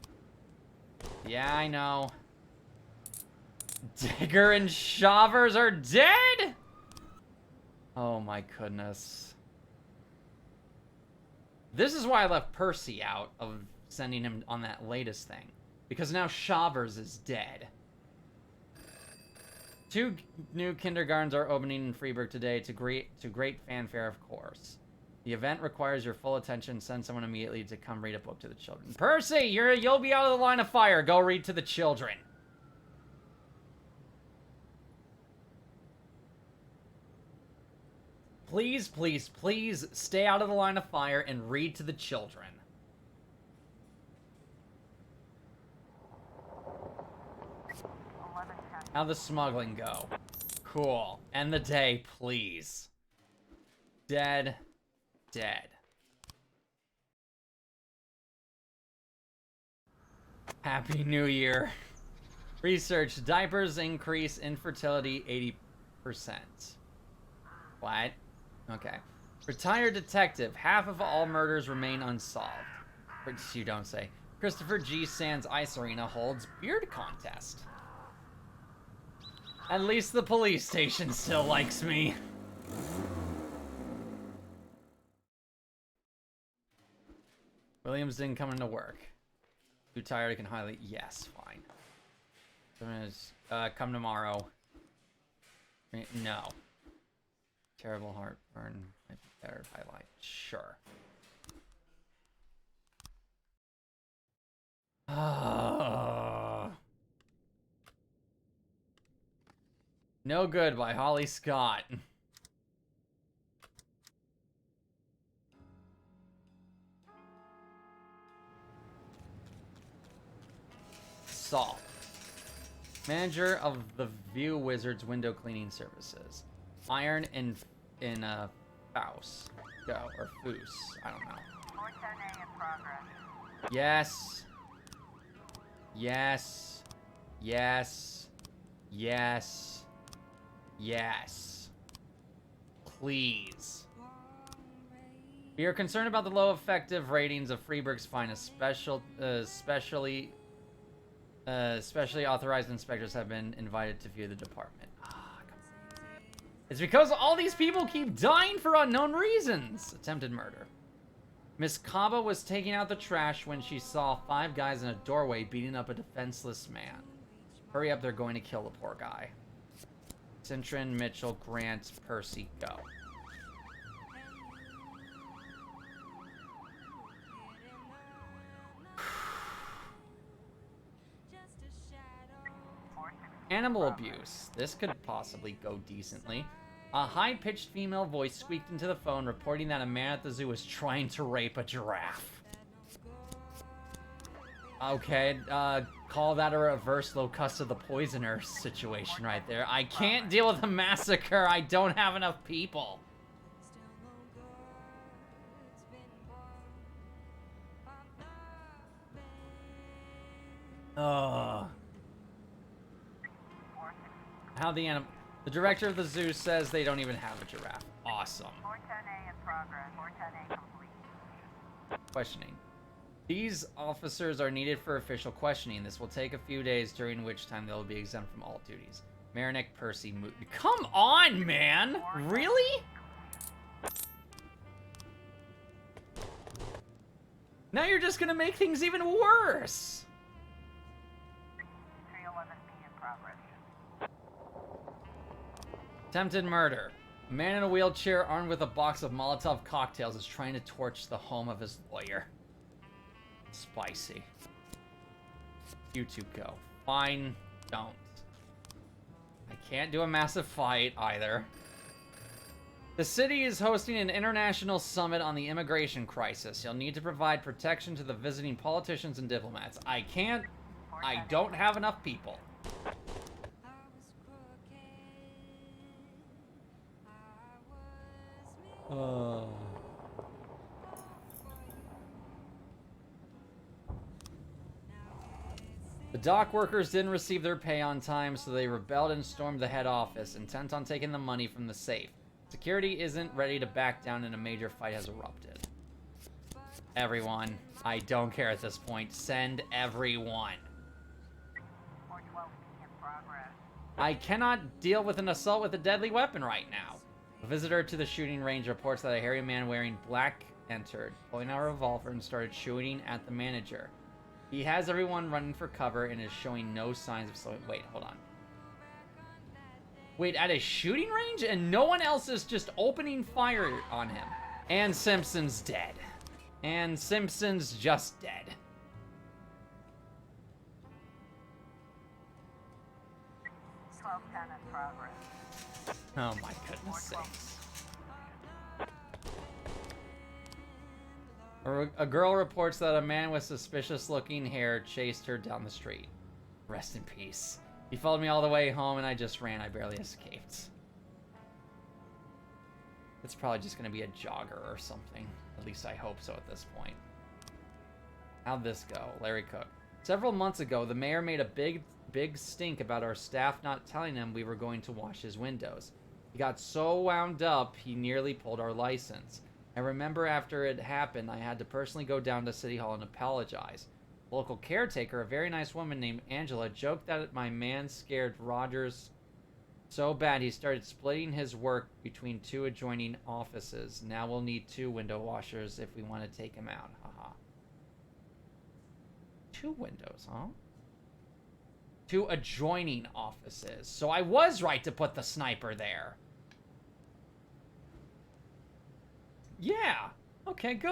Yeah, I know. Digger and Shavers are dead? Oh my goodness. This is why I left Percy out of sending him on that latest thing. Because now Shavers is dead. 2 new kindergartens are opening in Freeburg today to great fanfare, of course. The event requires your full attention. Send someone immediately to come read a book to the children. Percy, you'll be out of the line of fire. Go read to the children. Please, please, please stay out of the line of fire and read to the children. How'd the smuggling go? Cool. End the day, please. Dead. Dead. Happy New Year. Research. Diapers increase infertility 80%. What? Okay. Retired detective. Half of all murders remain unsolved. Which you don't say. Christopher G. Sands Ice Arena holds beard contest. At least the police station still likes me. Williams didn't come into work. Too tired, I can hardly... Yes, fine. I'm gonna come tomorrow. No. Terrible heartburn. Might be better if I lied. Sure. No Good by Holly Scott. Saul. Manager of the View Wizards window cleaning services. Iron in Faust. Go, or Foos. I don't know. 410A in progress. Yes. Yes. Yes. Yes. Yes. Please. We are concerned about the low effective ratings of Freeburg's finest. Specially authorized inspectors have been invited to view the department. It's because all these people keep dying for unknown reasons. Attempted murder. Miss Kaba was taking out the trash when she saw 5 guys in a doorway beating up a defenseless man. Hurry up, they're going to kill the poor guy. Cintron, Mitchell, Grant, Percy, go. Animal abuse. This could possibly go decently. A high-pitched female voice squeaked into the phone reporting that a man at the zoo was trying to rape a giraffe. Okay, call that a reverse Locusta the Poisoner situation right there. I can't deal with a massacre. I don't have enough people. Oh. How the director of the zoo says they don't even have a giraffe. Awesome. 410A in progress. 410A complete. Questioning. These officers are needed for official questioning. This will take a few days, during which time they'll be exempt from all duties. Marinick Percy Come on, man! Really? Now you're just gonna make things even worse! 311B in progress. Attempted murder. A man in a wheelchair armed with a box of Molotov cocktails is trying to torch the home of his lawyer. Spicy. You two go. Fine, don't. I can't do a massive fight either. The city is hosting an international summit on the immigration crisis. You'll need to provide protection to the visiting politicians and diplomats. I don't have enough people. The dock workers didn't receive their pay on time, so they rebelled and stormed the head office, intent on taking the money from the safe. Security isn't ready to back down and a major fight has erupted. Everyone, I don't care at this point. Send everyone. 412B in progress. I cannot deal with an assault with a deadly weapon right now. A visitor to the shooting range reports that a hairy man wearing black entered, pulling out a revolver and started shooting at the manager. He has everyone running for cover and is showing no signs of slowing. Wait, hold on. Wait, at a shooting range? And no one else is just opening fire on him. And Simpson's dead. And Simpson's just dead. 1210 in progress. Oh my goodness sakes. A girl reports that a man with suspicious-looking hair chased her down the street. Rest in peace. He followed me all the way home and I just ran. I barely escaped. It's probably just going to be a jogger or something. At least I hope so at this point. How'd this go? Larry Cook. Several months ago, the mayor made a big stink about our staff not telling him we were going to wash his windows. He got so wound up, he nearly pulled our license. I remember after it happened, I had to personally go down to City Hall and apologize. The local caretaker, a very nice woman named Angela, joked that my man scared Rogers so bad he started splitting his work between two adjoining offices. Now we'll need 2 window washers if we want to take him out. Haha. 2 windows, huh? 2 adjoining offices. So I was right to put the sniper there. Yeah. Okay, good.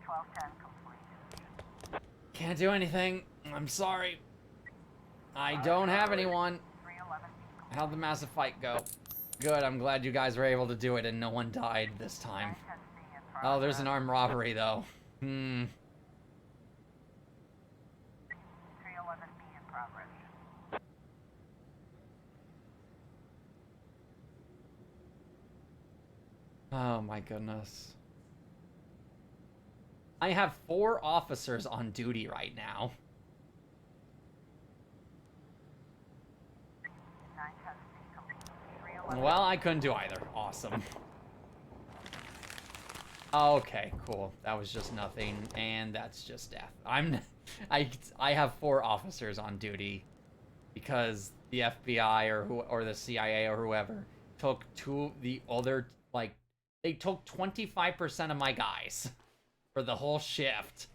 1210 completed. Can't do anything. I'm sorry. I don't have anyone. 311B How'd the massive fight go? Good, I'm glad you guys were able to do it and no one died this time. 910C in progress. Oh, there's an armed robbery, though. 311B in progress. Oh, my goodness. I have 4 officers on duty right now. 910C complete. 311. Well, I couldn't do either. Awesome. Okay, cool. That was just nothing, and that's just death. I have 4 officers on duty because the FBI or the CIA or whoever took they took 25% of my guys for the whole shift.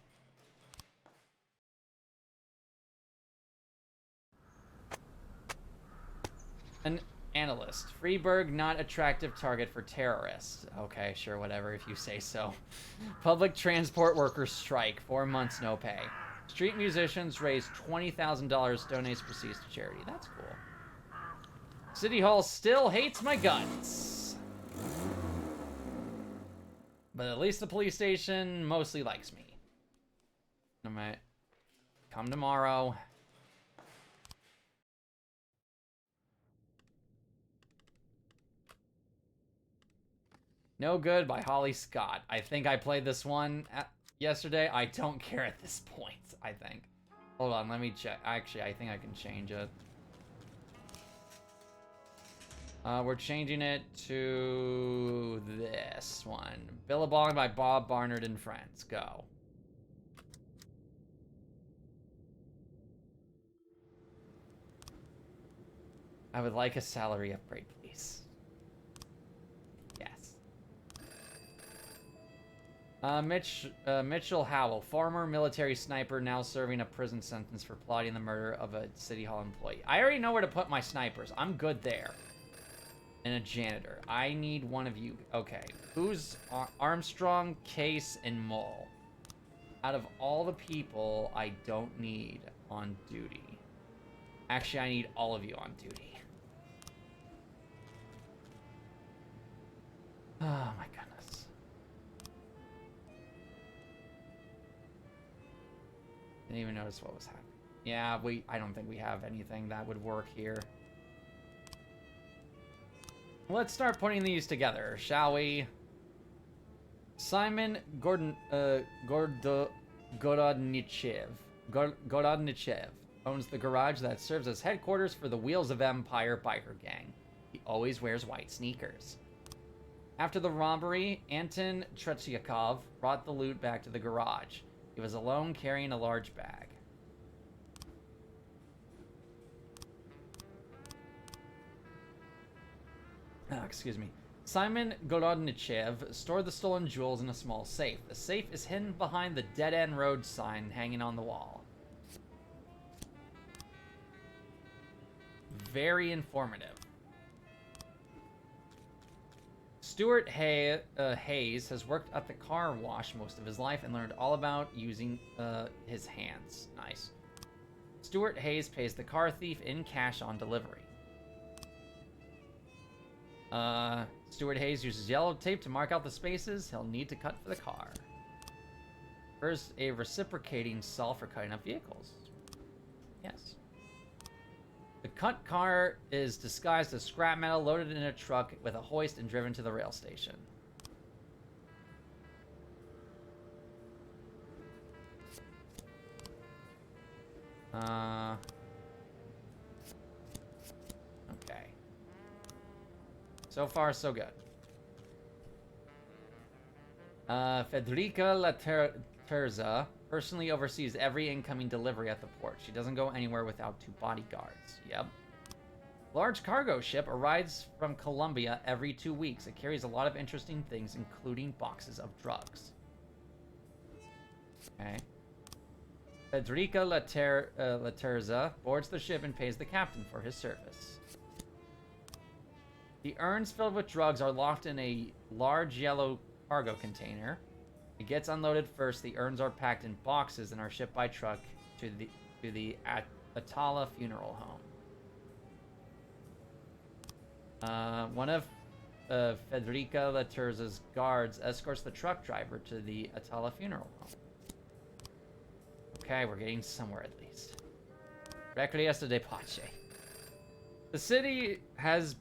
An analyst. Freeburg, not attractive target for terrorists. Okay, sure, whatever, if you say so. Public transport workers strike. 4 months, no pay. Street musicians raise $20,000, donates proceeds to charity. That's cool. City Hall still hates my guts. But at least the police station mostly likes me. Alright. Come tomorrow. No Good by Holly Scott. I think I played this one yesterday. I don't care at this point, I think. Hold on, let me check. Actually, I think I can change it. We're changing it to this one. Billabong by Bob Barnard and Friends. Go. I would like a salary upgrade, please. Yes. Mitchell Howell, former military sniper, now serving a prison sentence for plotting the murder of a City Hall employee. I already know where to put my snipers. I'm good there. And a janitor. I need one of you. Okay. Who's Armstrong, Case, and Mull? Out of all the people I don't need on duty. Actually, I need all of you on duty. Oh my goodness. Didn't even notice what was happening. Yeah, I don't think we have anything that would work here. Let's start putting these together, shall we? Simon Gorodnichev owns the garage that serves as headquarters for the Wheels of Empire biker gang. He always wears white sneakers. After the robbery, Anton Tretyakov brought the loot back to the garage. He was alone carrying a large bag. Excuse me. Simon Gorodnichev stored the stolen jewels in a small safe. The safe is hidden behind the dead-end road sign hanging on the wall. Very informative. Stuart Hayes has worked at the car wash most of his life and learned all about using his hands. Nice. Stuart Hayes pays the car thief in cash on delivery. Stuart Hayes uses yellow tape to mark out the spaces he'll need to cut for the car. First, a reciprocating saw for cutting up vehicles. Yes. The cut car is disguised as scrap metal loaded in a truck with a hoist and driven to the rail station. Okay. So far, so good. Federica Laterza personally oversees every incoming delivery at the port. She doesn't go anywhere without 2 bodyguards. Yep. Large cargo ship arrives from Colombia every 2 weeks. It carries a lot of interesting things, including boxes of drugs. Okay. Federica Laterza boards the ship and pays the captain for his service. The urns filled with drugs are locked in a large yellow cargo container. It gets unloaded first. The urns are packed in boxes and are shipped by truck to the Atala funeral home. One of Federica Laterza's guards escorts the truck driver to the Atala funeral home. Okay, we're getting somewhere at least. Requiescat de Pace. The city has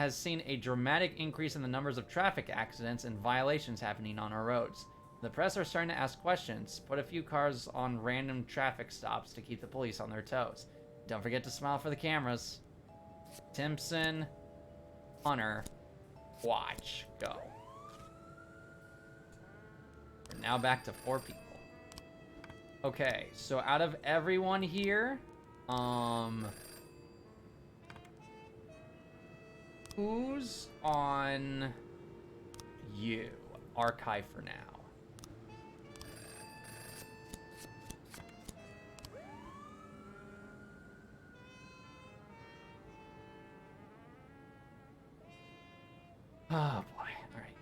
seen a dramatic increase in the numbers of traffic accidents and violations happening on our roads. The press are starting to ask questions, put a few cars on random traffic stops to keep the police on their toes. Don't forget to smile for the cameras. Timpson, Hunter, watch, go. We're now back to 4 people. Okay, so out of everyone here, who's on you? Archive for now. Oh boy, alright.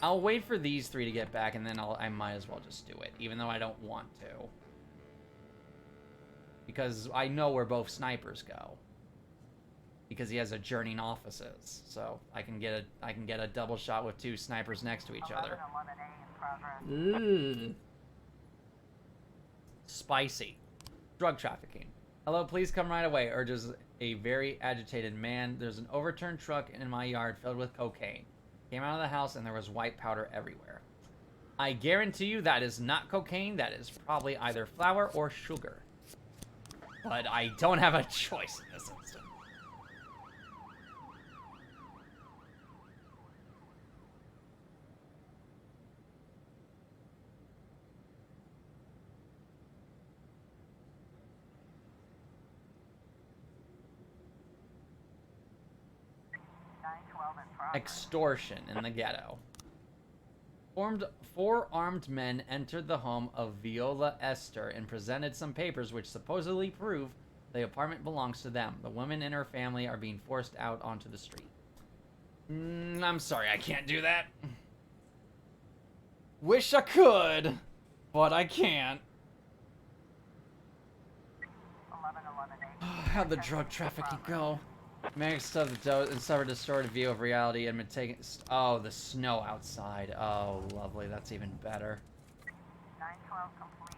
I'll wait for these 3 to get back and then I might as well just do it, even though I don't want to. Because I know where both snipers go. because he has adjourning offices. So I can get a double shot with 2 snipers next to each other. 11A in progress. Ooh. Spicy. Drug trafficking. Hello, please come right away, urges a very agitated man. There's an overturned truck in my yard filled with cocaine. Came out of the house and there was white powder everywhere. I guarantee you that is not cocaine. That is probably either flour or sugar. But I don't have a choice in this instant. Extortion in the ghetto. 4 armed men entered the home of Viola Esther and presented some papers which supposedly prove the apartment belongs to them. The woman and her family are being forced out onto the street. I'm sorry, I can't do that. Wish I could, but I can't. 11A. How'd the drug trafficking go? Managed to the dough and suffered a distorted view of reality and been taken. Oh, the snow outside. Oh, lovely. That's even better. 912 complete.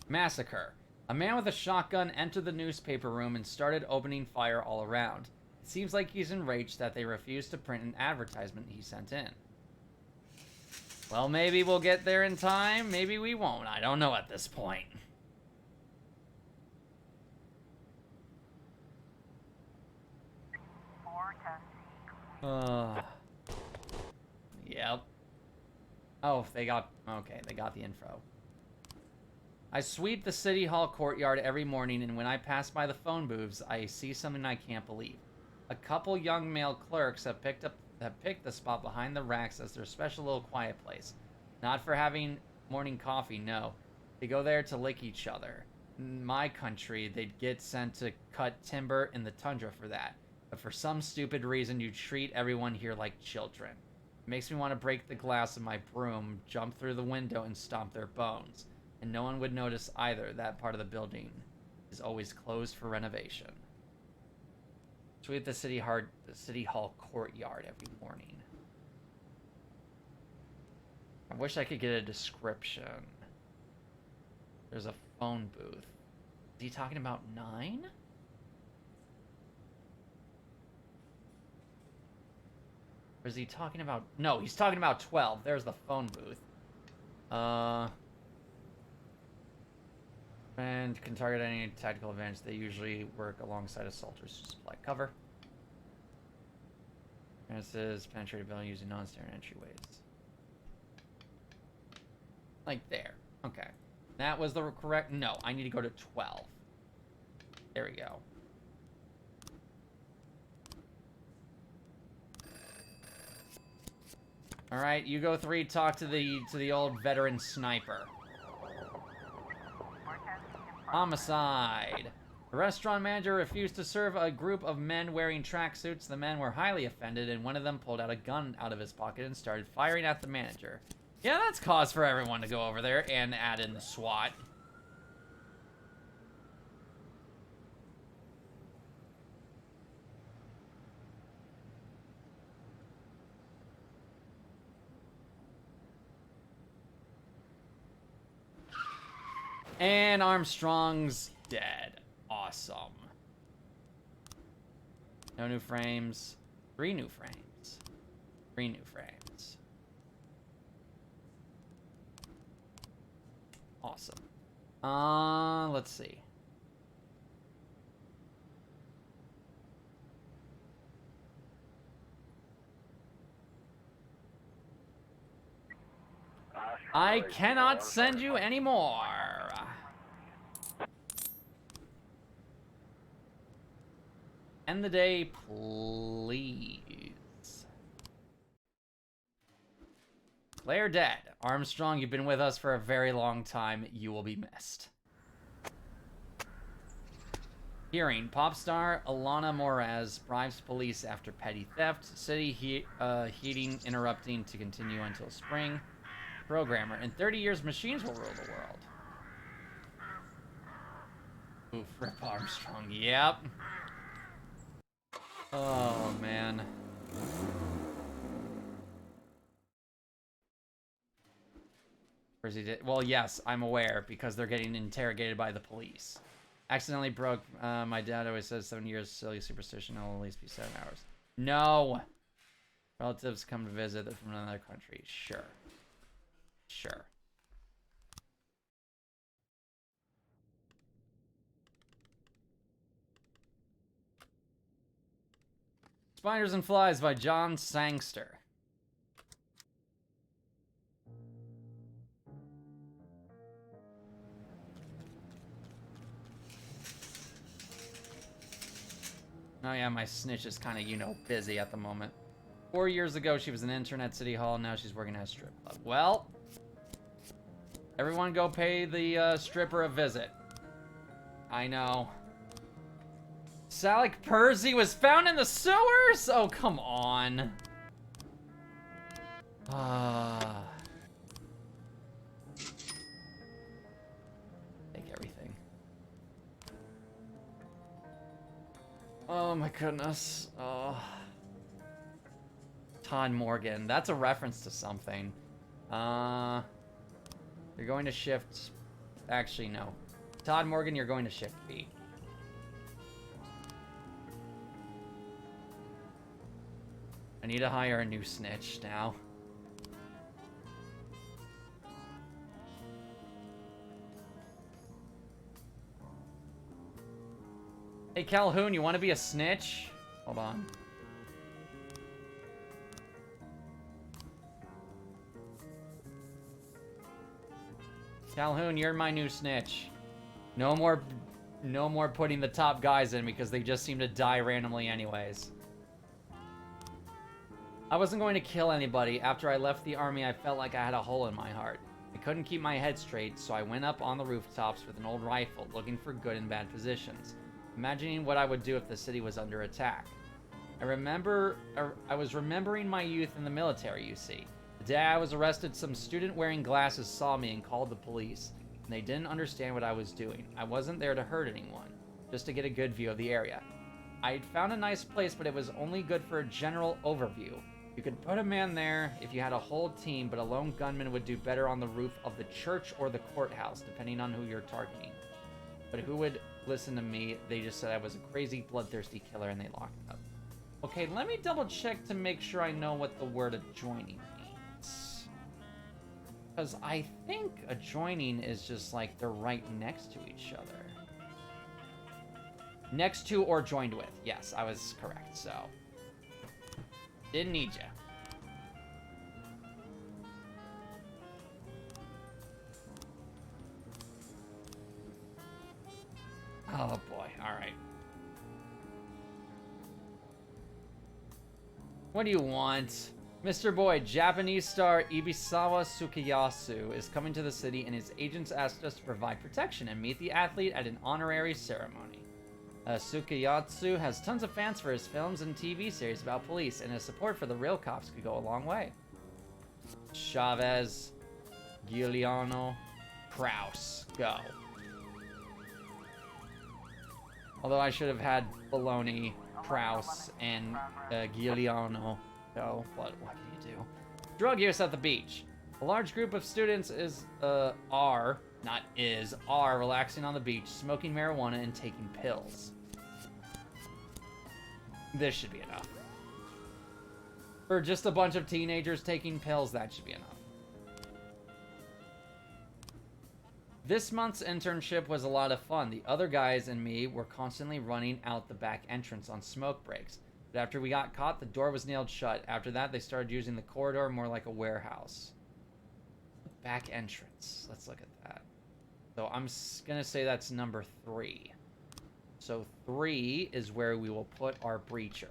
Massacre. A man with a shotgun entered the newspaper room and started opening fire all around. It seems like he's enraged that they refused to print an advertisement he sent in. Well, maybe we'll get there in time. Maybe we won't. I don't know at this point. Yep. Oh, they got the info. I sweep the city hall courtyard every morning, and when I pass by the phone booths, I see something I can't believe. A couple young male clerks have picked the spot behind the racks as their special little quiet place. Not for having morning coffee, no. They go there to lick each other. In my country, they'd get sent to cut timber in the tundra for that. But for some stupid reason, you treat everyone here like children. It makes me want to break the glass of my broom, jump through the window, and stomp their bones. And no one would notice either. That part of the building is always closed for renovation. Sweep the city hall courtyard every morning. I wish I could get a description. There's a phone booth. Is he talking about 9? Or is he talking about... No, he's talking about 12. There's the phone booth. And can target any tactical advantage. They usually work alongside assaulters to supply cover. This is penetrated building using non-staring entryways. Like there. Okay. That was the correct... No, I need to go to 12. There we go. All right, you go 3. Talk to the old veteran sniper. Homicide. The restaurant manager refused to serve a group of men wearing tracksuits. The men were highly offended, and one of them pulled out a gun out of his pocket and started firing at the manager. Yeah, that's cause for everyone to go over there and add in the SWAT. And Armstrong's dead. Awesome. No new frames. 3 new frames. 3 new frames. Awesome. Let's see. I cannot send you any more. End the day, please. Claire dead. Armstrong, you've been with us for a very long time. You will be missed. Hearing. Pop star Alana Moraz bribes police after petty theft. City heating interrupting to continue until spring. Programmer. In 30 years, machines will rule the world. Oof, Rip Armstrong. Yep. Oh, man. Percy did. Well, yes, I'm aware because they're getting interrogated by the police. Accidentally broke. My dad always says 7 years, silly superstition. It'll at least be 7 hours. No. Relatives come to visit. They're from another country. Sure. Sure. Spiders and Flies by John Sangster. Oh yeah, my snitch is kind of, you know, busy at the moment. 4 years ago, she was an intern at City Hall. Now she's working at a strip club. Well, everyone go pay the stripper a visit. I know. Salik Percy was found in the sewers? Oh, come on. Take everything. Oh my goodness. Oh. Todd Morgan. That's a reference to something. You're going to shift... Actually, no. Todd Morgan, you're going to shift B. I need to hire a new snitch now. Hey, Calhoun, you want to be a snitch? Hold on. Calhoun, you're my new snitch. No more putting the top guys in because they just seem to die randomly anyways. I wasn't going to kill anybody. After I left the army, I felt like I had a hole in my heart. I couldn't keep my head straight, so I went up on the rooftops with an old rifle, looking for good and bad positions, imagining what I would do if the city was under attack. I was remembering my youth in the military, you see. The day I was arrested, some student wearing glasses saw me and called the police, and they didn't understand what I was doing. I wasn't there to hurt anyone, just to get a good view of the area. I'd found a nice place, but it was only good for a general overview. You could put a man there if you had a whole team, but a lone gunman would do better on the roof of the church or the courthouse, depending on who you're targeting. But who would listen to me? They just said I was a crazy, bloodthirsty killer, and they locked me up. Okay, let me double check to make sure I know what the word adjoining means. Because I think adjoining is just like they're right next to each other. Next to or joined with. Yes, I was correct, so... Didn't need ya. Oh boy, alright. What do you want? Mr. Boyd, Japanese star Ibisawa Tsukiyasu is coming to the city and his agents asked us to provide protection and meet the athlete at an honorary ceremony. Tsukiyatsu has tons of fans for his films and TV series about police, and his support for the real cops could go a long way. Chavez, Giuliano, Kraus, go. Although I should have had Bologna, Kraus, and Giuliano go. What can you do? Drug use at the beach. A large group of students are relaxing on the beach, smoking marijuana and taking pills. This should be enough. For just a bunch of teenagers taking pills, that should be enough. This month's internship was a lot of fun. The other guys and me were constantly running out the back entrance on smoke breaks. But after we got caught, the door was nailed shut. After that, they started using the corridor more like a warehouse. Back entrance. Let's look at that. So I'm gonna say that's number 3. So 3 is where we will put our breacher.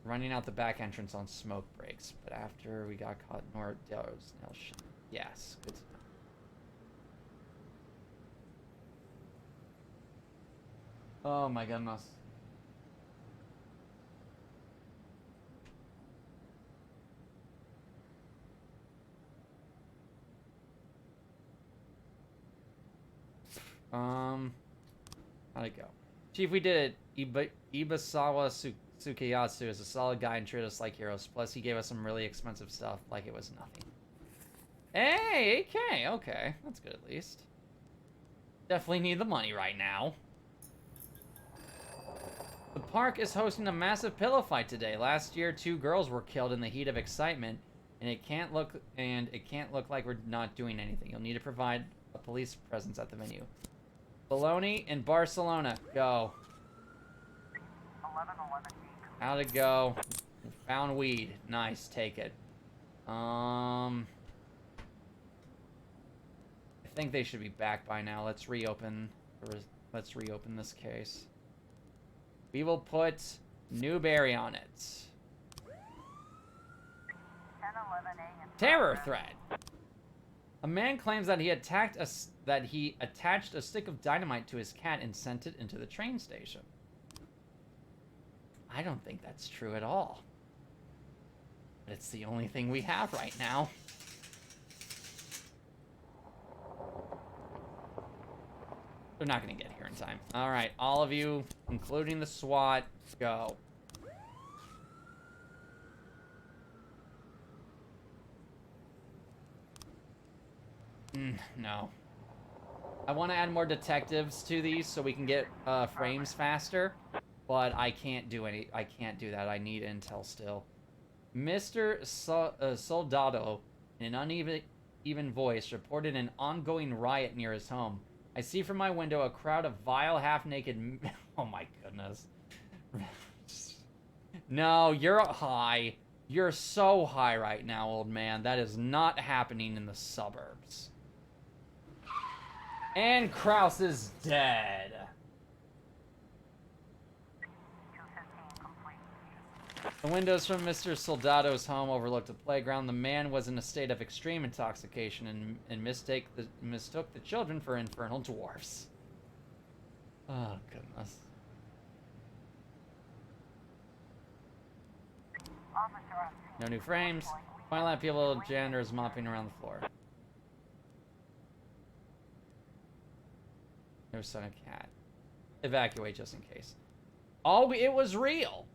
Running out the back entrance on smoke breaks, but after we got caught, yes, good to know. Oh my goodness. How'd it go? Chief, we did it. Ibasawa Tsukiyatsu is a solid guy and treated us like heroes. Plus, he gave us some really expensive stuff like it was nothing. Hey, AK. Okay, that's good at least. Definitely need the money right now. The park is hosting a massive pillow fight today. Last year, 2 girls were killed in the heat of excitement, and it can't look like we're not doing anything. You'll need to provide a police presence at the venue. Bologna in Barcelona. Go. 1111 D. How'd it go? Found weed. Nice. Take it. I think they should be back by now. Let's reopen this case. We will put Newberry on it. 1011A in Terror progress. threat. A man claims that he attached a stick of dynamite to his cat and sent it into the train station. I don't think that's true at all. But it's the only thing we have right now. They're not going to get here in time. All right, all of you, including the SWAT, go. No. I want to add more detectives to these so we can get frames faster, but I can't do that. I need intel still. Mr. Soldado, in an uneven voice, reported an ongoing riot near his home. I see from my window a crowd of vile, half-naked... Oh my goodness. No, you're high. You're so high right now, old man. That is not happening in the suburbs. And Kraus is dead. 215 complete. The windows from Mr. Soldado's home overlooked a playground. The man was in a state of extreme intoxication and mistook the children for infernal dwarfs. Oh, goodness. Officer on scene. No new frames. Final lap people, janitor is mopping around the floor. No son of cat. Evacuate just in case. Oh, it was real!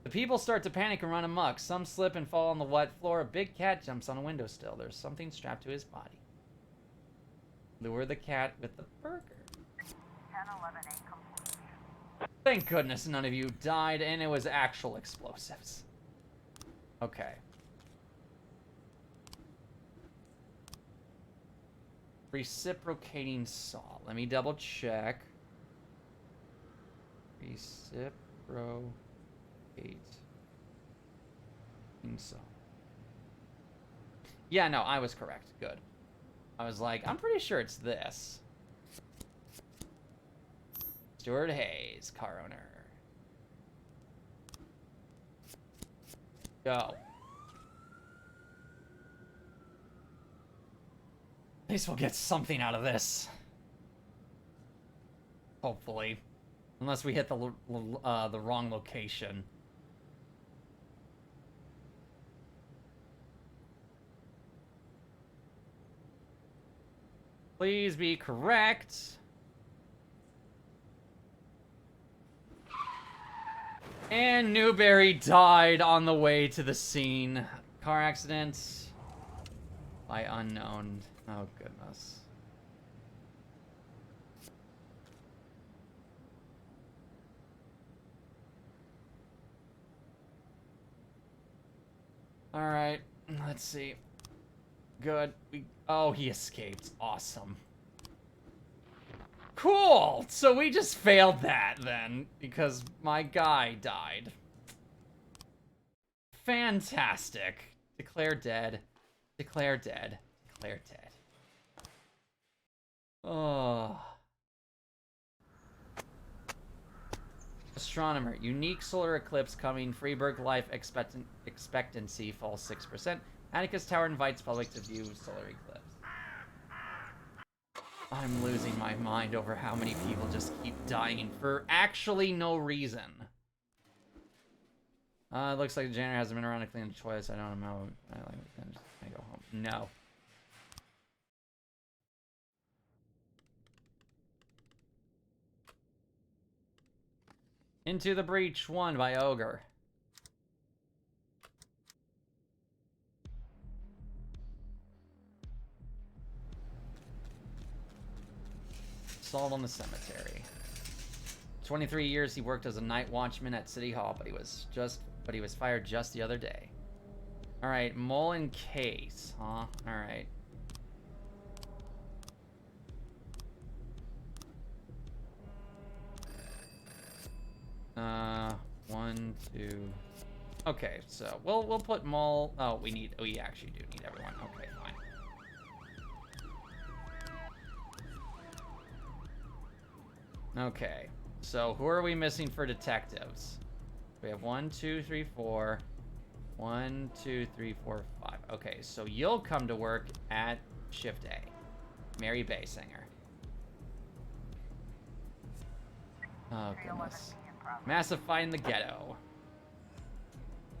The people start to panic and run amok. Some slip and fall on the wet floor. A big cat jumps on a windowsill. There's something strapped to his body. Lure the cat with the burger. 1011A complete. Thank goodness none of you died, and it was actual explosives. Okay. Reciprocating saw. Let me double check. Reciprocate saw. Yeah, no, I was correct. Good. I was like, I'm pretty sure it's this. Stuart Hayes, car owner. Go. At least we'll get something out of this. Hopefully. Unless we hit the wrong location. Please be correct. And Newberry died on the way to the scene. Car accident by unknown. Oh, goodness. Alright, let's see. Good. Oh, he escaped. Awesome. Cool! So we just failed that, then, because my guy died. Fantastic. Declare dead. Declare dead. Declare dead. Oh. Astronomer. Unique solar eclipse coming. Freeburg life expectancy falls 6%. Atticus Tower invites public to view solar eclipse. I'm losing my mind over how many people just keep dying for actually no reason. It looks like the janitor hasn't been around to clean the toilets. I don't know. I go home. No. Into the Breach 1 by Ogre. Assault on the cemetery. 23 years he worked as a night watchman at City Hall, but he was fired just the other day. All right, Mole and Case, huh? All right. One, two. Okay, so we'll put Mole. Oh, we actually do need everyone. Okay, fine. Okay, so who are we missing for detectives? We have 1, 2, 3, 4. 1, 2, 3, 4, 5. Okay, so you'll come to work at Shift A. Mary Baysinger. Oh, goodness. Massive fight in the ghetto.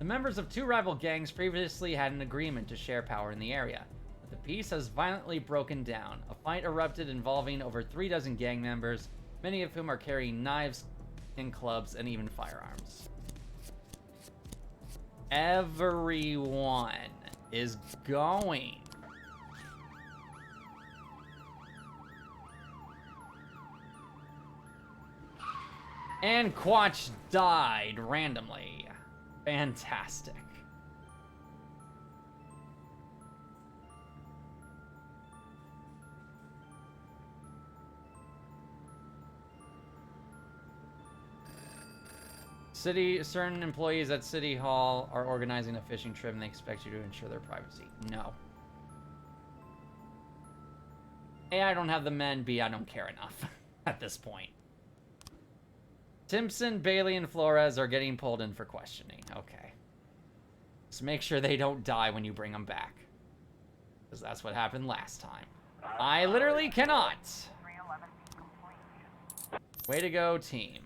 The members of two rival gangs previously had an agreement to share power in the area, but the peace has violently broken down. A fight erupted involving over 36 gang members, many of whom are carrying knives and clubs and even firearms. Everyone is going. And Quatch died randomly. Fantastic. Certain employees at City Hall are organizing a fishing trip and they expect you to ensure their privacy. No. A, I don't have the men. B, I don't care enough at this point. Simpson, Bailey, and Flores are getting pulled in for questioning. Okay. Just make sure they don't die when you bring them back. Because that's what happened last time. I literally cannot. 311B complete. Way to go, team.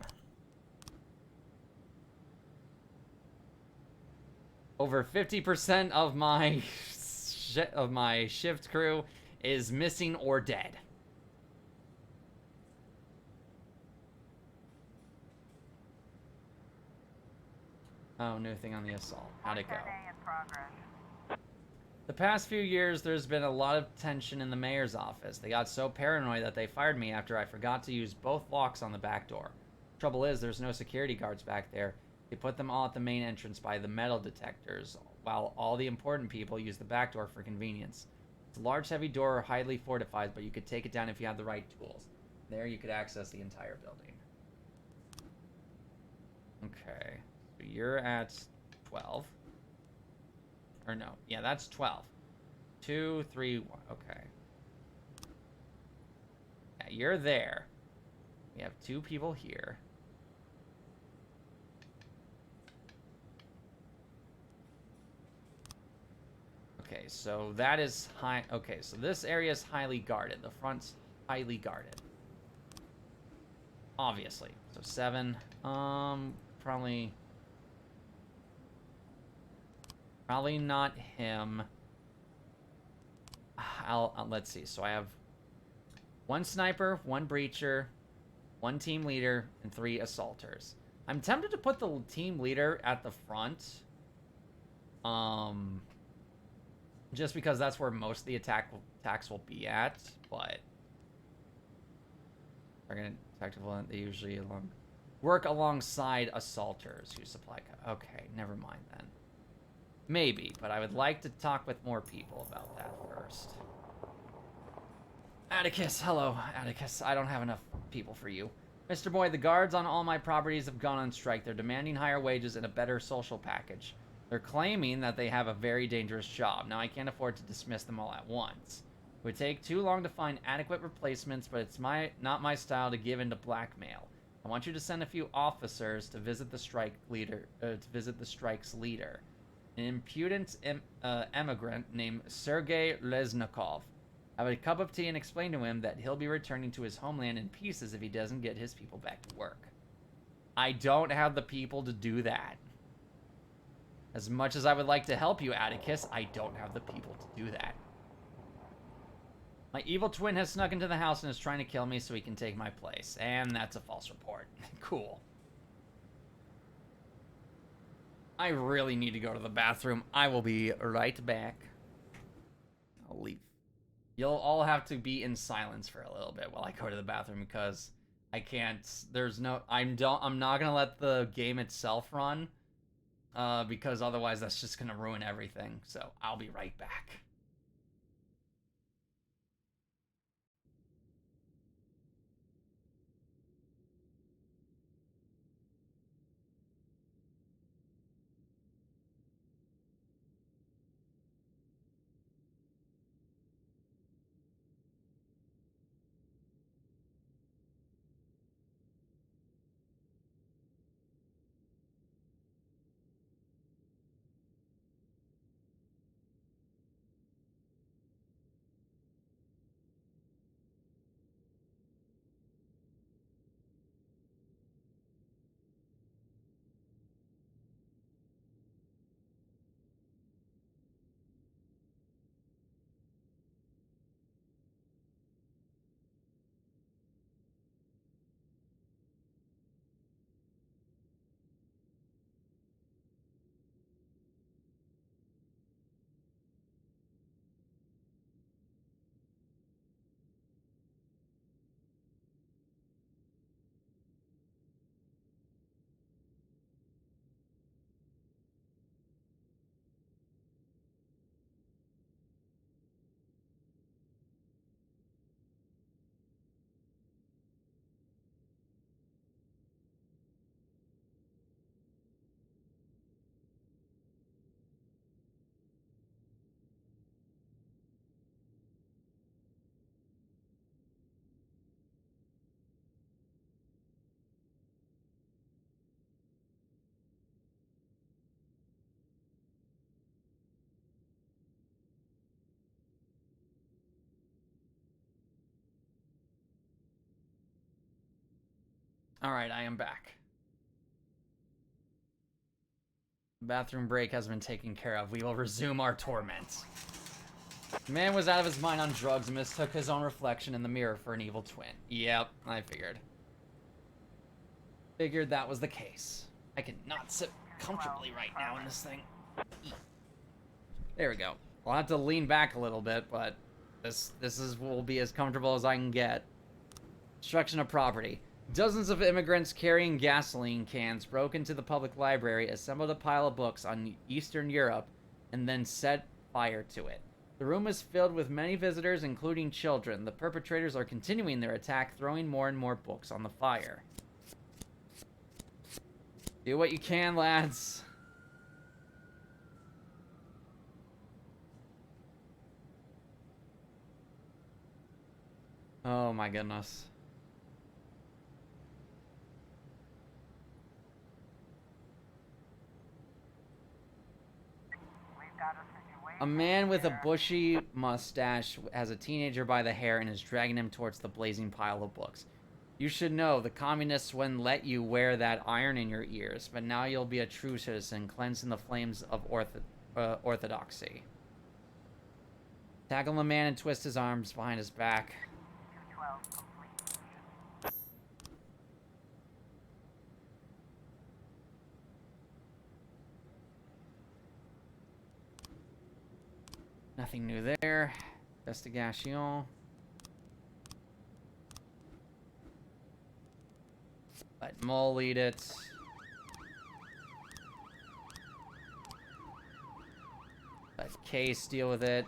Over 50% of my shift crew is missing or dead. Oh, new thing on the assault. How'd it go? 10A in progress. The past few years, there's been a lot of tension in the mayor's office. They got so paranoid that they fired me after I forgot to use both locks on the back door. Trouble is, there's no security guards back there. They put them all at the main entrance by the metal detectors, while all the important people use the back door for convenience. It's a large, heavy door, highly fortified, but you could take it down if you had the right tools. There, you could access the entire building. Okay, so you're at 12. Or no, yeah, that's 12. 2, 3, 1, okay. Yeah, you're there. We have 2 people here. Okay, so that is high. Okay, so this area is highly guarded. The front's highly guarded. Obviously. So 7. Probably not him. Let's see. So I have 1 sniper, 1 breacher, 1 team leader, and 3 assaulters. I'm tempted to put the team leader at the front. Just because that's where most of the attacks will be at, but they're gonna tactical. They usually work alongside assaulters who supply. Okay, never mind then. Maybe, but I would like to talk with more people about that first. Atticus, hello, Atticus. I don't have enough people for you. Mr. Boyd, the guards on all my properties have gone on strike. They're demanding higher wages and a better social package. They're claiming that they have a very dangerous job. Now, I can't afford to dismiss them all at once. It would take too long to find adequate replacements, but it's not my style to give in to blackmail. I want you to send a few officers to visit the strike's leader, an impudent immigrant named Sergei Lesnikov. Have a cup of tea and explain to him that he'll be returning to his homeland in pieces if he doesn't get his people back to work. I don't have the people to do that. As much as I would like to help you, Atticus, I don't have the people to do that. My evil twin has snuck into the house and is trying to kill me so he can take my place. And that's a false report. Cool. I really need to go to the bathroom. I will be right back. I'll leave. You'll all have to be in silence for a little bit while I go to the bathroom because I can't. There's no. I'm not gonna let the game itself run, because otherwise that's just gonna ruin everything. So I'll be right back. All right, I am back. Bathroom break has been taken care of. We will resume our torment. The man was out of his mind on drugs and mistook his own reflection in the mirror for an evil twin. Yep, I figured. Figured that was the case. I cannot sit comfortably right now in this thing. There we go. I'll have to lean back a little bit, but this will be as comfortable as I can get. Destruction of property. Dozens of immigrants carrying gasoline cans broke into the public library, assembled a pile of books on Eastern Europe, and then set fire to it. The room is filled with many visitors, including children. The perpetrators are continuing their attack, throwing more and more books on the fire. Do what you can, lads. Oh my goodness. A man with a bushy mustache has a teenager by the hair and is dragging him towards the blazing pile of books. You should know, the communists wouldn't let you wear that iron in your ears, but now you'll be a true citizen, cleansed in the flames of orthodoxy. Tackle the man and twist his arms behind his back. 212 complete. Nothing new there. Investigation. Let Mole lead it. Let Case deal with it.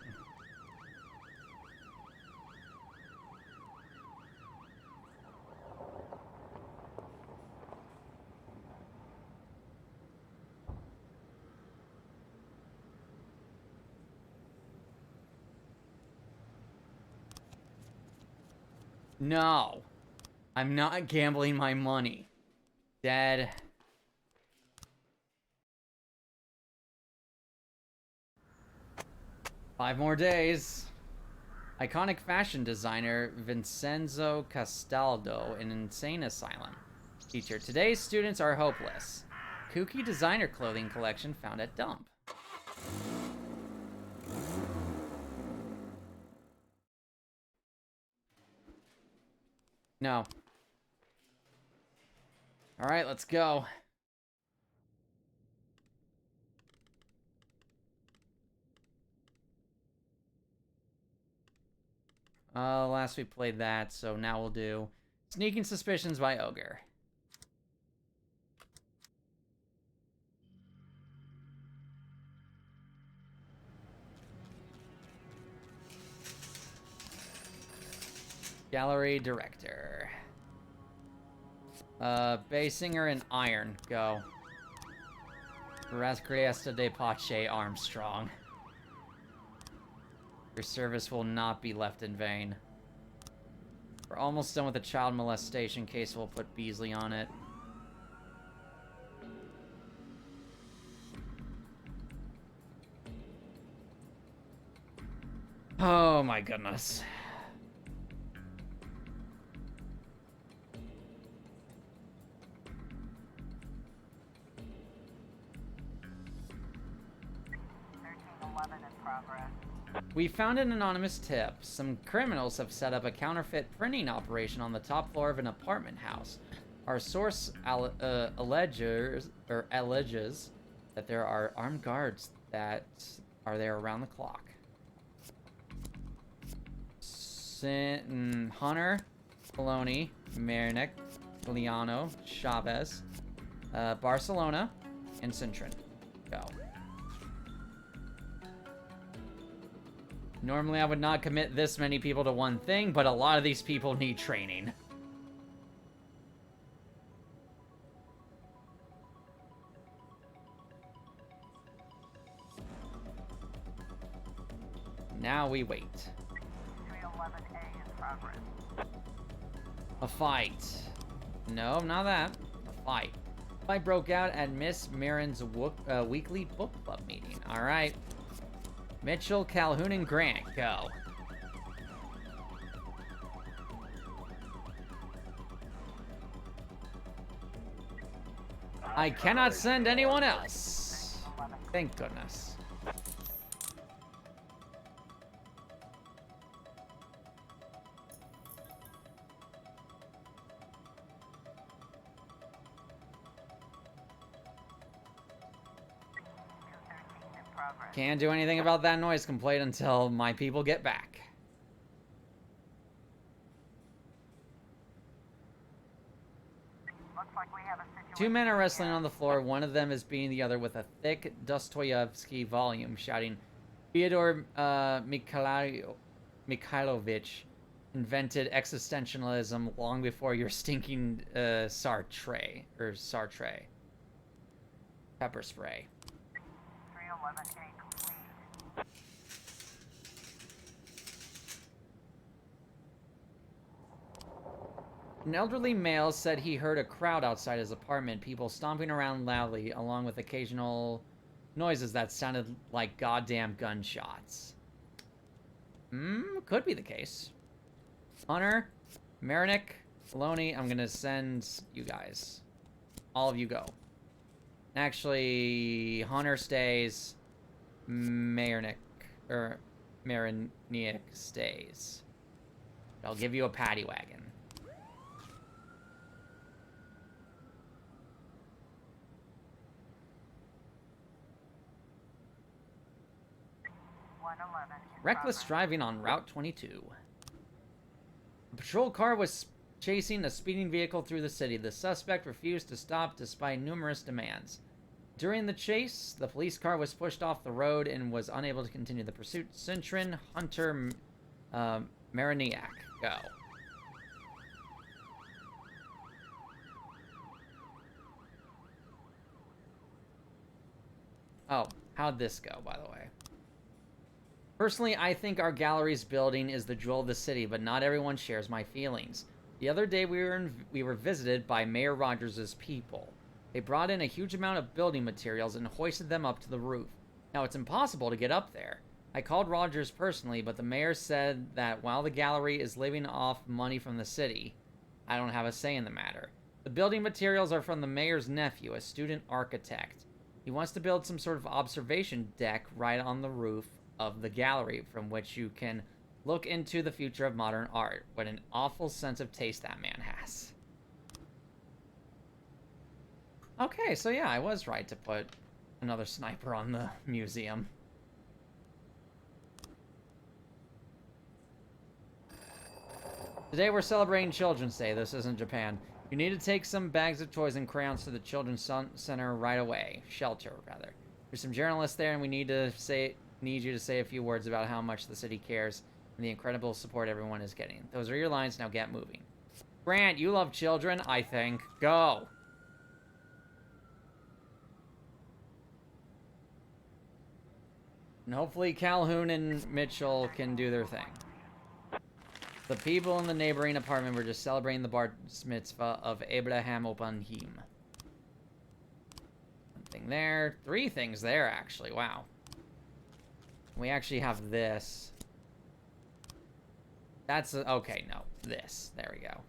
No. I'm not gambling my money. Dead. Five more days. Iconic fashion designer Vincenzo Castaldo in insane asylum. Teacher, today's students are hopeless. Kooky designer clothing collection found at dump. No. Alright, let's go. Last we played that, so now we'll do Sneaking Suspicions by Ogre. Gallery director. Bass singer and Iron, go. Rascriesta de Pache Armstrong. Your service will not be left in vain. We're almost done with the child molestation case, we'll put Beasley on it. Oh my goodness. We found an anonymous tip. Some criminals have set up a counterfeit printing operation on the top floor of an apartment house. Our source alleges that there are armed guards that are there around the clock. Hunter, Poloni, Marinick, Liano, Chavez, Barcelona, and Cintron. Go. Normally I would not commit this many people to one thing, but a lot of these people need training. Now we wait. 311A in progress. A fight. No, not that. A fight. Fight broke out at Miss Marin's weekly book club meeting. Alright. Mitchell, Calhoun, and Grant, go. I cannot send anyone else. Thank goodness. Can't do anything about that noise complaint until my people get back. Looks like we have a situation. Two men are wrestling on the floor. One of them is beating the other with a thick Dostoevsky volume, shouting, Fyodor Mikhailovich invented existentialism long before your stinking Sartre. Pepper spray. 311A complete. An elderly male said he heard a crowd outside his apartment, people stomping around loudly, along with occasional noises that sounded like goddamn gunshots. Could be the case. Hunter, Marinick, Maloney, I'm gonna send you guys. All of you go. Actually, Hunter stays. Marinick stays. I'll give you a paddy wagon. Reckless driving on Route 22. A patrol car was chasing a speeding vehicle through the city. The suspect refused to stop despite numerous demands. During the chase, the police car was pushed off the road and was unable to continue the pursuit. Cintron, Hunter, Mariniak, go. Oh, how'd this go, by the way? Personally, I think our gallery's building is the jewel of the city, but not everyone shares my feelings. The other day, we were visited by Mayor Rogers' people. They brought in a huge amount of building materials and hoisted them up to the roof. Now, it's impossible to get up there. I called Rogers personally, but the mayor said that while the gallery is living off money from the city, I don't have a say in the matter. The building materials are from the mayor's nephew, a student architect. He wants to build some sort of observation deck right on the roof of the gallery from which you can look into the future of modern art. What an awful sense of taste that man has. Okay, so yeah, I was right to put another sniper on the museum. Today we're celebrating Children's Day. This isn't Japan. You need to take some bags of toys and crayons to the Children's Center right away. Shelter, rather. There's some journalists there, and we need you to say a few words about how much the city cares and the incredible support everyone is getting. Those are your lines. Now get moving. Grant, you love children, I think. Go. And hopefully Calhoun and Mitchell can do their thing. The people in the neighboring apartment were just celebrating the bar mitzvah of Abraham Opanhim. One thing there. 3 things there, actually. Wow. We actually have this. That's... okay, no. This. There we go.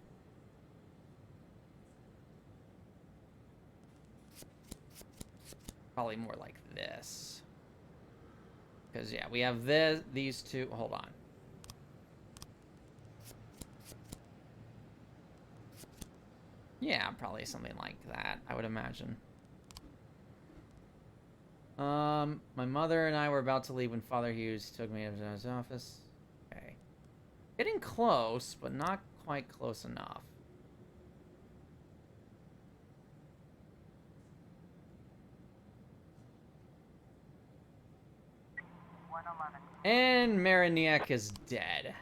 Probably more like this. Because, yeah, we have these 2... hold on. Yeah, probably something like that, I would imagine. My mother and I were about to leave when Father Hughes took me to his office. Okay. Getting close, but not quite close enough. And Mariniak is dead.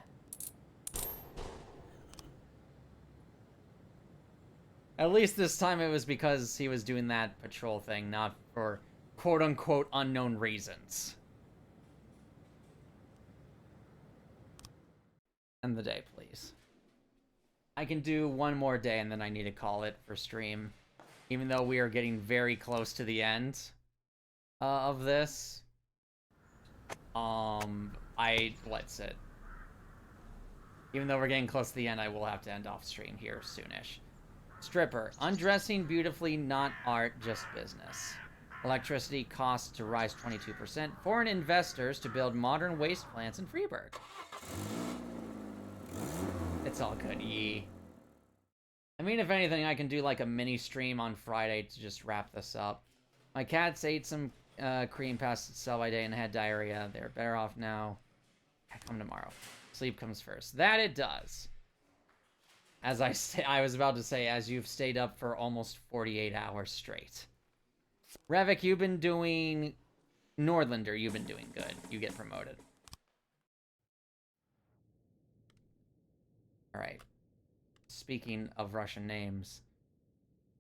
At least this time it was because he was doing that patrol thing, not for quote-unquote unknown reasons. End the day, please. I can do one more day and then I need to call it for stream. Even though we are getting very close to the end of this. What's it? Even though we're getting close to the end, I will have to end off stream here soonish. Stripper. Undressing beautifully, not art, just business. Electricity costs to rise 22%. Foreign investors to build modern waste plants in Freeburg. It's all good, yee. I mean, if anything, I can do like a mini stream on Friday to just wrap this up. My cats ate some cream past its sell-by day and had diarrhea. They're better off now. I come tomorrow. Sleep comes first. That it does. As I was about to say, as you've stayed up for almost 48 hours straight. Revik, you've been doing... Nordlander, you've been doing good. You get promoted. Alright. Speaking of Russian names.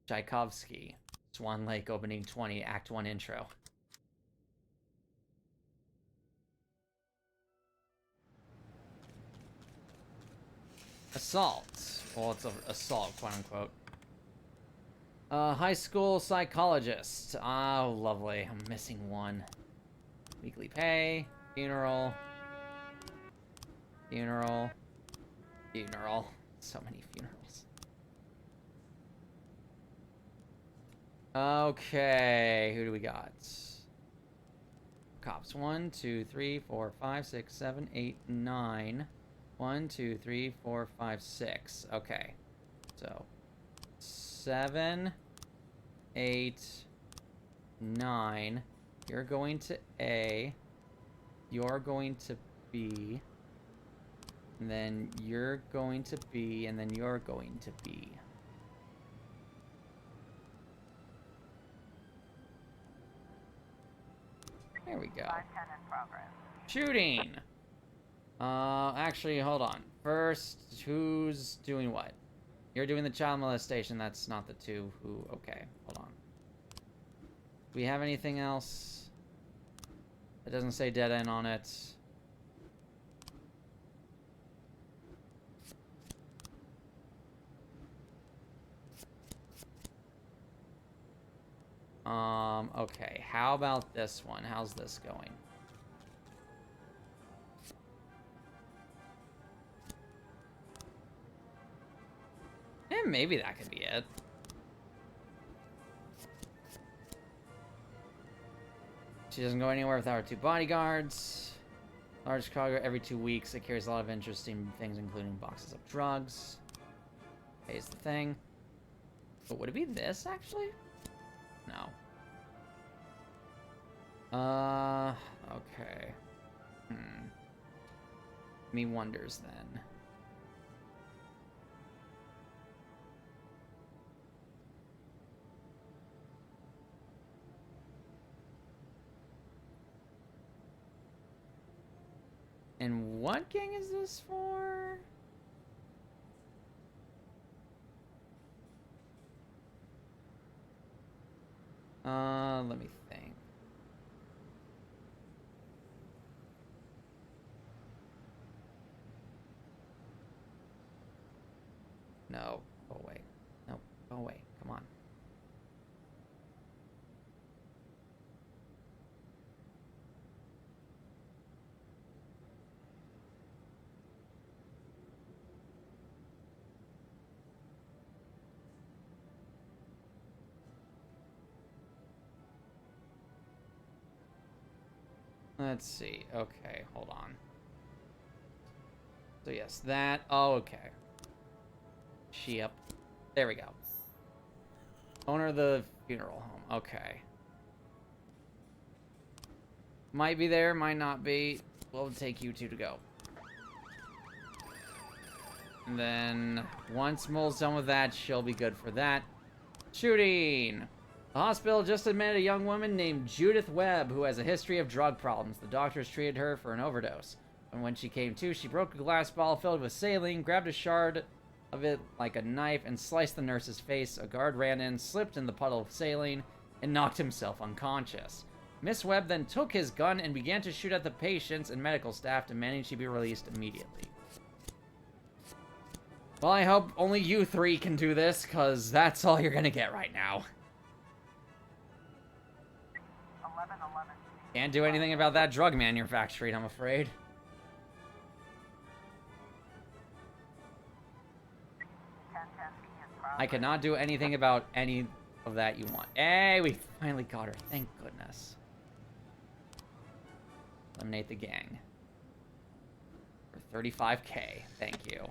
Tchaikovsky. Swan Lake opening 20, Act 1 intro. Assault. Well, it's an assault, quote-unquote. High school psychologist. Oh, lovely. I'm missing one. Weekly pay. Funeral. Funeral. Funeral. So many funerals. Okay, who do we got? Cops. 1, 2, 3, 4, 5, 6, 7, 8, 9. 1, 2, 3, 4, 5, 6. Okay. So 7, 8, 9. You're going to A. You're going to B. And then you're going to B. And then you're going to B. There we go. 5-10 in progress. Shooting! Actually, hold on. First, who's doing what? You're doing the child molestation. That's not the 2 who... Okay, hold on. Do we have anything else? It doesn't say dead end on it. Okay. How about this one? How's this going? Maybe that could be it. She doesn't go anywhere without her 2 bodyguards. Large cargo every 2 weeks. It carries a lot of interesting things, including boxes of drugs. Pays the thing. But would it be this, actually? No. Okay. Me wonders, then. What gang is this for? Let me think. No, go away. No, go away. Come on. Let's see. Okay, hold on. So yes, that. Oh, okay. Yep. There we go. Owner of the funeral home. Okay. Might be there, might not be. We'll take you two to go. And then once Mole's done with that, she'll be good for that. Shooting! The hospital just admitted a young woman named Judith Webb who has a history of drug problems. The doctors treated her for an overdose. And when she came to, she broke a glass bottle filled with saline, grabbed a shard of it like a knife, and sliced the nurse's face. A guard ran in, slipped in the puddle of saline, and knocked himself unconscious. Miss Webb then took his gun and began to shoot at the patients and medical staff, demanding she be released immediately. Well, I hope only you three can do this, because that's all you're gonna get right now. 1111. Can't do anything about that drug manufacturing, I'm afraid. 1010B in progress. I cannot do anything about any of that you want. Hey, we finally got her. Thank goodness. Eliminate the gang. For 35k. Thank you.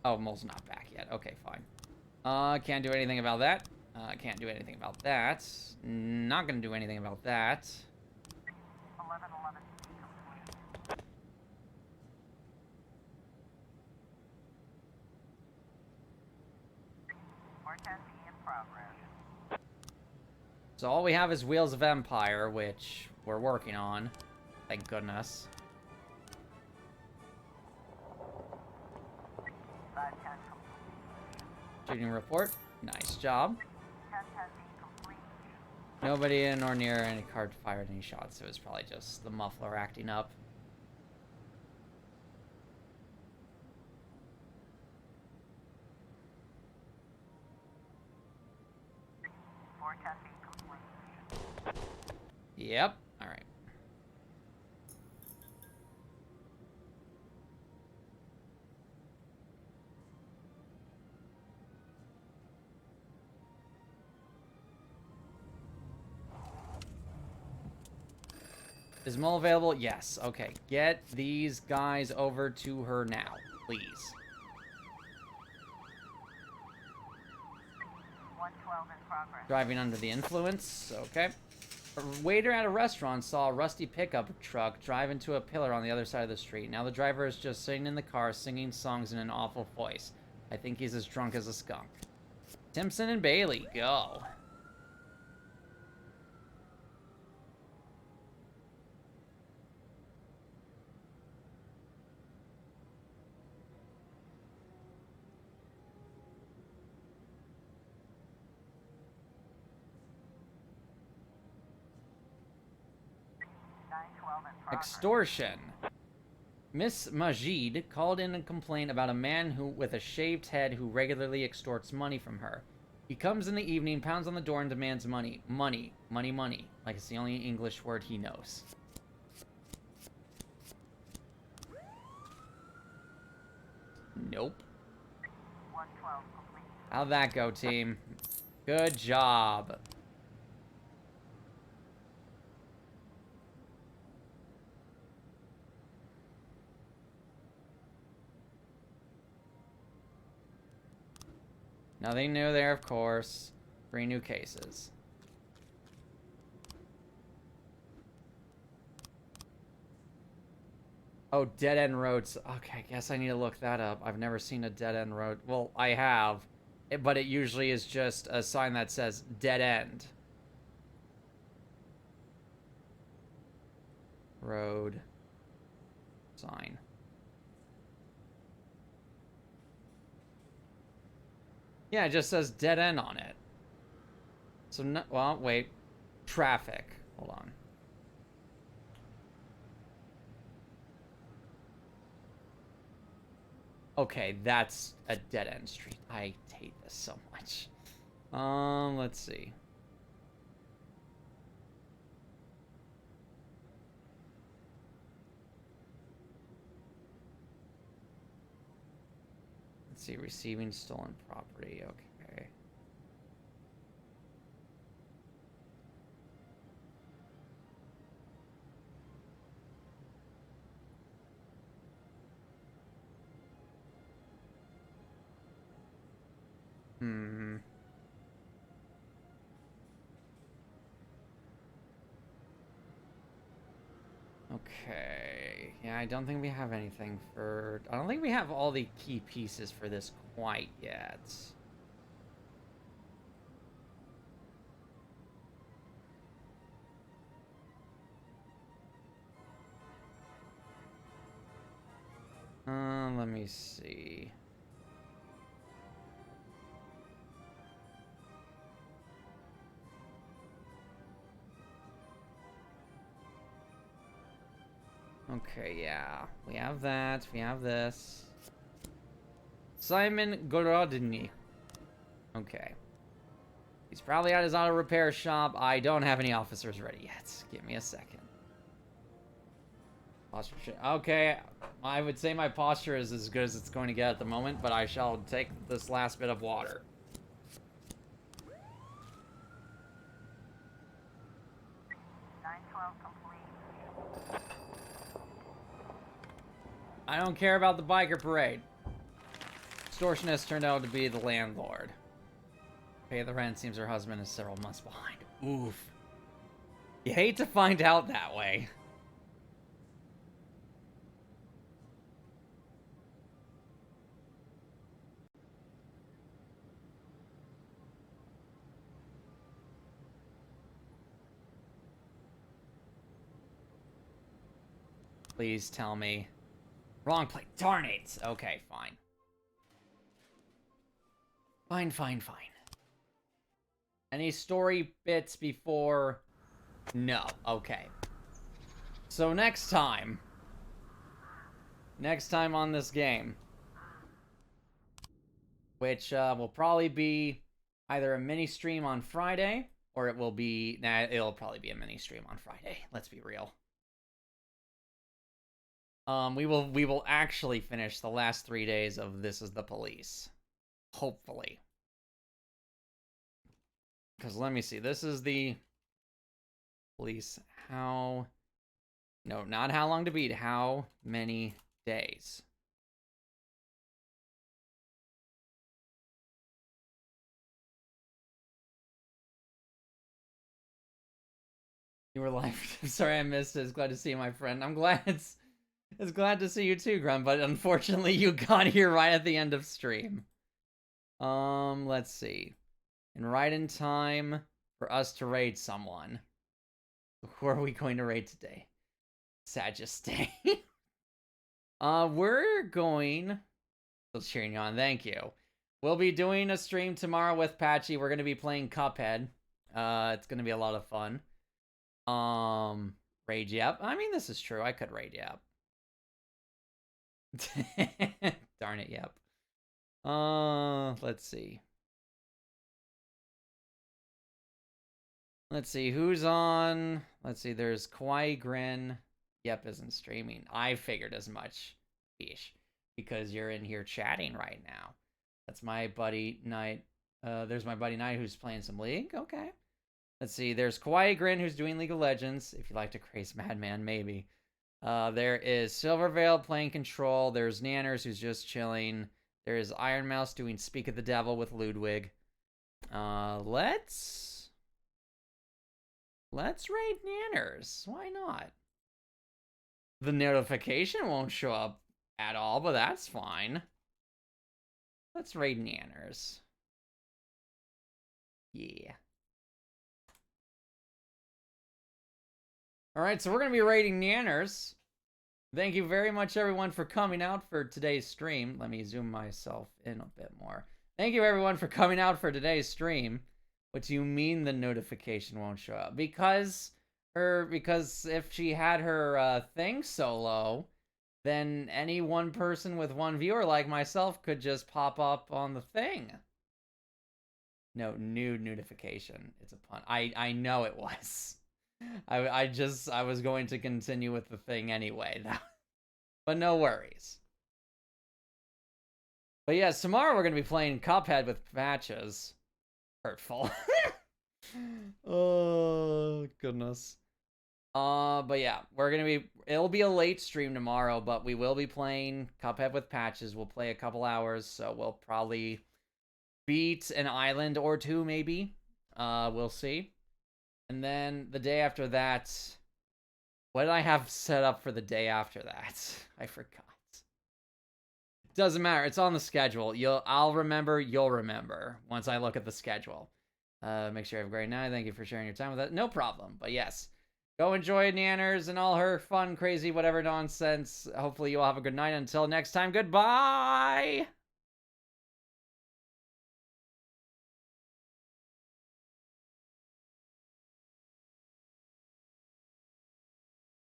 Oh, Mole's not back yet. Okay, fine. Can't do anything about that. Can't do anything about that. Not gonna do anything about that. 1111C complete. Or 10B in progress. So all we have is Wheels of Empire, which we're working on. Thank goodness. 510 complete. Shooting report. Nice job. 1010B complete. Nobody in or near any card fired any shots. It was probably just the muffler acting up. Or 10B complete. Yep. All right. Is Mole available? Yes. Okay. Get these guys over to her now, please. 112 in progress. Driving under the influence. Okay. A waiter at a restaurant saw a rusty pickup truck drive into a pillar on the other side of the street. Now the driver is just sitting in the car singing songs in an awful voice. I think he's as drunk as a skunk. Timpson and Bailey, go. Extortion. Miss Majid called in a complaint about a man with a shaved head who regularly extorts money from her. He comes in the evening, pounds on the door, and demands money. Money. Money, money. Like it's the only English word he knows. Nope. 112 complete. How'd that go, team? Good job. Nothing new there, of course. 3 new cases. Oh, dead-end roads. Okay, I guess I need to look that up. I've never seen a dead-end road. Well, I have. But it usually is just a sign that says dead end. road sign. Yeah, it just says dead end on it. So, no, well, wait. Traffic. Hold on. Okay, that's a dead end street. I hate this so much. Let's see. Let's see, receiving stolen property. Okay. Hmm. Okay. Yeah, I don't think we have anything for... I don't think we have all the key pieces for this quite yet. Let me see. Okay, yeah. We have that. We have this. Simon Gorodny. Okay. He's probably at his auto repair shop. I don't have any officers ready yet. Give me a second. Posture. Okay, I would say my posture is as good as it's going to get at the moment, but I shall take this last bit of water. complete. I don't care about the biker parade. Extortionist turned out to be the landlord. Pay the rent, seems her husband is several months behind. Oof. You hate to find out that way. Please tell me. Wrong place. Darn it. Okay, fine. Fine. Any story bits before? No. Okay. So next time on this game, which will probably be either a mini stream on Friday, or it will be... Nah, it'll probably be a mini stream on Friday. Let's be real. We will actually finish the last 3 days of This Is the Police. Hopefully. Because let me see. This is the police. How... No, not how long to beat. How many days? You were live. I'm sorry I missed it. It's glad to see you, my friend. I'm glad it's glad to see you too, Grum, but unfortunately you got here right at the end of stream. Let's see. And right in time for us to raid someone. Who are we going to raid today? Sagisday. We're going... Still cheering you on, thank you. We'll be doing a stream tomorrow with Patchy. We're going to be playing Cuphead. It's going to be a lot of fun. Raid Yep. I mean, this is true. I could raid Yep. Darn it, Yep. Let's see. Let's see, who's on? Let's see, there's Kawaii Grin. Yep isn't streaming. I figured as much, Ish, because you're in here chatting right now. That's my buddy Knight. There's my buddy Knight who's playing some League. Okay. Let's see, there's Kawaii Grin who's doing League of Legends. If you like to craze Madman, maybe. There is Silverveil playing Control. There's Nanners who's just chilling. There is Iron Mouse doing Speak of the Devil with Ludwig. Let's raid Nanners. Why not? The notification won't show up at all, but that's fine. Let's raid Nanners. Yeah. Alright, so we're going to be rating Nanners. Thank you very much, everyone, for coming out for today's stream. Let me zoom myself in a bit more. Thank you, everyone, for coming out for today's stream. What do you mean the notification won't show up? Because if she had her thing so low, then any one person with one viewer like myself could just pop up on the thing. No, new notification. It's a pun. I know it was. I was going to continue with the thing anyway. But no worries. But yes, tomorrow we're going to be playing Cuphead with patches. Hurtful. Oh, goodness. But yeah, it'll be a late stream tomorrow, but we will be playing Cuphead with patches. We'll play a couple hours, so we'll probably beat an island or two, maybe. We'll see. And then the day after that, what did I have set up for the day after that? I forgot. Doesn't matter. It's on the schedule. I'll remember. You'll remember once I look at the schedule. Make sure you have a great night. Thank you for sharing your time with us. No problem. But yes, go enjoy Nanners and all her fun, crazy, whatever nonsense. Hopefully you all have a good night. Until next time, goodbye!